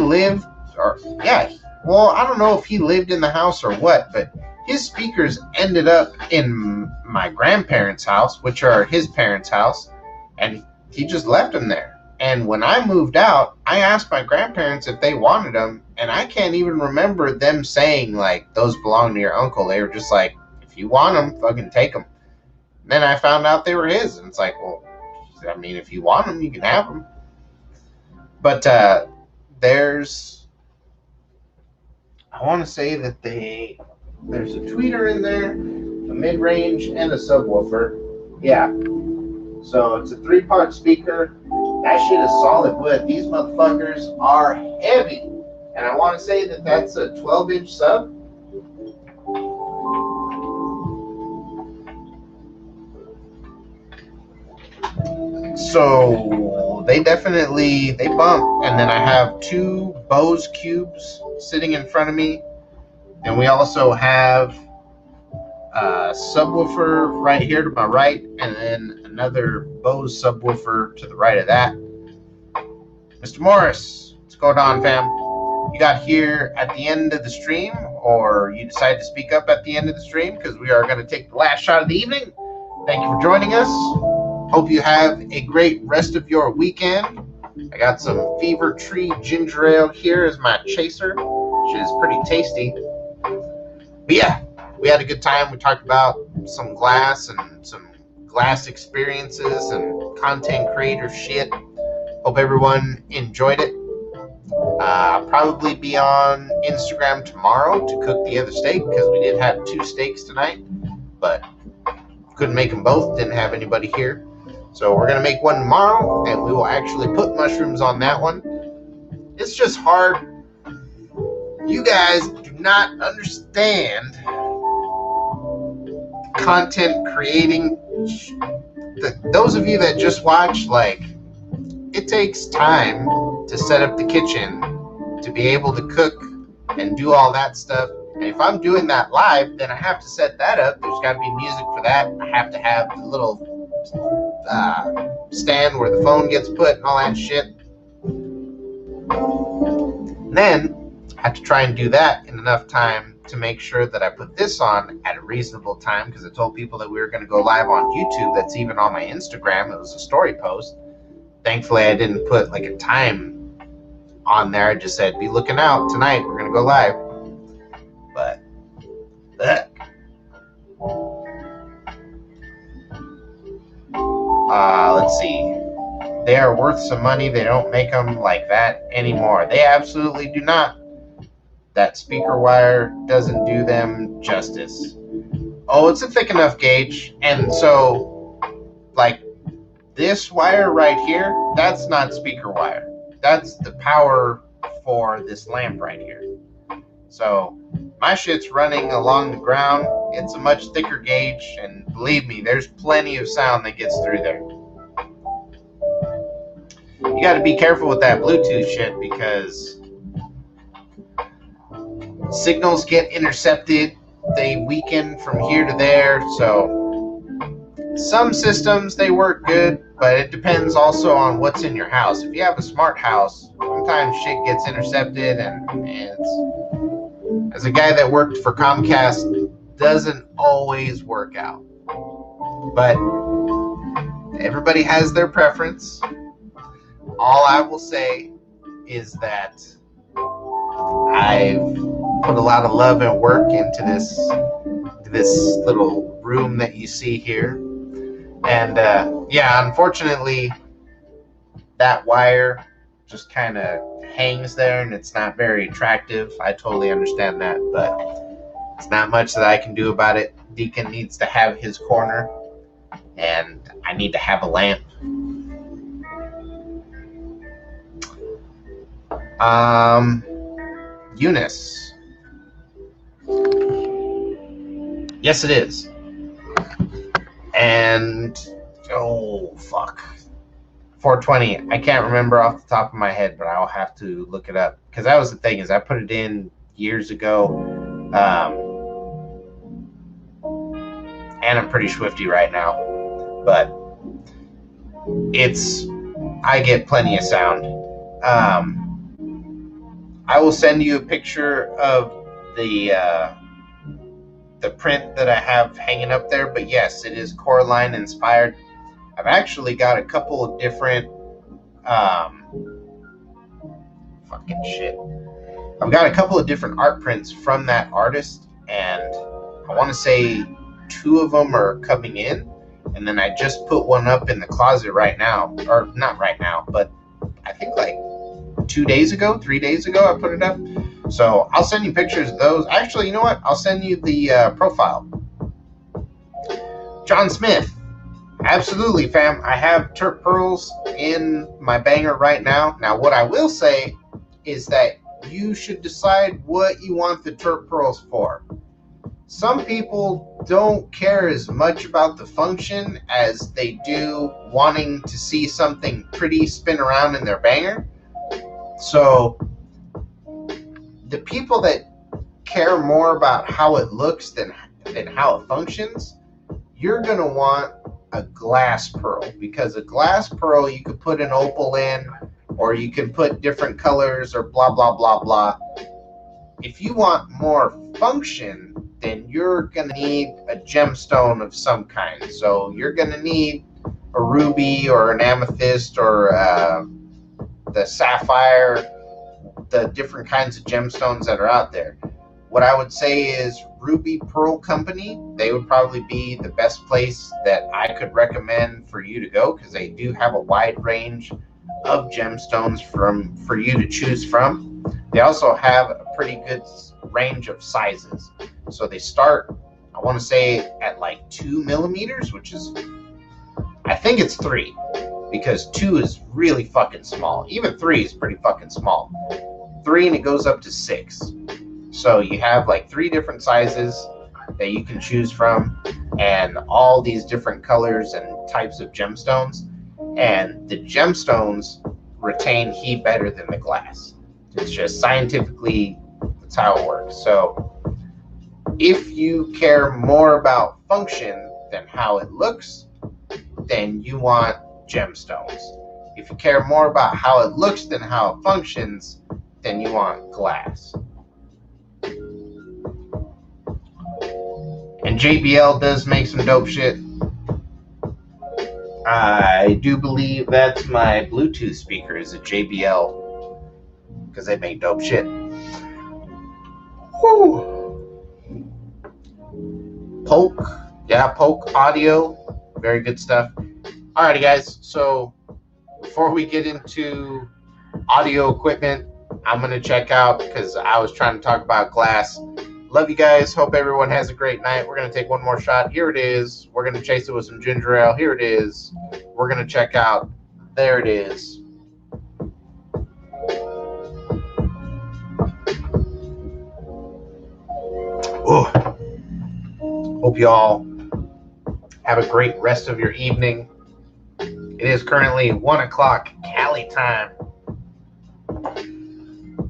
don't know if he lived in the house or what, but his speakers ended up in my grandparents' house, which are his parents' house, and he just left them there. And when I moved out, I asked my grandparents if they wanted them, and I can't even remember them saying, like, those belong to your uncle. They were just like, if you want them, fucking take them. Then I found out they were his, and it's like, well, I mean, if you want them, you can have them. But there's, I want to say that there's a tweeter in there, a mid-range, and a subwoofer. Yeah. So it's a 3-part speaker. That shit is solid wood. These motherfuckers are heavy. And I want to say that that's a 12-inch sub. So they bump. And then I have 2 Bose cubes sitting in front of me. And we also have a subwoofer right here to my right, and then another Bose subwoofer to the right of that. Mr. Morris, what's going on, fam? You got here at the end of the stream, or you decided to speak up at the end of the stream, because we are going to take the last shot of the evening. Thank you for joining us. Hope you have a great rest of your weekend. I got some Fever Tree ginger ale here as my chaser, which is pretty tasty. But yeah, we had a good time. We talked about some glass and some glass experiences and content creator shit. Hope everyone enjoyed it. I'll probably be on Instagram tomorrow to cook the other steak, because we did have 2 steaks tonight, but couldn't make them both. Didn't have anybody here. So we're going to make one tomorrow, and we will actually put mushrooms on that one. It's just hard. You guys do not understand content creating. Those of you that just watch, like, it takes time to set up the kitchen, to be able to cook and do all that stuff. And if I'm doing that live, then I have to set that up. There's got to be music for that. I have to have the little stand where the phone gets put and all that shit. Then I had to try and do that in enough time to make sure that I put this on at a reasonable time, because I told people that we were going to go live on YouTube. That's even on my Instagram. It was a story post. Thankfully, I didn't put like a time on there. I just said, be looking out tonight. We're going to go live. But let's see. They are worth some money. They don't make them like that anymore. They absolutely do not. That speaker wire doesn't do them justice. Oh, it's a thick enough gauge. And so, like, this wire right here, that's not speaker wire. That's the power for this lamp right here. So, my shit's running along the ground. It's a much thicker gauge, and believe me, there's plenty of sound that gets through there. You got to be careful with that Bluetooth shit, because signals get intercepted. They weaken from here to there. So some systems, they work good, but it depends also on what's in your house. If you have a smart house, sometimes shit gets intercepted, and it's, as a guy that worked for Comcast, doesn't always work out. But everybody has their preference. All I will say is that I've put a lot of love and work into this little room that you see here. And yeah, unfortunately, that wire just kind of hangs there, and it's not very attractive. I totally understand that, but it's not much that I can do about it. Deacon needs to have his corner, and I need to have a lamp. Eunice. Yes, it is. And, oh, fuck. 420. I can't remember off the top of my head, but I'll have to look it up. Because that was the thing, is I put it in years ago. And I'm pretty swifty right now. But I get plenty of sound. I will send you a picture of the print that I have hanging up there, but yes, it is Coraline inspired. I've actually got a couple of different fucking shit. I've got a couple of different art prints from that artist, and I want to say 2 of them are coming in, and then I just put one up in the closet right now, or not right now, but I think like 3 days ago I put it up. So I'll send you pictures of those. Actually, you know what? I'll send you the profile. John Smith. Absolutely, fam. I have terp pearls in my banger right now. Now, what I will say is that you should decide what you want the terp pearls for. Some people don't care as much about the function as they do wanting to see something pretty spin around in their banger. So the people that care more about how it looks than how it functions, you're going to want a glass pearl, because a glass pearl you could put an opal in, or you can put different colors, or blah, blah, blah, blah. If you want more function, then you're going to need a gemstone of some kind. So you're going to need a ruby or an amethyst or the sapphire, the different kinds of gemstones that are out there. What I would say is Ruby Pearl Company. They would probably be the best place that I could recommend for you to go, because they do have a wide range of gemstones for you to choose from. They also have a pretty good range of sizes. So they start, I want to say, at like 2 millimeters, which is, I think it's 3, because 2 is really fucking small. Even 3 is pretty fucking small. 3, and it goes up to 6. So you have like 3 different sizes that you can choose from, and all these different colors and types of gemstones. And the gemstones retain heat better than the glass. It's just scientifically, that's how it works. So if you care more about function than how it looks, then you want gemstones. If you care more about how it looks than how it functions, then you want glass. And JBL does make some dope shit. I do believe that's my Bluetooth speaker is a JBL because they make dope shit. Whew. Polk, yeah, Polk audio, very good stuff. Alrighty, guys. So before we get into audio equipment, I'm gonna check out because I was trying to talk about glass. Love you guys. Hope everyone has a great night. We're going to take one more shot. Here it is. We're going to chase it with some ginger ale. Here it is. We're going to check out. There it is. Oh. Hope you all have a great rest of your evening. It is currently 1 o'clock Cali time.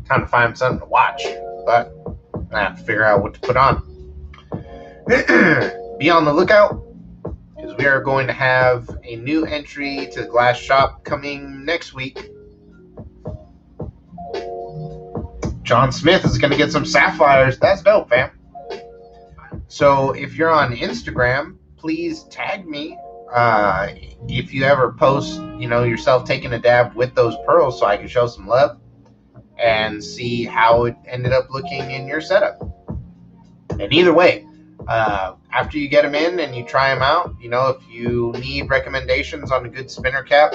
Time to find something to watch. But I have to figure out what to put on. Be on the lookout because we are going to have a new entry to the glass shop coming next week. John Smith is going to get some sapphires. That's dope, fam. So if you're on Instagram, please tag me if you ever post, yourself taking a dab with those pearls so I can show some love and see how it ended up looking in your setup. And either way, after you get them in and you try them out, if you need recommendations on a good spinner cap,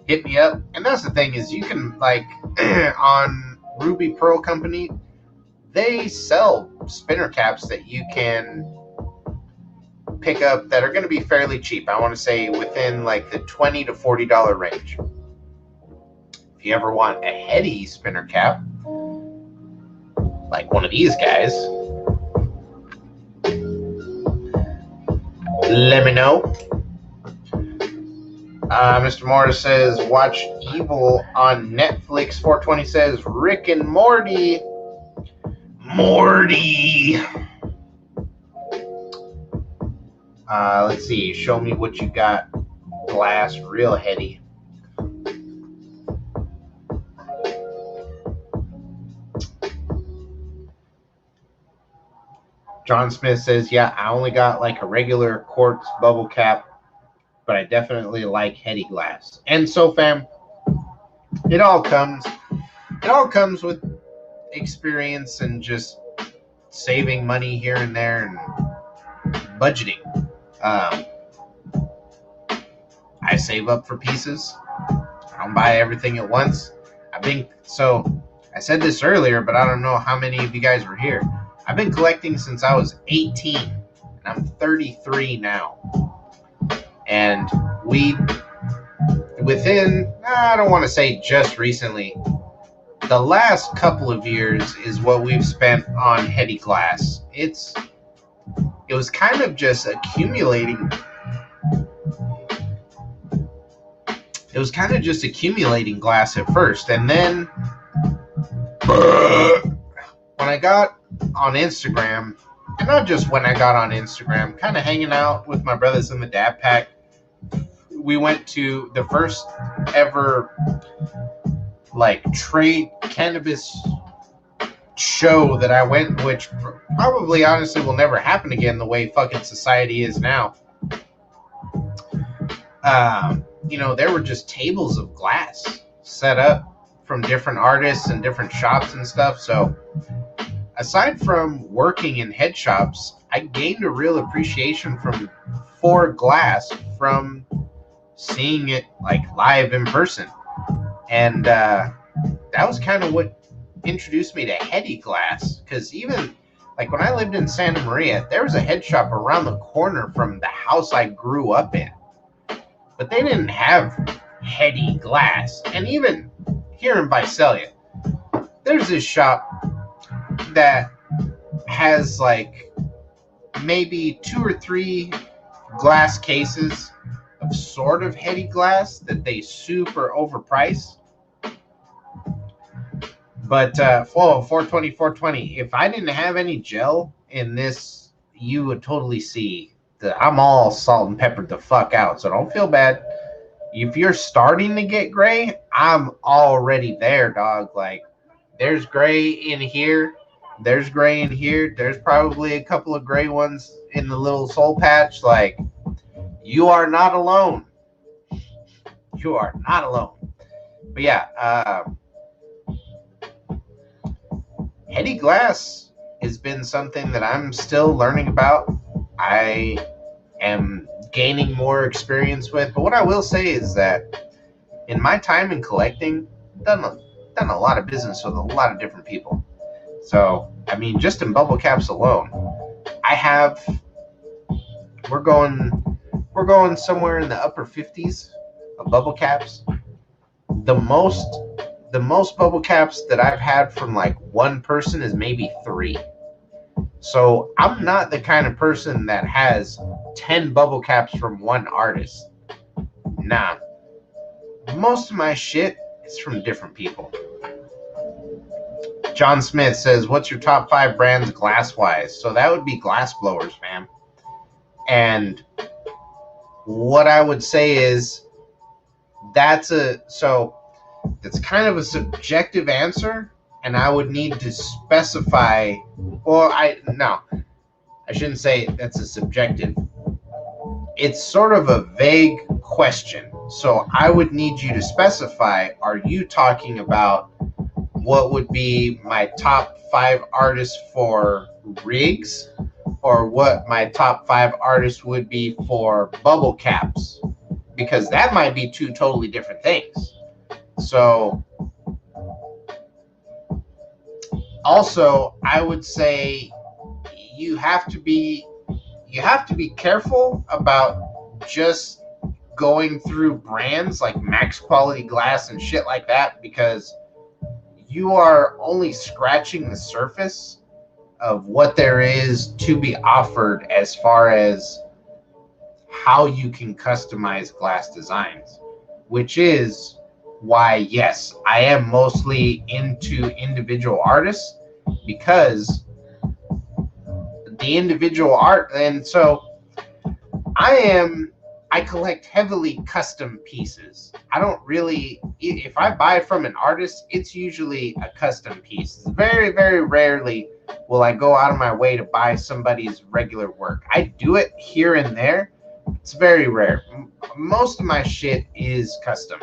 hit me up. And that's the thing is you can, on Ruby Pearl Company, they sell spinner caps that you can pick up that are going to be fairly cheap. I want to say within the $20 to $40 range. If you ever want a Heady spinner cap, like one of these guys, let me know. Mr. Morris says, watch Evil on Netflix. 420 says, Rick and Morty. Let's see. Show me what you got. Glass, real heady. John Smith says, yeah, I only got a regular quartz bubble cap, but I definitely like Heady glass. And so, fam, it all comes with experience and just saving money here and there and budgeting. I save up for pieces. I don't buy everything at once. I said this earlier, but I don't know how many of you guys were here. I've been collecting since I was 18, and I'm 33 now. And I don't want to say just recently, the last couple of years is what we've spent on Heady glass. It was kind of just accumulating. It was kind of just accumulating glass at first, and then when I got on Instagram, and not just when I got on Instagram, kind of hanging out with my brothers in the Dab Pack, we went to the first ever trade cannabis show that I went, which probably honestly will never happen again the way fucking society is now. There were just tables of glass set up from different artists and different shops and stuff. So aside from working in head shops, I gained a real appreciation for glass from seeing it live in person. And that was kind of what introduced me to Heady glass, because even when I lived in Santa Maria, there was a head shop around the corner from the house I grew up in, but they didn't have Heady glass. And even here in Visalia, there's this shop that has maybe 2 or 3 glass cases of sort of Heady glass that they super overprice. But 420, if I didn't have any gel in this, you would totally see that I'm all salt and peppered the fuck out. So don't feel bad. If you're starting to get gray, I'm already there, dog. There's gray in here. There's gray in here. There's probably a couple of gray ones in the little soul patch. Like, you are not alone. You are not alone. But yeah, Heady Glass has been something that I'm still learning about. I am gaining more experience with. But what I will say is that in my time in collecting, I've done a lot of business with a lot of different people. So, I mean, just in bubble caps alone, we're going somewhere in the upper 50s of bubble caps. The most bubble caps that I've had from like one person is maybe 3. So I'm not the kind of person that has 10 bubble caps from one artist. Nah. Most of my shit is from different people. John Smith says, what's your top 5 brands glass-wise? So that would be glass blowers, fam. And what I would say is that's kind of a subjective answer, and I would need to specify, I shouldn't say that's a subjective. It's sort of a vague question. So I would need you to specify, are you talking about what would be my top 5 artists for rigs, or what my top 5 artists would be for bubble caps? Because that might be 2 totally different things. So also, I would say you have to be careful about just going through brands like Max Quality Glass and shit like that, because you are only scratching the surface of what there is to be offered as far as how you can customize glass designs, which is why, yes, I am mostly into individual artists, because the individual art, and so I collect heavily custom pieces. I don't really, if I buy from an artist, it's usually a custom piece. Very, very rarely will I go out of my way to buy somebody's regular work. I do it here and there. It's very rare. Most of my shit is custom.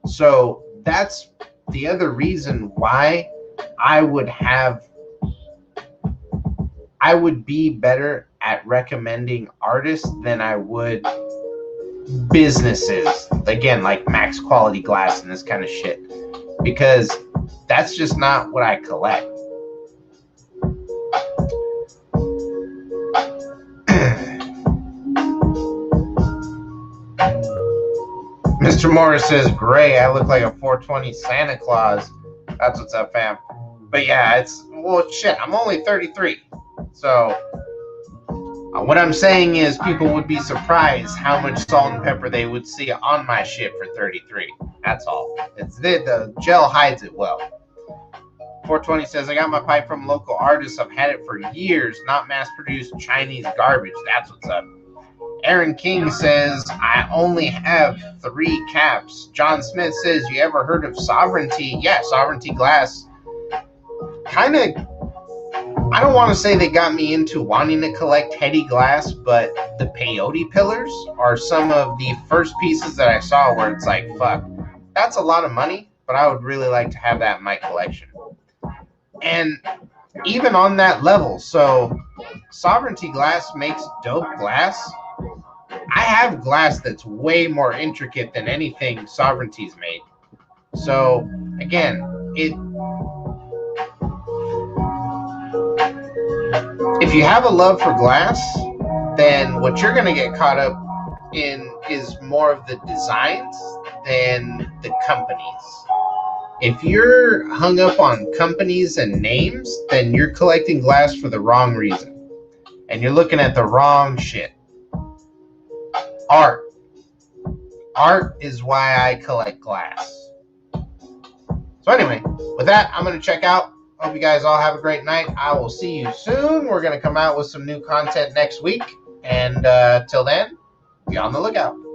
So that's the other reason why I would be better at recommending artists than I would businesses, again, like Max Quality Glass and this kind of shit, because that's just not what I collect. Mr. Morris says, gray, I look like a 420 Santa Claus. That's what's up, fam. But yeah, shit, I'm only 33. So what I'm saying is people would be surprised how much salt and pepper they would see on my shit for 33. That's all. The gel hides it well. 420 says, I got my pipe from local artists. I've had it for years, not mass-produced Chinese garbage. That's what's up. Aaron King says, I only have 3 caps. John Smith says, you ever heard of Sovereignty? Yeah, Sovereignty Glass. Kind of, I don't want to say they got me into wanting to collect Heady Glass, but the peyote pillars are some of the first pieces that I saw where it's like, fuck, that's a lot of money, but I would really like to have that in my collection. And even on that level, so Sovereignty Glass makes dope glass. I have glass that's way more intricate than anything Sovereignty's made. So, again, if you have a love for glass, then what you're going to get caught up in is more of the designs than the companies. If you're hung up on companies and names, then you're collecting glass for the wrong reason. And you're looking at the wrong shit. Art. Art is why I collect glass. So anyway, with that, I'm going to check out. Hope you guys all have a great night. I will see you soon. We're going to come out with some new content next week. And till then, be on the lookout.